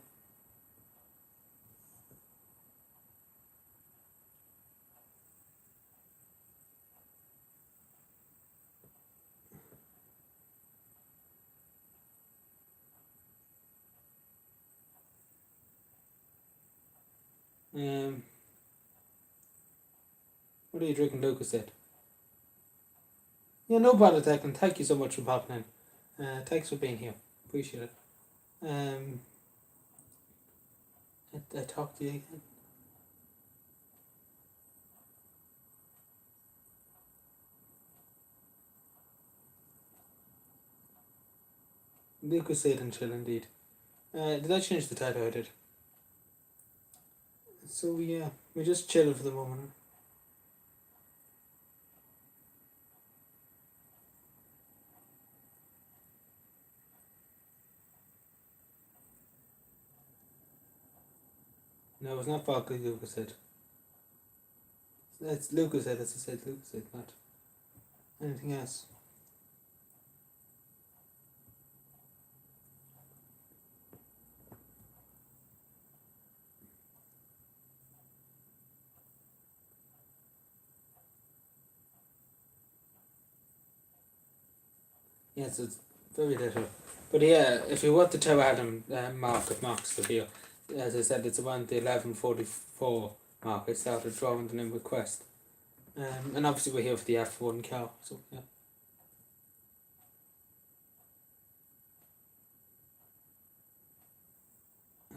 What are you drinking, Lucas said? Yeah, no bother, Declan. Thank you so much for popping in. Thanks for being here. Appreciate it. I talked to you again. Lucas said and chill indeed. Did I change the title? I did. So yeah, we're just chilling for the moment. No, it's not vodka, Lucas said. That's Lucas said, as I said, Lucas said, not anything else. Yeah, so it's very little. But yeah, if you want to tell Adam market marks for here, as I said, it's around the 11:44 mark. I started drawing the number request. And obviously we're here for the F1 car, so yeah.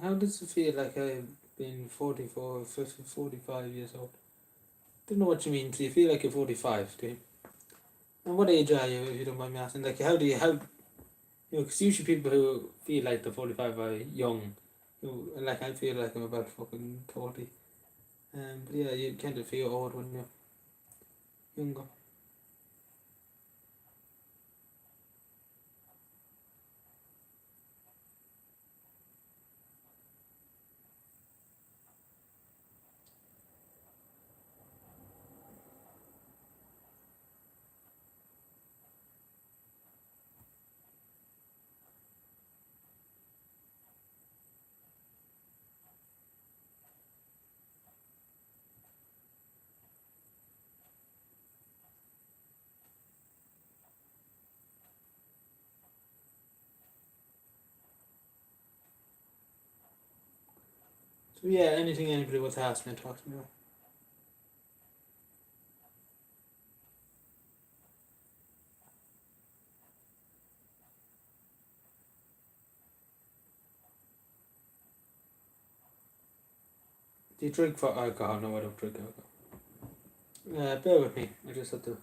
How does it feel like I've been 44, 50, 45 years old? Don't know what you mean. Do you feel like you're 45, do you? And what age are you, if you don't mind me asking? Like, because usually people who feel like they're 45 are young. Like, I feel like I'm about fucking 40. But yeah, you kind of feel old when you're younger. So yeah, anything anybody wants to ask me, talk to me about. Do you drink for alcohol? No, I don't drink alcohol. Bear with me. I just have to.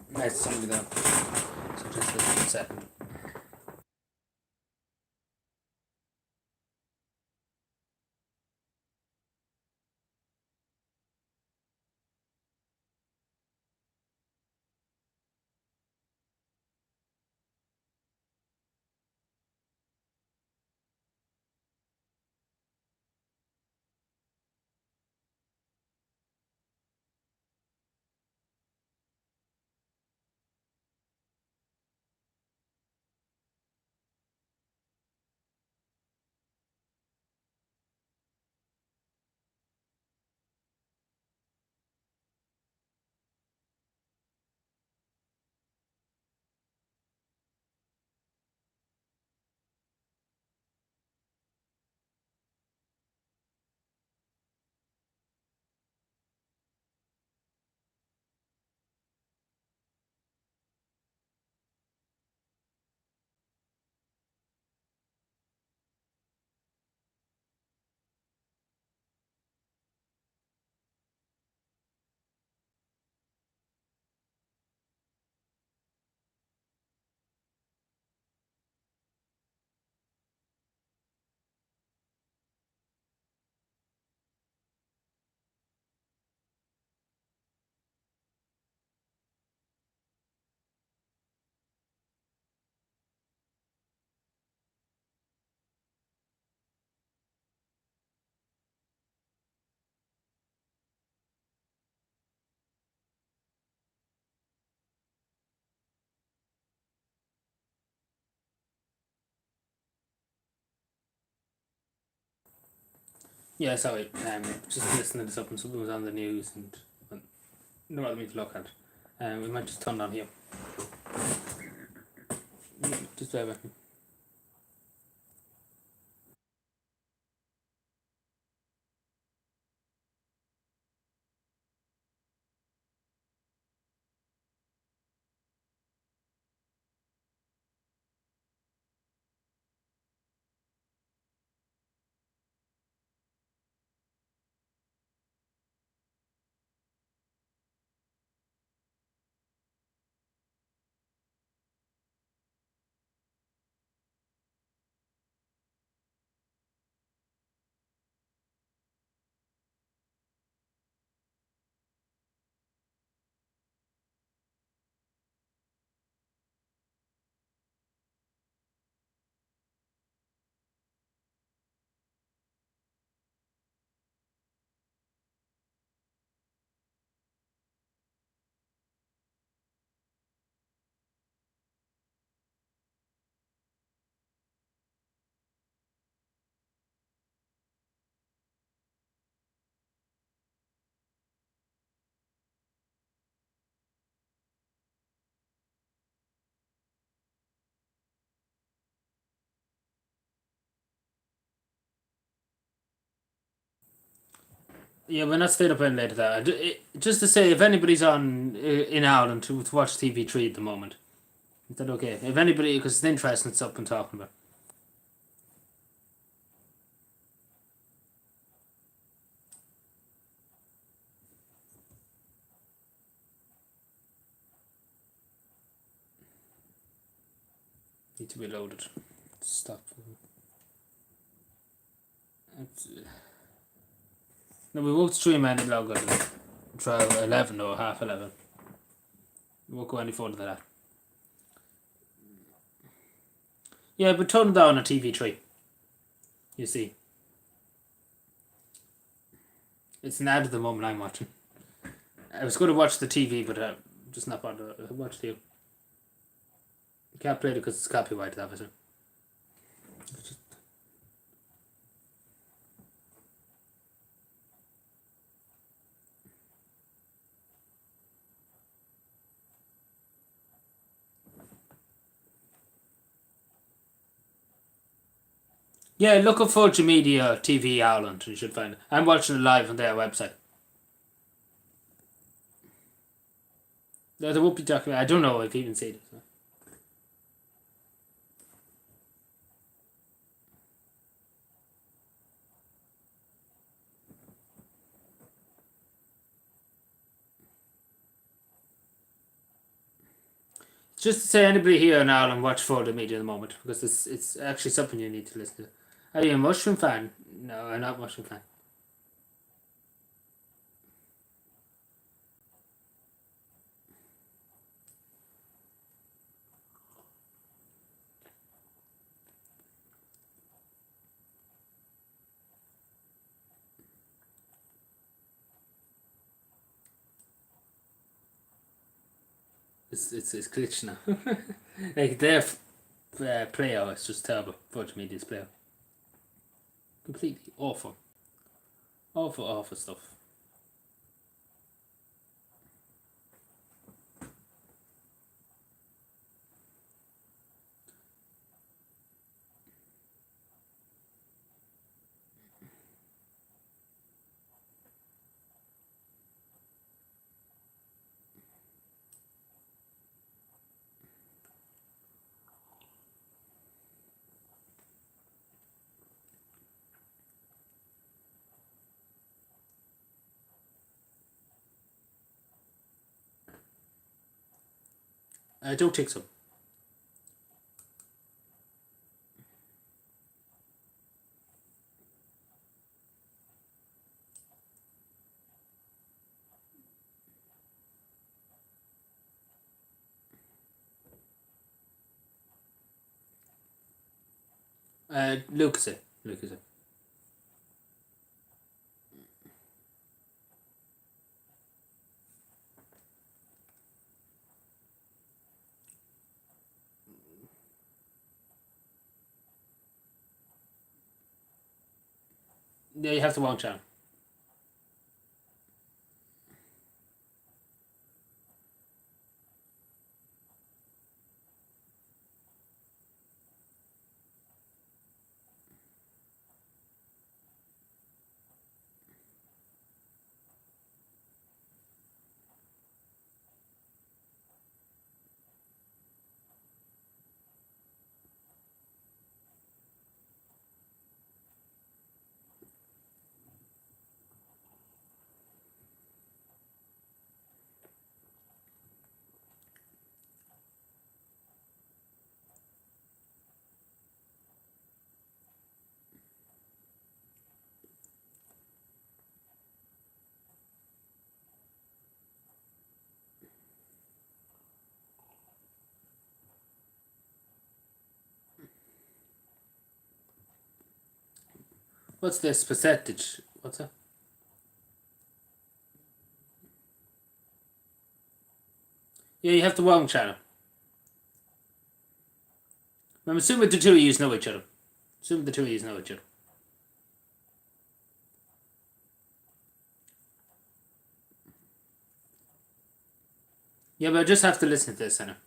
Nice something down. So just a second. Yeah, sorry. Just listening to something was on the news and no other me to look at. We might just turn on here. Just bear with me. Yeah, we're not staying up any later. That just to say, if anybody's on in Ireland to watch TV3 at the moment, is that okay? If anybody, because it's interesting stuff I'm talking about. Need to be loaded. Stop. No, we won't stream any longer than try 11 or half 11. We won't go any further than that. Yeah, but turn it down on TV3. You see. It's an ad at the moment I'm watching. I was going to watch the TV, but just not bothered. I watched you. You can't play it because it's copyrighted, obviously. Yeah, look up Fulton Media TV Ireland. You should find it. I'm watching it live on their website. There won't be documentary. I don't know if you even seen it. So. Just to say, anybody here in Ireland watch Fulton Media at the moment because it's actually something you need to listen to. Are you a mushroom fan? No, I'm not a mushroom fan. It's glitch now. Like their player is just terrible. Fulton Media's player. Completely awful. Awful stuff. I don't think so. Lucas it. Yeah, you have to watch out. What's this percentage? What's that? Yeah, you have the wrong channel. I'm assuming the two of you know each other. Assuming the two of you know each other. Yeah, but I just have to listen to this, Anna.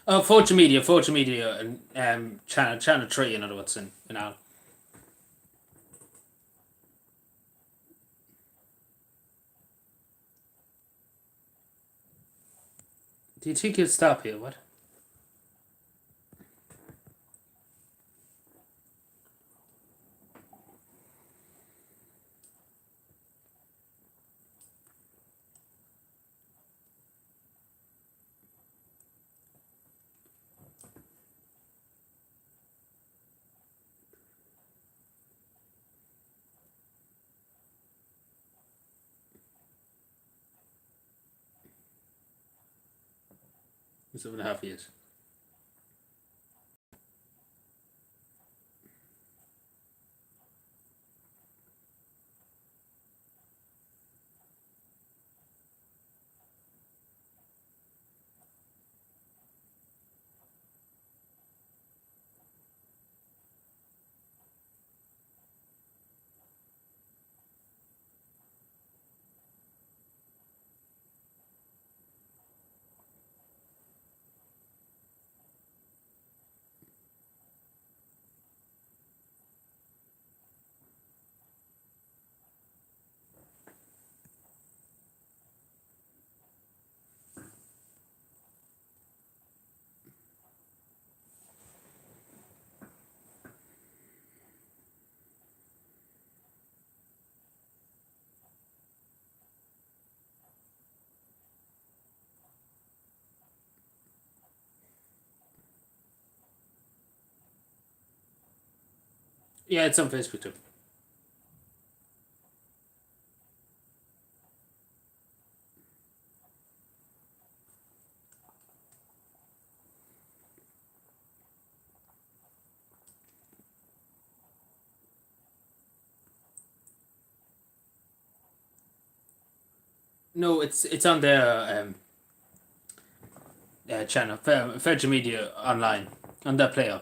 Oh, Fortune Media, and Channel 3, in other words, in Ireland. Do you think he'll stop here? What? It's 7.5 years. Yeah, it's on Facebook too. No, it's on their channel, Virgin Media online, on their player.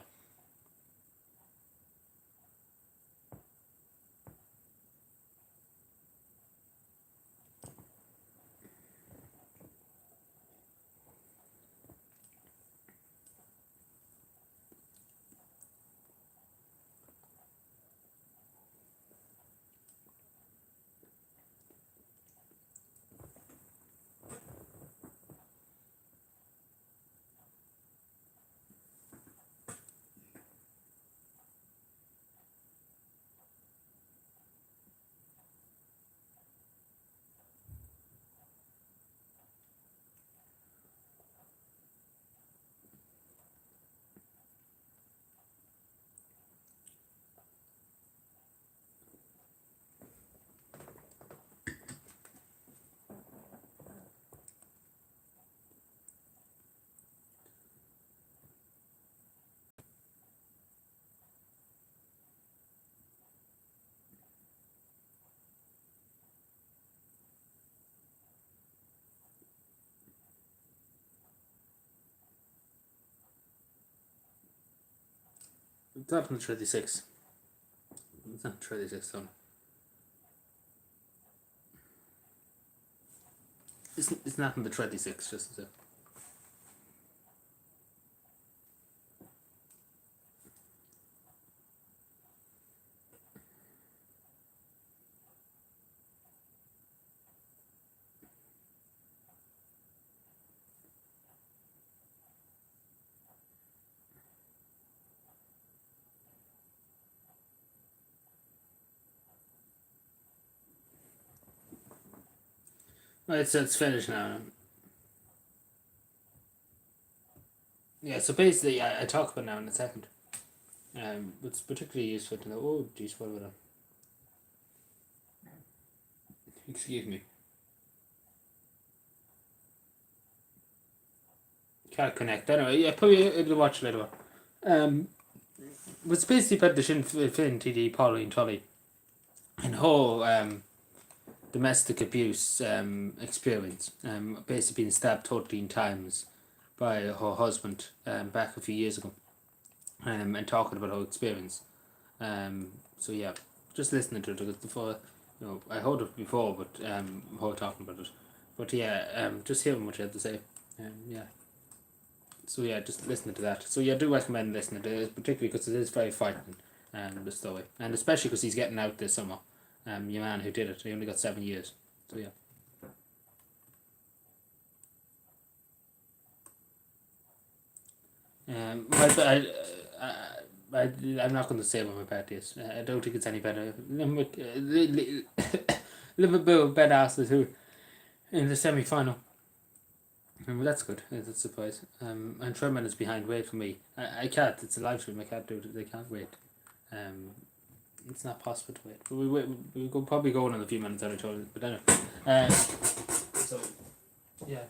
It's not on the 36. It's not 36 on. It's not on the 36, just as a. Well, it's finished now. Yeah, so basically, I talk about it now in a second. It's particularly useful to know. Oh, geez, what about that? Excuse me. Can't connect. Anyway, yeah, probably able to watch later on. Was basically about the Sinn Féin TD Pauline Tully and whole domestic abuse experience. Basically being stabbed 13 times by her husband back a few years ago, and talking about her experience. So yeah, just listening to it because before, I heard it before, but her talking about it. But yeah, just hearing what she had to say. Yeah, So yeah, just listening to that. So yeah, I do recommend listening to it, particularly because it is very frightening, the story, and especially because he's getting out this summer. Your man who did it, he only got 7 years. So yeah. I'm not going to say what my bet is. I don't think it's any better. Liverpool bet Arsenal who in the semi final. Well, that's good. That's a surprise. And Sherman is behind. Wait for me. I can't. It's a live stream. I can't do it. They can't wait. It's not possible to wait. But we go probably going in a few minutes on each other. But anyway. So yeah.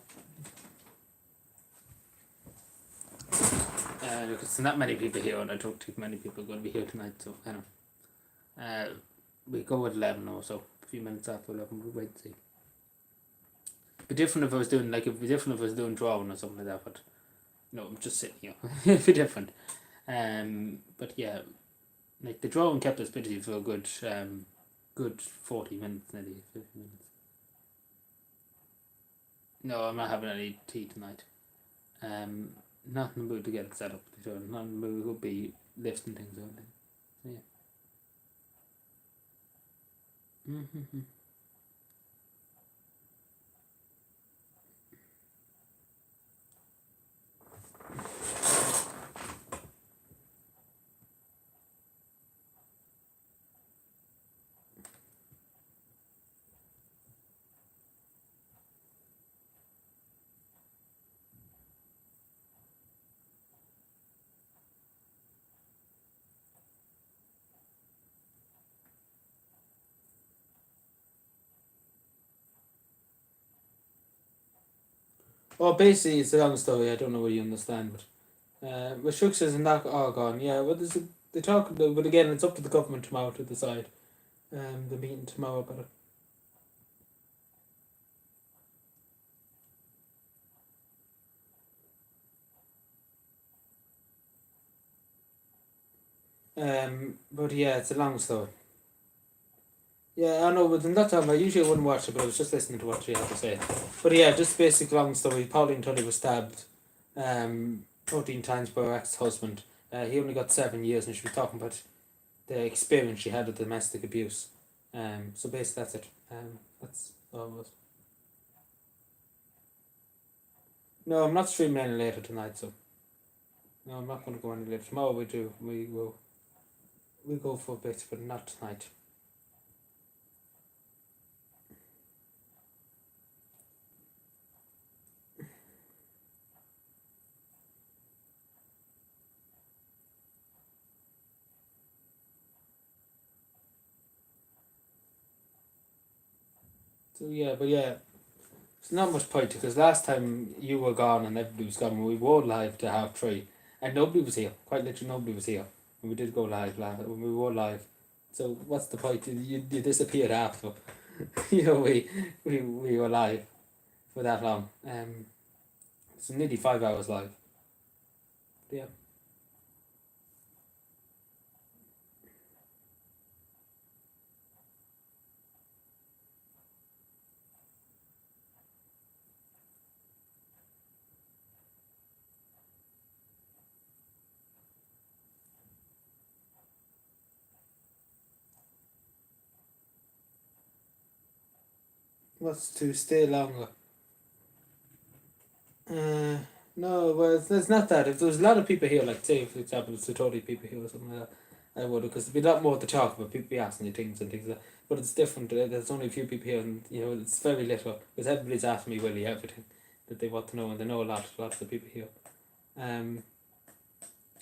Look, it's not many people here, and I don't think many people are going to be here tonight. So anyway. We go at 11 or so. A few minutes after 11. We'll wait and see. It'd be different if I was doing drawing or something like that, but no, I'm just sitting here. It'd be different. But yeah, like the drawing kept us busy for a good 40 minutes, nearly 50 minutes. No, I'm not having any tea tonight. Not in the mood to get it set up. Not in the mood. We'll be lifting things out. So yeah. Well, basically, it's a long story. I don't know whether you understand, but restrictions and that are gone. Yeah, well, they talk about, but again, it's up to the government tomorrow to decide. The meeting tomorrow about it. But yeah, it's a long story. Yeah, I know, but in that time, I usually wouldn't watch it, but I was just listening to what she had to say. But yeah, just basic long story. Pauline Tully was stabbed 14 times by her ex-husband. He only got 7 years, and she was talking about the experience she had with domestic abuse. So basically that's it. That's all it was. No, I'm not streaming any later tonight, so no, I'm not going to go any later. Tomorrow we go for a bit, but not tonight. So yeah, but yeah, it's not much point because last time you were gone and everybody was gone, we were live to 3:30, and nobody was here. Quite literally, nobody was here. And we did go live when we were live. So what's the point? You disappeared after. We were live for that long. It's nearly 5 hours live. But yeah. What's to stay longer? No, well, it's not that. If there was a lot of people here, like say, for example, it's 30 people here or something like that, I would, because there'd be a lot more to talk about. People be asking you things and things like that. But it's different. There's only a few people here, and it's very little because everybody's asking me really everything that they want to know, and they know a lot of the people here.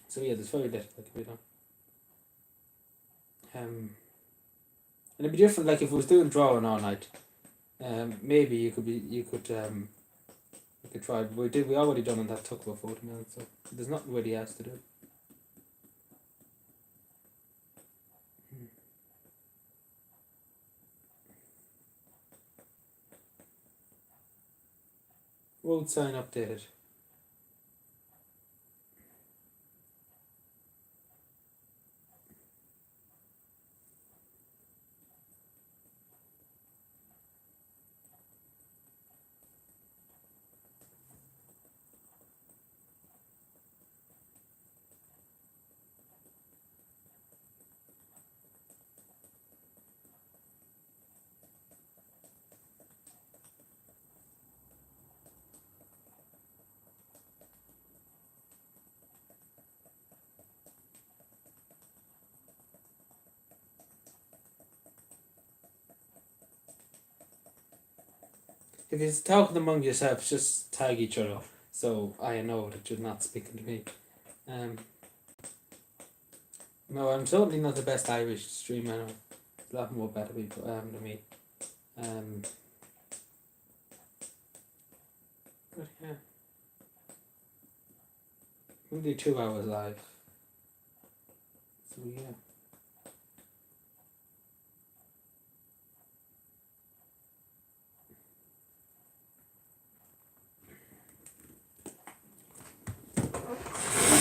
So yeah, there's very little that can be done. And it'd be different. Like if it was doing drawing all night, maybe you could try. We already done, and that took about 40 minutes. So there's nothing really else to do. Road sign updated. If you're talking among yourselves, just tag each other so I know that you're not speaking to me. No, I'm certainly not the best Irish streamer. There's a lot more better people than me. But yeah, we'll do 2 hours live. So yeah.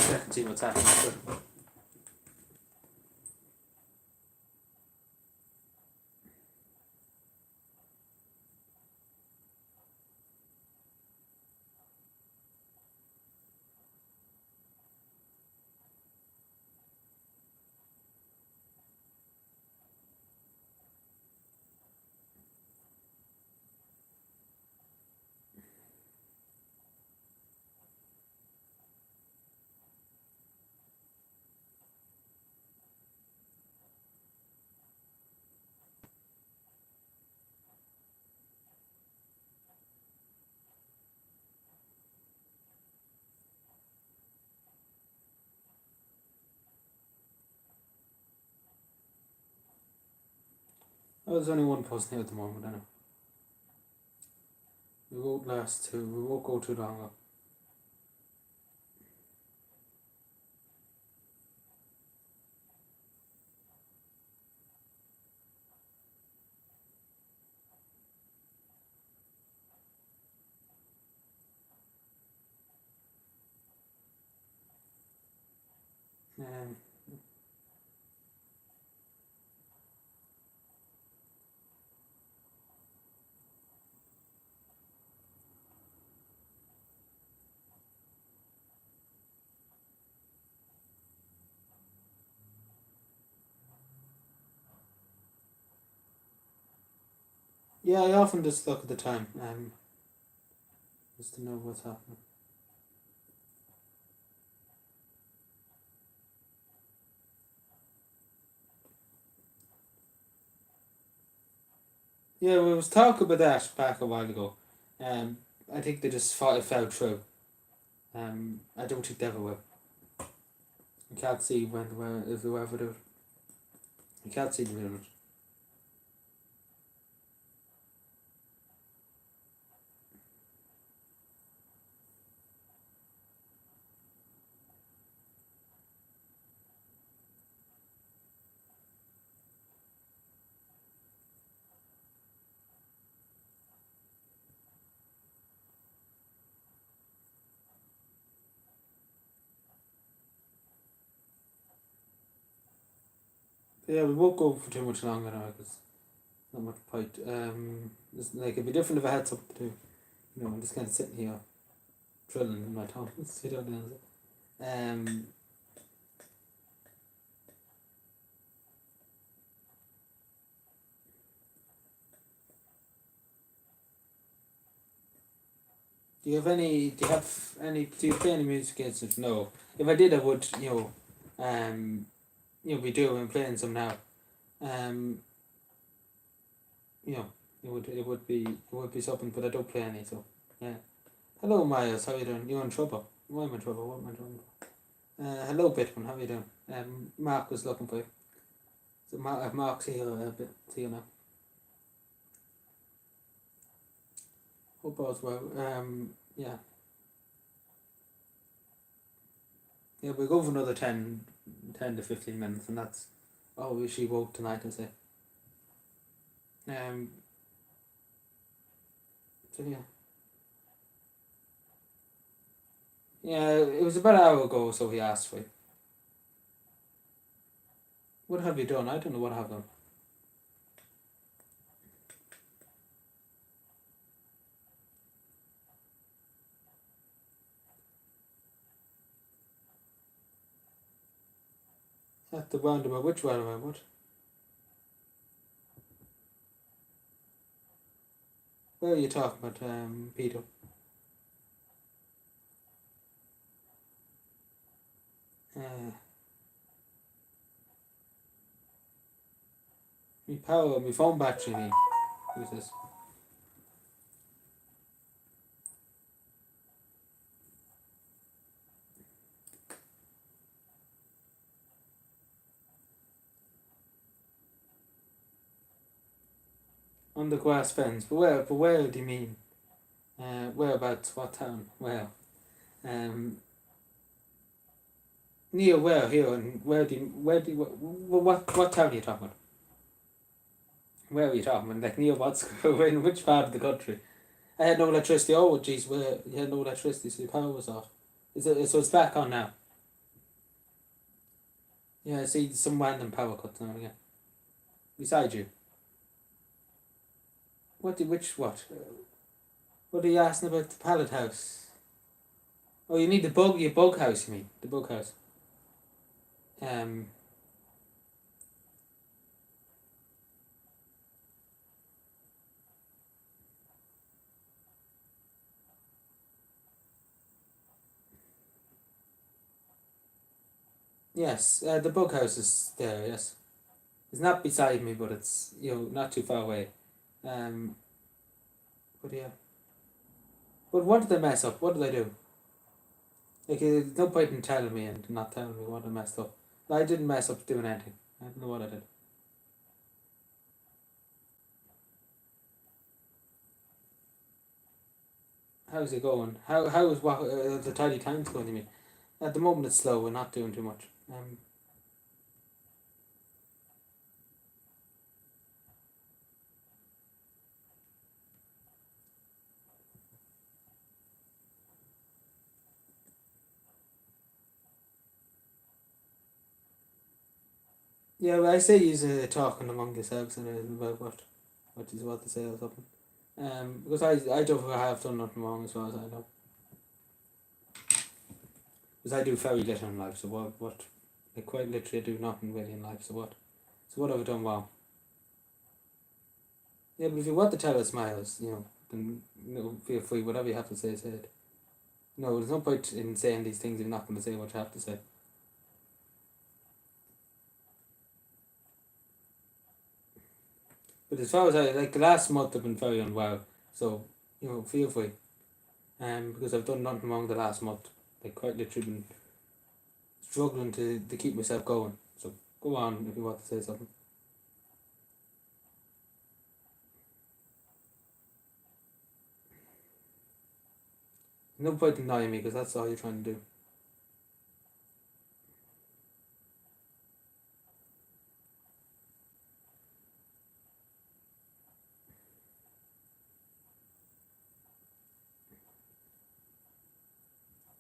Check and see what's happening. Oh, there's only one person here at the moment, I know. We won't we won't go too long. Yeah, I often just look at the time, just to know what's happening. Yeah, we was talking about that back a while ago. I think they just thought it fell through. I don't think they ever will. I can't see when if they ever do it. I can't see them doing it. Yeah, we won't go for too much longer now because not much point. It's like it'd be different if I had something to do. You know, I'm just kind of sitting here, drilling in my tongue. Sit down and do you have any? Do you have any? Do you play any music instruments? No. If I did, I would. Be doing playing some now. Um, you know, it would be something, but I don't play any. So yeah. Hello, Myers. How you doing? You in trouble? Why am I in trouble? What am I doing? Hello, Bitman. How you doing? Mark was looking for you. So Mark's here a bit. See you now. Hope all's well. Yeah. Yeah, we'll go for another 10 to 15 minutes, and that's all she woke tonight, I say. So yeah. Yeah, it was about an hour ago, so he asked for you. What have you done? I don't know what I've done. At the roundabout, which roundabout? What? Where are you talking about, Peter? Me power, me phone battery, me. Who's this? On the grass fence. But where do you mean? Whereabouts? What town? Where? Um, near where? Here and what town are you talking about? Where are you talking about? Like near what school? In which part of the country? I had no electricity. Oh, geez, where you had no electricity, so the power was off. So it's back on now. Yeah, I see some random power cuts now again. Beside you. What? What are you asking about the pallet house? Oh, you need your bug house, you mean? The bug house. Um, yes, the bug house is there, yes. It's not beside me, but it's, not too far away. Um, but yeah. But what did they mess up? What did they do? Like, there's no point in telling me and not telling me what I messed up. I didn't mess up doing anything. I don't know what I did. How's it going? How is the tidy times going, you mean? At the moment it's slow, we're not doing too much. Yeah, well, I say you're talking among yourselves and about what to say or something. Because I don't think I have done nothing wrong as far as I know. Because I do very little in life, so what I quite literally do nothing really in life, so what have I done wrong? Yeah, but if you want to tell us, Miles, then feel free, whatever you have to say it. No, there's no point in saying these things if you're not going to say what you have to say. But as far as like the last month I've been very unwell, so, feel free. Because I've done nothing wrong the last month. Like quite literally been struggling to keep myself going. So go on if you want to say something. No point denying me because that's all you're trying to do.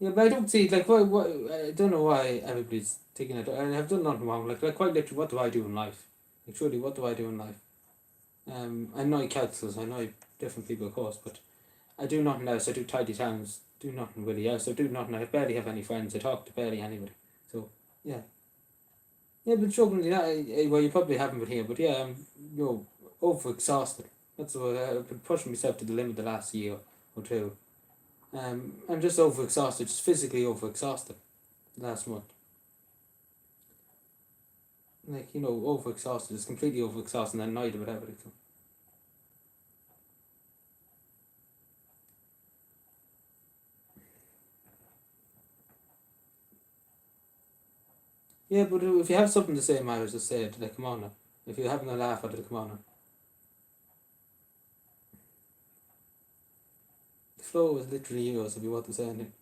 Yeah, but I don't see like what I don't know why everybody's taking it. I have done nothing wrong. Like quite literally, what do I do in life? Like truly, what do I do in life? I know councils, I know different people of course, but I do nothing else. I do tidy towns. Do nothing really else. I do nothing. I barely have any friends. I talk to barely anybody. So yeah. Yeah, but struggling, well, you probably haven't been here, but yeah, over exhausted. That's what I've been pushing myself to the limit the last year or two. I'm just over exhausted, just physically over exhausted last month. Like, over exhausted, just completely over exhausted and annoyed about everything. So. Yeah, but if you have something to say, Myers, just say it. Like, come on now. If you're having a laugh at it, come on now. The flow is literally yours if you want to say anything.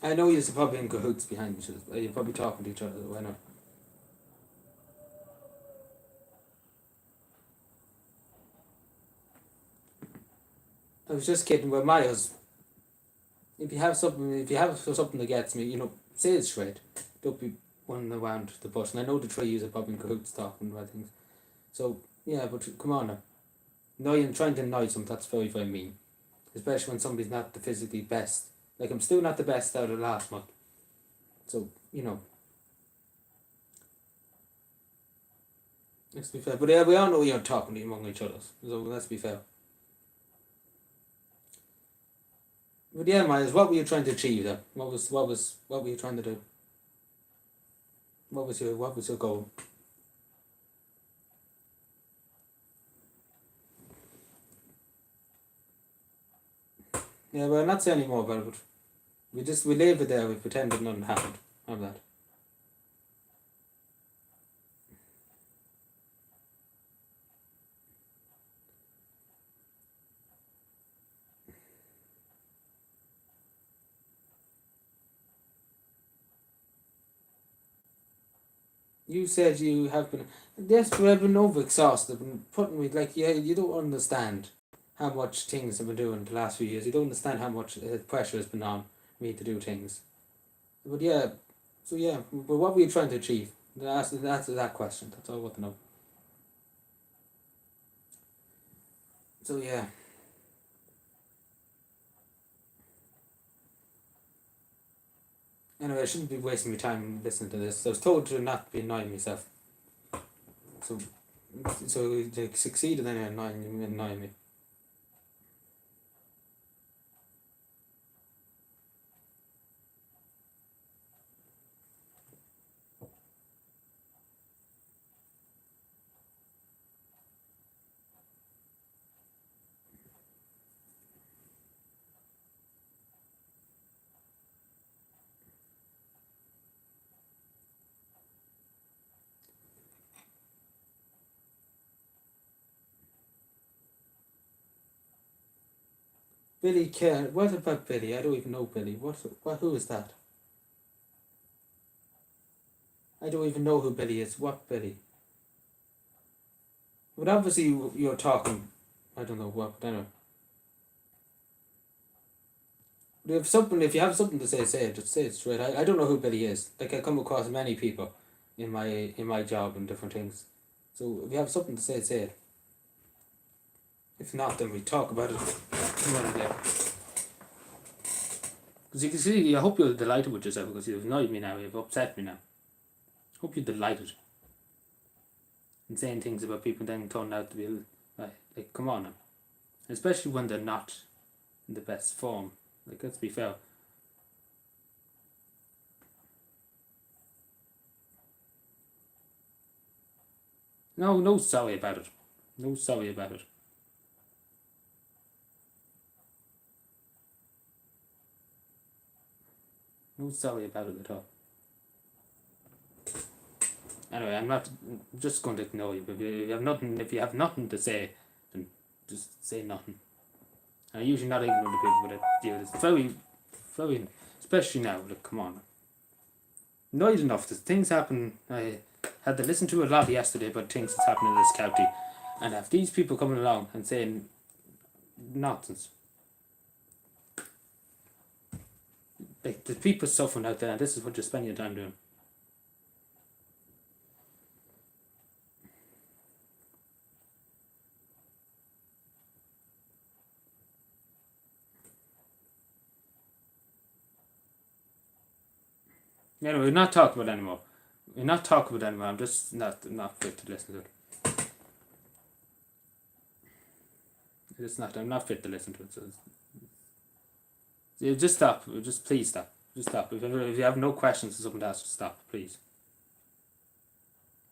I know you're probably in cahoots behind each other. You're probably talking to each other. Why not? I was just kidding. Well, Myers, if you have something that gets me, say it straight. Don't be running around the bush. And I know the three of you are probably in cahoots talking about things. So yeah, but come on now. No, you're trying to annoy something. That's very very mean. Especially when somebody's not the physically best. Like I'm still not the best out of last month. So let's be fair. But yeah, we all know you're talking among each other. So let's be fair. But yeah, Miles, what were you trying to achieve there? What were you trying to do? What was your goal? Yeah, well, not say any more about it. We leave it there. We pretend that nothing happened. How that? You said you have been. Yes, we have been overexhausted. Been putting me like, yeah. You don't understand how much things have been doing the last few years. You don't understand how much pressure has been on me to do things. But yeah, so yeah. But what were you trying to achieve? Answer that question. That's all I want to know. So yeah. Anyway, I shouldn't be wasting my time listening to this. I was told to not be annoying myself. So, so to succeed in annoying me. Billy Kerr. What about Billy? I don't even know Billy. What? Who is that? I don't even know who Billy is. What Billy? But obviously you're talking. I don't know what. But anyway, if you have something to say, say it. Just say it straight. I don't know who Billy is. Like, I come across many people in my job and different things. So if you have something to say, say it. If not, then we talk about it another day. Because you can see, I hope you're delighted with yourself, because you've annoyed me now, you've upset me now. Hope you're delighted. And saying things about people then turning out to be like, come on now. Especially when they're not in the best form. Like, let's be fair. No sorry about it. No sorry about it. No sorry about it at all. Anyway, I'm just going to ignore you. But if you have nothing to say, then just say nothing. I'm usually not ignorant of people, but it's very, very, especially now. Like, come on. Annoyed enough. There's things happen. I had to listen to a lot yesterday about things that's happening in this county, and have these people coming along and saying nonsense. Like, the people suffering out there, and this is what you're spending your time doing. Anyway, we're not talking about it anymore. We're not talking about it anymore. I'm just not fit to listen to it. It's not. I'm not fit to listen to it. So just stop. Just please stop. Just stop. If you have no questions or something to ask, just stop, please.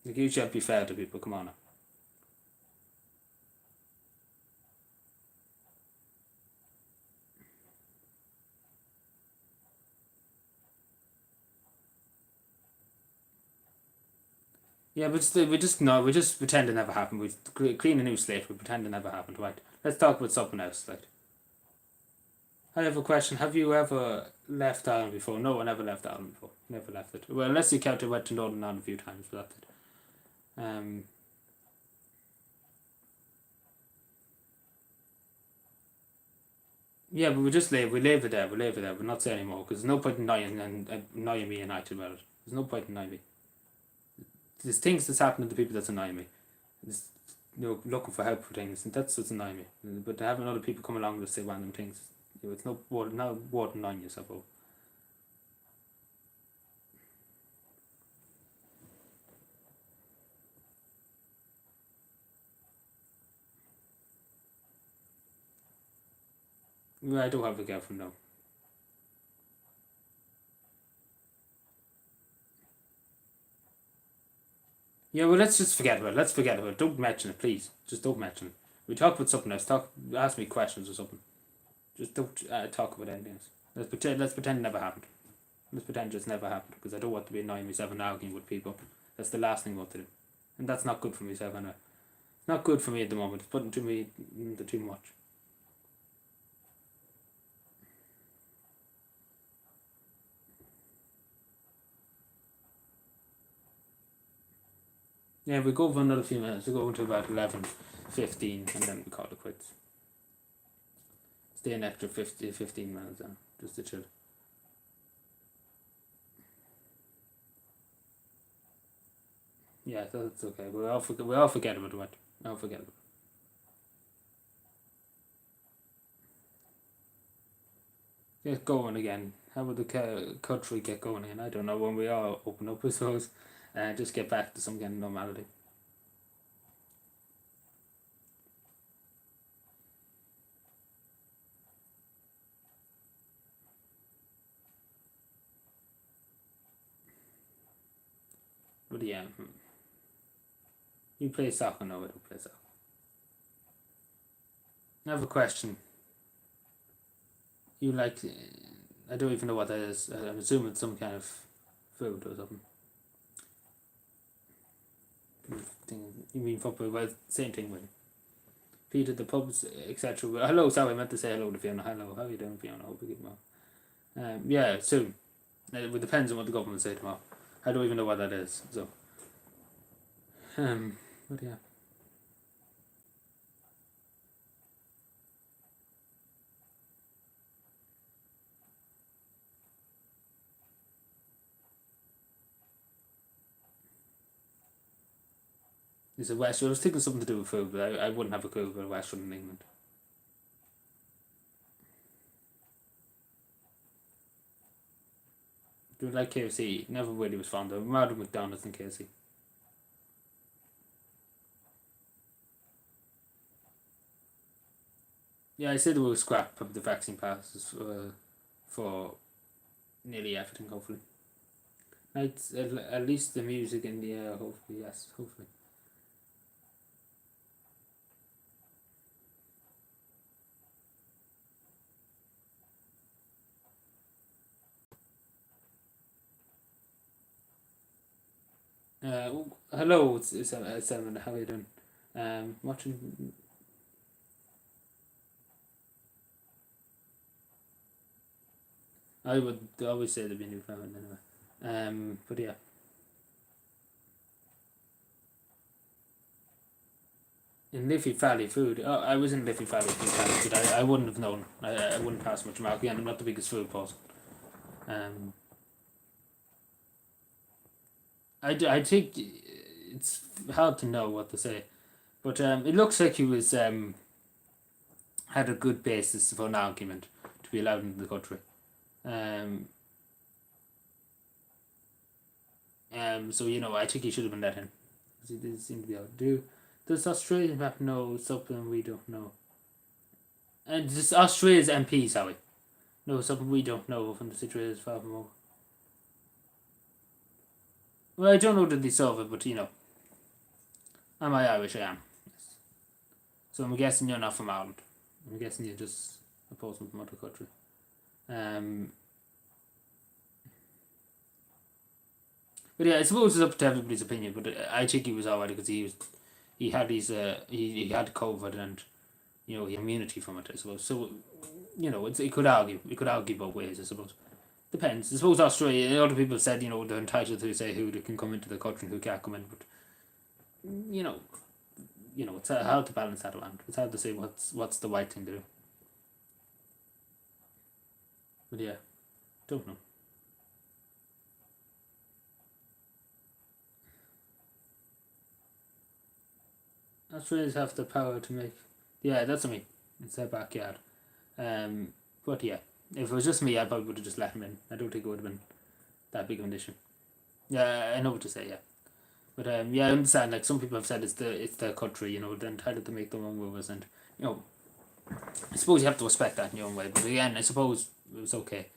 Like, you should be fair to people. Come on now. Yeah, but we just no, we just pretend it never happened. We clean a new slate. We pretend it never happened. Right? Let's talk about something else. Like, I have a question. Have you ever left Ireland before? No, I never left Ireland before. Never left it. Well, unless you count, I went to Northern Ireland a few times, but that's it. Yeah, but we leave it there. We leave it there. We're not saying anymore, because there's no point in annoying me and I about it. There's no point in annoying me. There's things that's happening to people that's annoying me. There's, looking for help for things, and that's what's annoying me. But having other people come along to say random things, it's no worth annoying yourself over. I don't have a girlfriend now. Yeah, well, let's just forget about it. Let's forget about it. Don't mention it, please. Just don't mention it. We talk about something else. Ask me questions or something. Just don't talk about anything else. Let's pretend it never happened. Let's pretend it just never happened because I don't want to be annoying myself and arguing with people. That's the last thing I want to do, and that's not good for myself. And it's not good for me at the moment. It's putting to me into too much. Yeah, we go for another few minutes. We go into about 11:15, and then we call it quits. Stay an extra 15 minutes then, just to chill. Yeah, that's okay. We all forget about it. I'll forget about it. Get going again. How would the country get going again? I don't know, when we all open up, I suppose, and just get back to some kind of normality. But yeah, you play soccer? No, I don't play soccer. I have a question. You like? I don't even know what that is. I'm assuming it's some kind of food or something. You mean football? Well, same thing with Peter, the pubs, etc. Hello, sorry, I meant to say hello to Fiona. Hello, how are you doing, Fiona? Hope you get well. Yeah, soon. It depends on what the government say tomorrow. I don't even know what that is. So, but yeah. It's a West. I was thinking something to do with food, but I wouldn't have a clue about Western in England. Do you like KFC? Never really was fond of. Rather McDonald's than KFC. Yeah, I said we'll scrap the vaccine passes for nearly everything. Hopefully, at least the music and the hopefully, yes, hopefully. Hello, it's Evan. How are you doing? Watching. I would always say there'd be Newfoundland anyway. But yeah. In Liffey Valley food. Oh, I was in Liffey Valley a few times, but I wouldn't have known. I wouldn't pass much mark. Again, I'm not the biggest food person. Um, I think it's hard to know what to say, but it looks like he was had a good basis for an argument to be allowed into the country. Um, so I think he should have been let in. He didn't seem to be able to do. Does Australian map know something we don't know? And does Australia's MP, sorry, know something we don't know from the situation is far from over? Well, I don't know that they solve it, but am I Irish? I am. Yes. So I'm guessing you're not from Ireland. I'm guessing you're just a person from another country. But yeah, I suppose it's up to everybody's opinion. But I think he was alright because he had he had COVID and he had immunity from it. I suppose so. It could argue both ways. I suppose depends. I suppose Australia. A lot of people said they're entitled to say who they can come into the country and who can't come in. But you know it's hard to balance that around. It's hard to say what's the right thing to do. But yeah, don't know. Australians have the power to make. Yeah, that's me. It's their backyard. But yeah, if it was just me, I probably would have just let him in. I don't think it would have been that big of an issue. Yeah, I know what to say. Yeah, but yeah, I understand. Like some people have said, it's their country. They're entitled to make their own rules, and I suppose you have to respect that in your own way. But again, I suppose it was okay.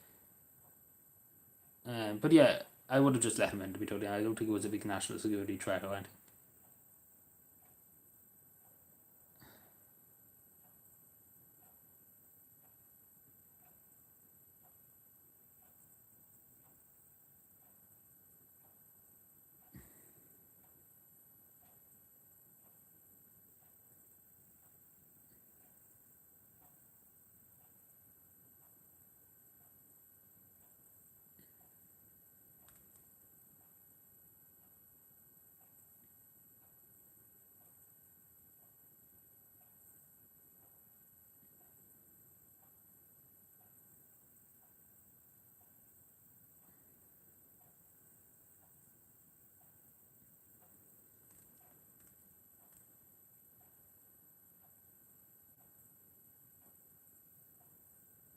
But yeah, I would have just let him in. To be totally honest, I don't think it was a big national security threat or anything.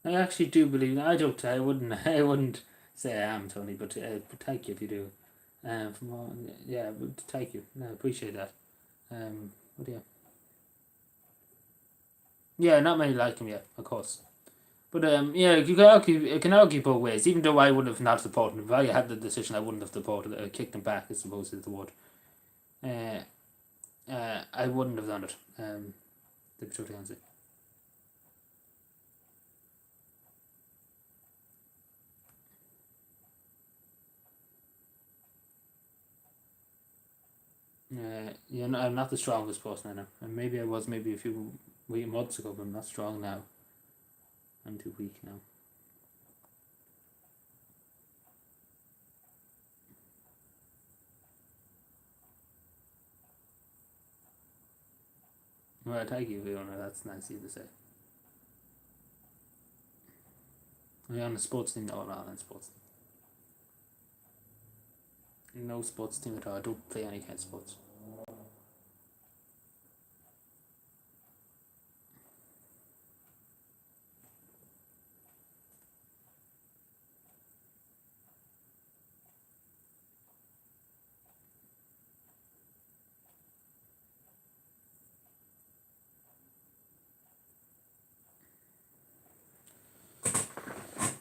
I actually do believe that. I don't. I wouldn't. I wouldn't say I am, Tony. But thank you if you do. From all, yeah. But thank you. No, I appreciate that. What do you? Yeah, not many like him yet, of course. But yeah, you can argue both ways. Even though I would have not supported him, if I had the decision, I wouldn't have supported it. Kicked him back, I suppose is the word. Uh, I wouldn't have done it. To be totally honest. Yeah, no, I'm not the strongest person I know. And maybe I was maybe a few months ago, but I'm not strong now. I'm too weak now. Well, thank you, Fiona. That's nice of you to say. Are you on a sports team? No, I'm not on a sports team. No sports team at all. I don't play any kind of sports.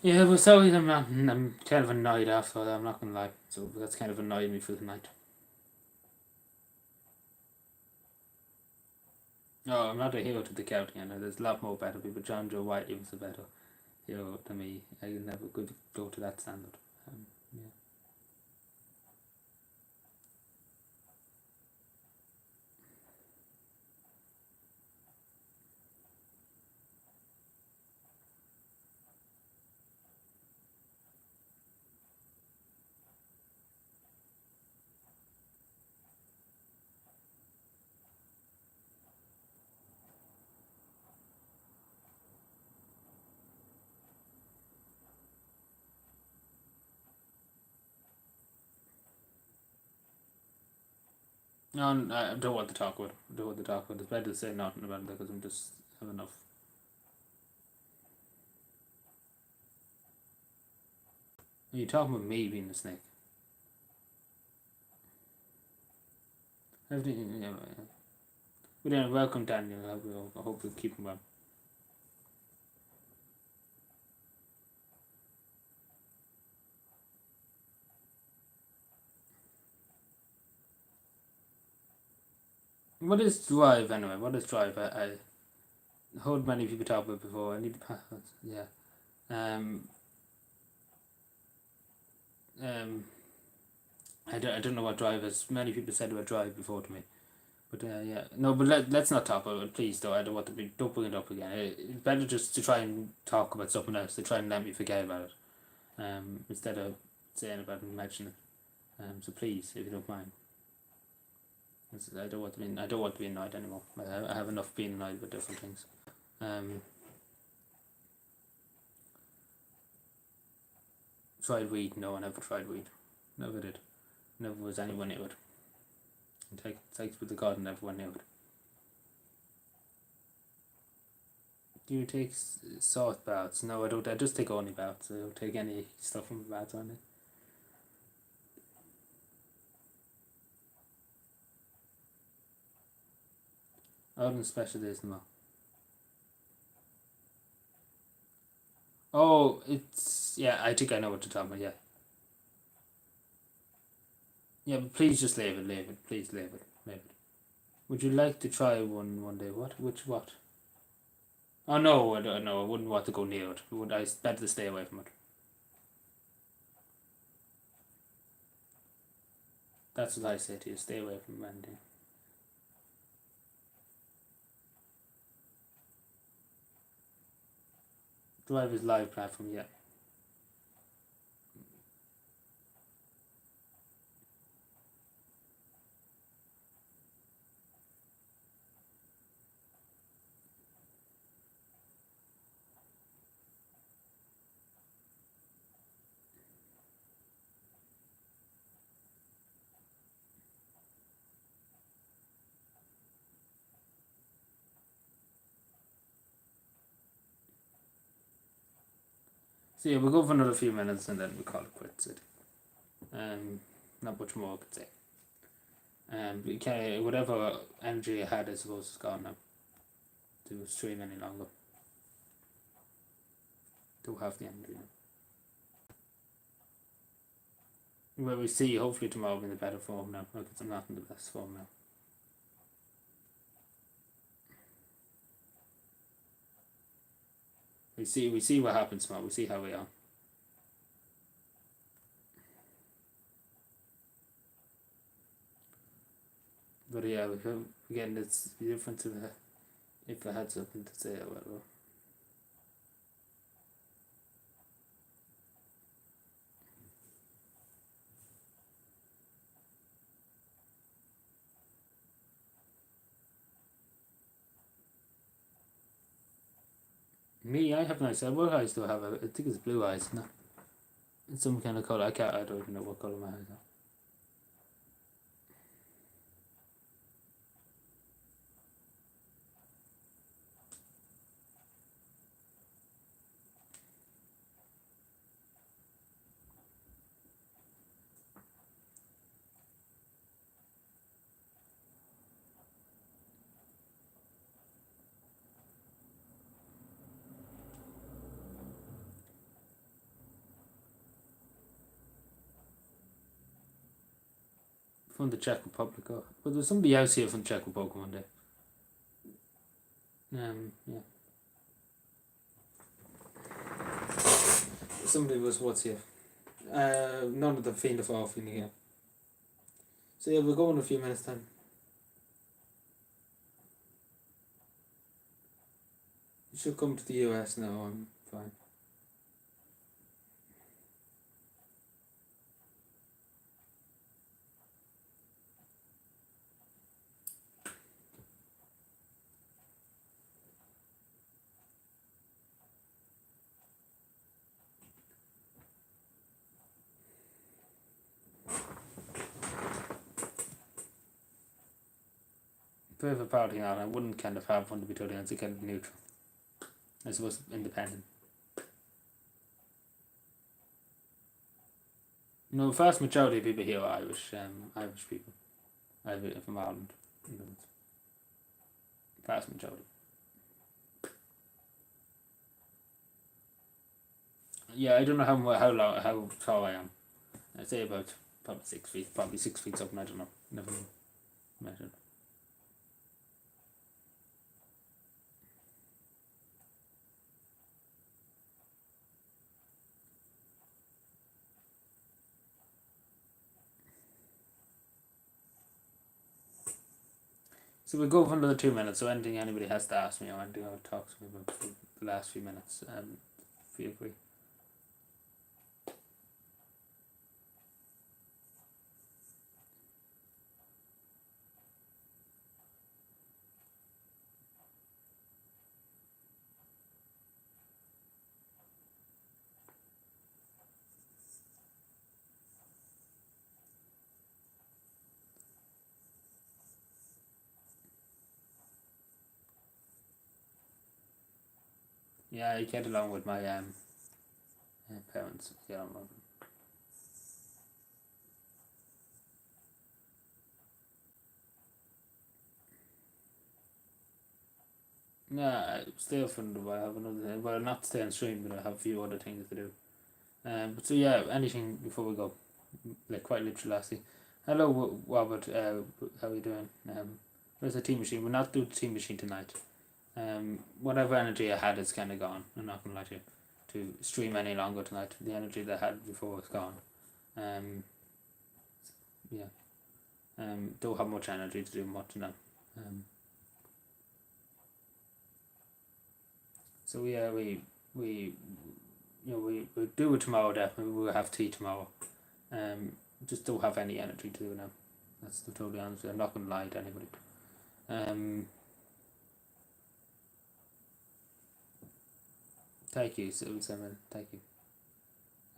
Yeah, but sorry, I'm kind of annoyed after that, I'm not gonna lie. So that's kind of annoyed me for the night. No, I'm not a hero to the county, I know there's a lot more better people. John Joe Whiteley was a better hero than me. I never could go to that standard. Yeah. No, I don't want to talk about it. I don't want to talk about it. It's better to say nothing about it because I'm just have enough. Are you talking about me being a snake? Everything, yeah. But anyway, welcome Daniel. I hope we'll keep him well. What is drive anyway? What is drive? I heard many people talk about it before. I need to pass. Yeah. Um. Um. I don't know what drive is. Many people said about drive before to me. But yeah, no. But let's not talk about it, please. Though I don't want to be. Don't bring it up again. It's better just to try and talk about something else. To try and let me forget about it. Instead of saying about it and mention it. So please, if you don't mind. I don't want to be. I don't want to be annoyed anymore. I have enough being annoyed with different things. Tried weed? No, I never tried weed. Never did. Never was anyone near it. And takes with the garden, never went near it. Do you take salt baths? No, I don't. I just take only baths. I don't take any stuff from the baths on it. Other than special days, no. Oh, it's yeah. I think I know what you're talking about. Yeah, yeah. But please just leave it. Please leave it. Would you like to try one day? What? Which what? Oh no, I don't know. I wouldn't want to go near it. Would I better to stay away from it? That's what I say to you. Stay away from anything. Drive is live platform. Yeah. So yeah, we'll go for another few minutes and then we'll call it quits. Not much more I could say. Whatever energy I had, I suppose, is gone now. To stream any longer. Don't have the energy now. Well, we see. Hopefully tomorrow I'll be in a better form now, because I'm not in the best form now. We see what happens tomorrow. We see how we are. But yeah, again, it's different to if I had something to say or whatever. Me, I have nice. What eyes do I have? I think it's blue eyes. No, it's some kind of color. I don't even know what color my eyes are. From the Czech Republic. Oh. But there's somebody else here from the Czech Republic one day. Yeah. Somebody was what's here. None of the Fiend of All feeling here. So yeah, we'll go in a few minutes time. You should come to the US now, I'm fine. If I have a party on, I wouldn't kind of have one to be totally honest, kind of neutral. I suppose independent. No, vast majority of people here are Irish people. From Ireland. Vast majority. Yeah, I don't know how tall I am. I'd say about probably 6 feet, probably 6 feet something. I don't know. Never measured. So we'll go for another 2 minutes. So anything anybody has to ask me or anything I want to talk to me about for the last few minutes, feel free. Yeah, I get along with my parents. Get along with them. Yeah, I stay up for a while. I have another. Well, not stay on stream, but I have a few other things to do. But so yeah, anything before we go, like quite literally lastly. Hello, Robert. How are you doing? Where's the team machine? We're not doing the team machine tonight. Whatever energy I had is kind of gone. I'm not gonna let you to stream any longer tonight. The energy that I had before is gone. Yeah. Don't have much energy to do much now. So yeah, we do it tomorrow. Definitely, we'll have tea tomorrow. Just don't have any energy to do it now. That's the totally honest. I'm not gonna lie to anybody. Thank you, Simon. Thank you.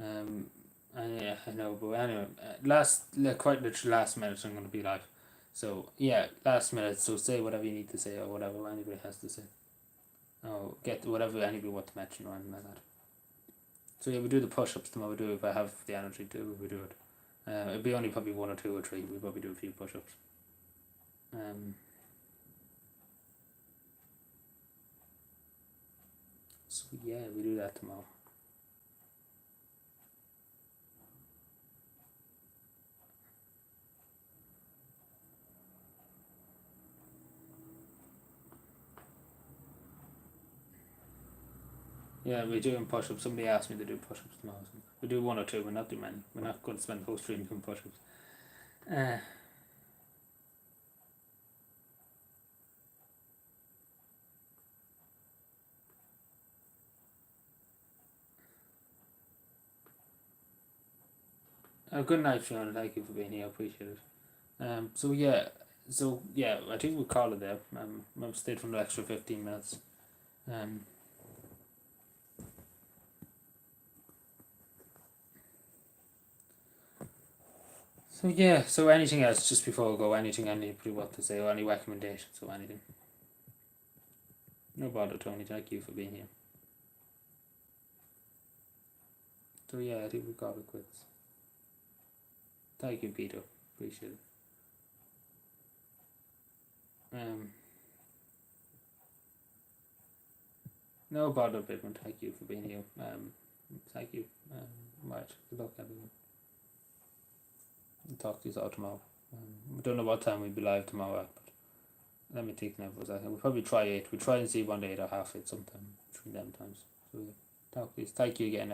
Yeah, I know, but anyway, quite literally last minute I'm gonna be live. So yeah, last minute. So say whatever you need to say or whatever anybody has to say. Oh, get whatever anybody wants to mention or anything like that. So yeah, we do the push-ups tomorrow. We do if I have the energy to. We do it. It'd be only probably 1 or 2 or 3. We probably do a few push-ups. So yeah, we do that tomorrow. Yeah, we're doing push-ups. Somebody asked me to do push-ups tomorrow. So we do 1 or 2. We're not doing many. We're not going to spend the whole stream doing push-ups. Good night, Fiona. Thank you for being here. I appreciate it. So yeah, I think we'll call it there. I've stayed for an extra 15 minutes. So yeah, so anything else just before we go? Anything anybody want to say or any recommendations or anything? No bother, Tony. Thank you for being here. So yeah, I think we call it quits. Thank you, Peter. Appreciate it. No bother, Pitman. Thank you for being here. Thank you. Right. Good luck, everyone. I'll talk to you all tomorrow. We don't know what time we'll be live tomorrow, but let me think now for a second. We'll probably try 8. We'll try and see 1 to 8 or half 8 sometime between them times. So yeah, talk to you. Thank you again.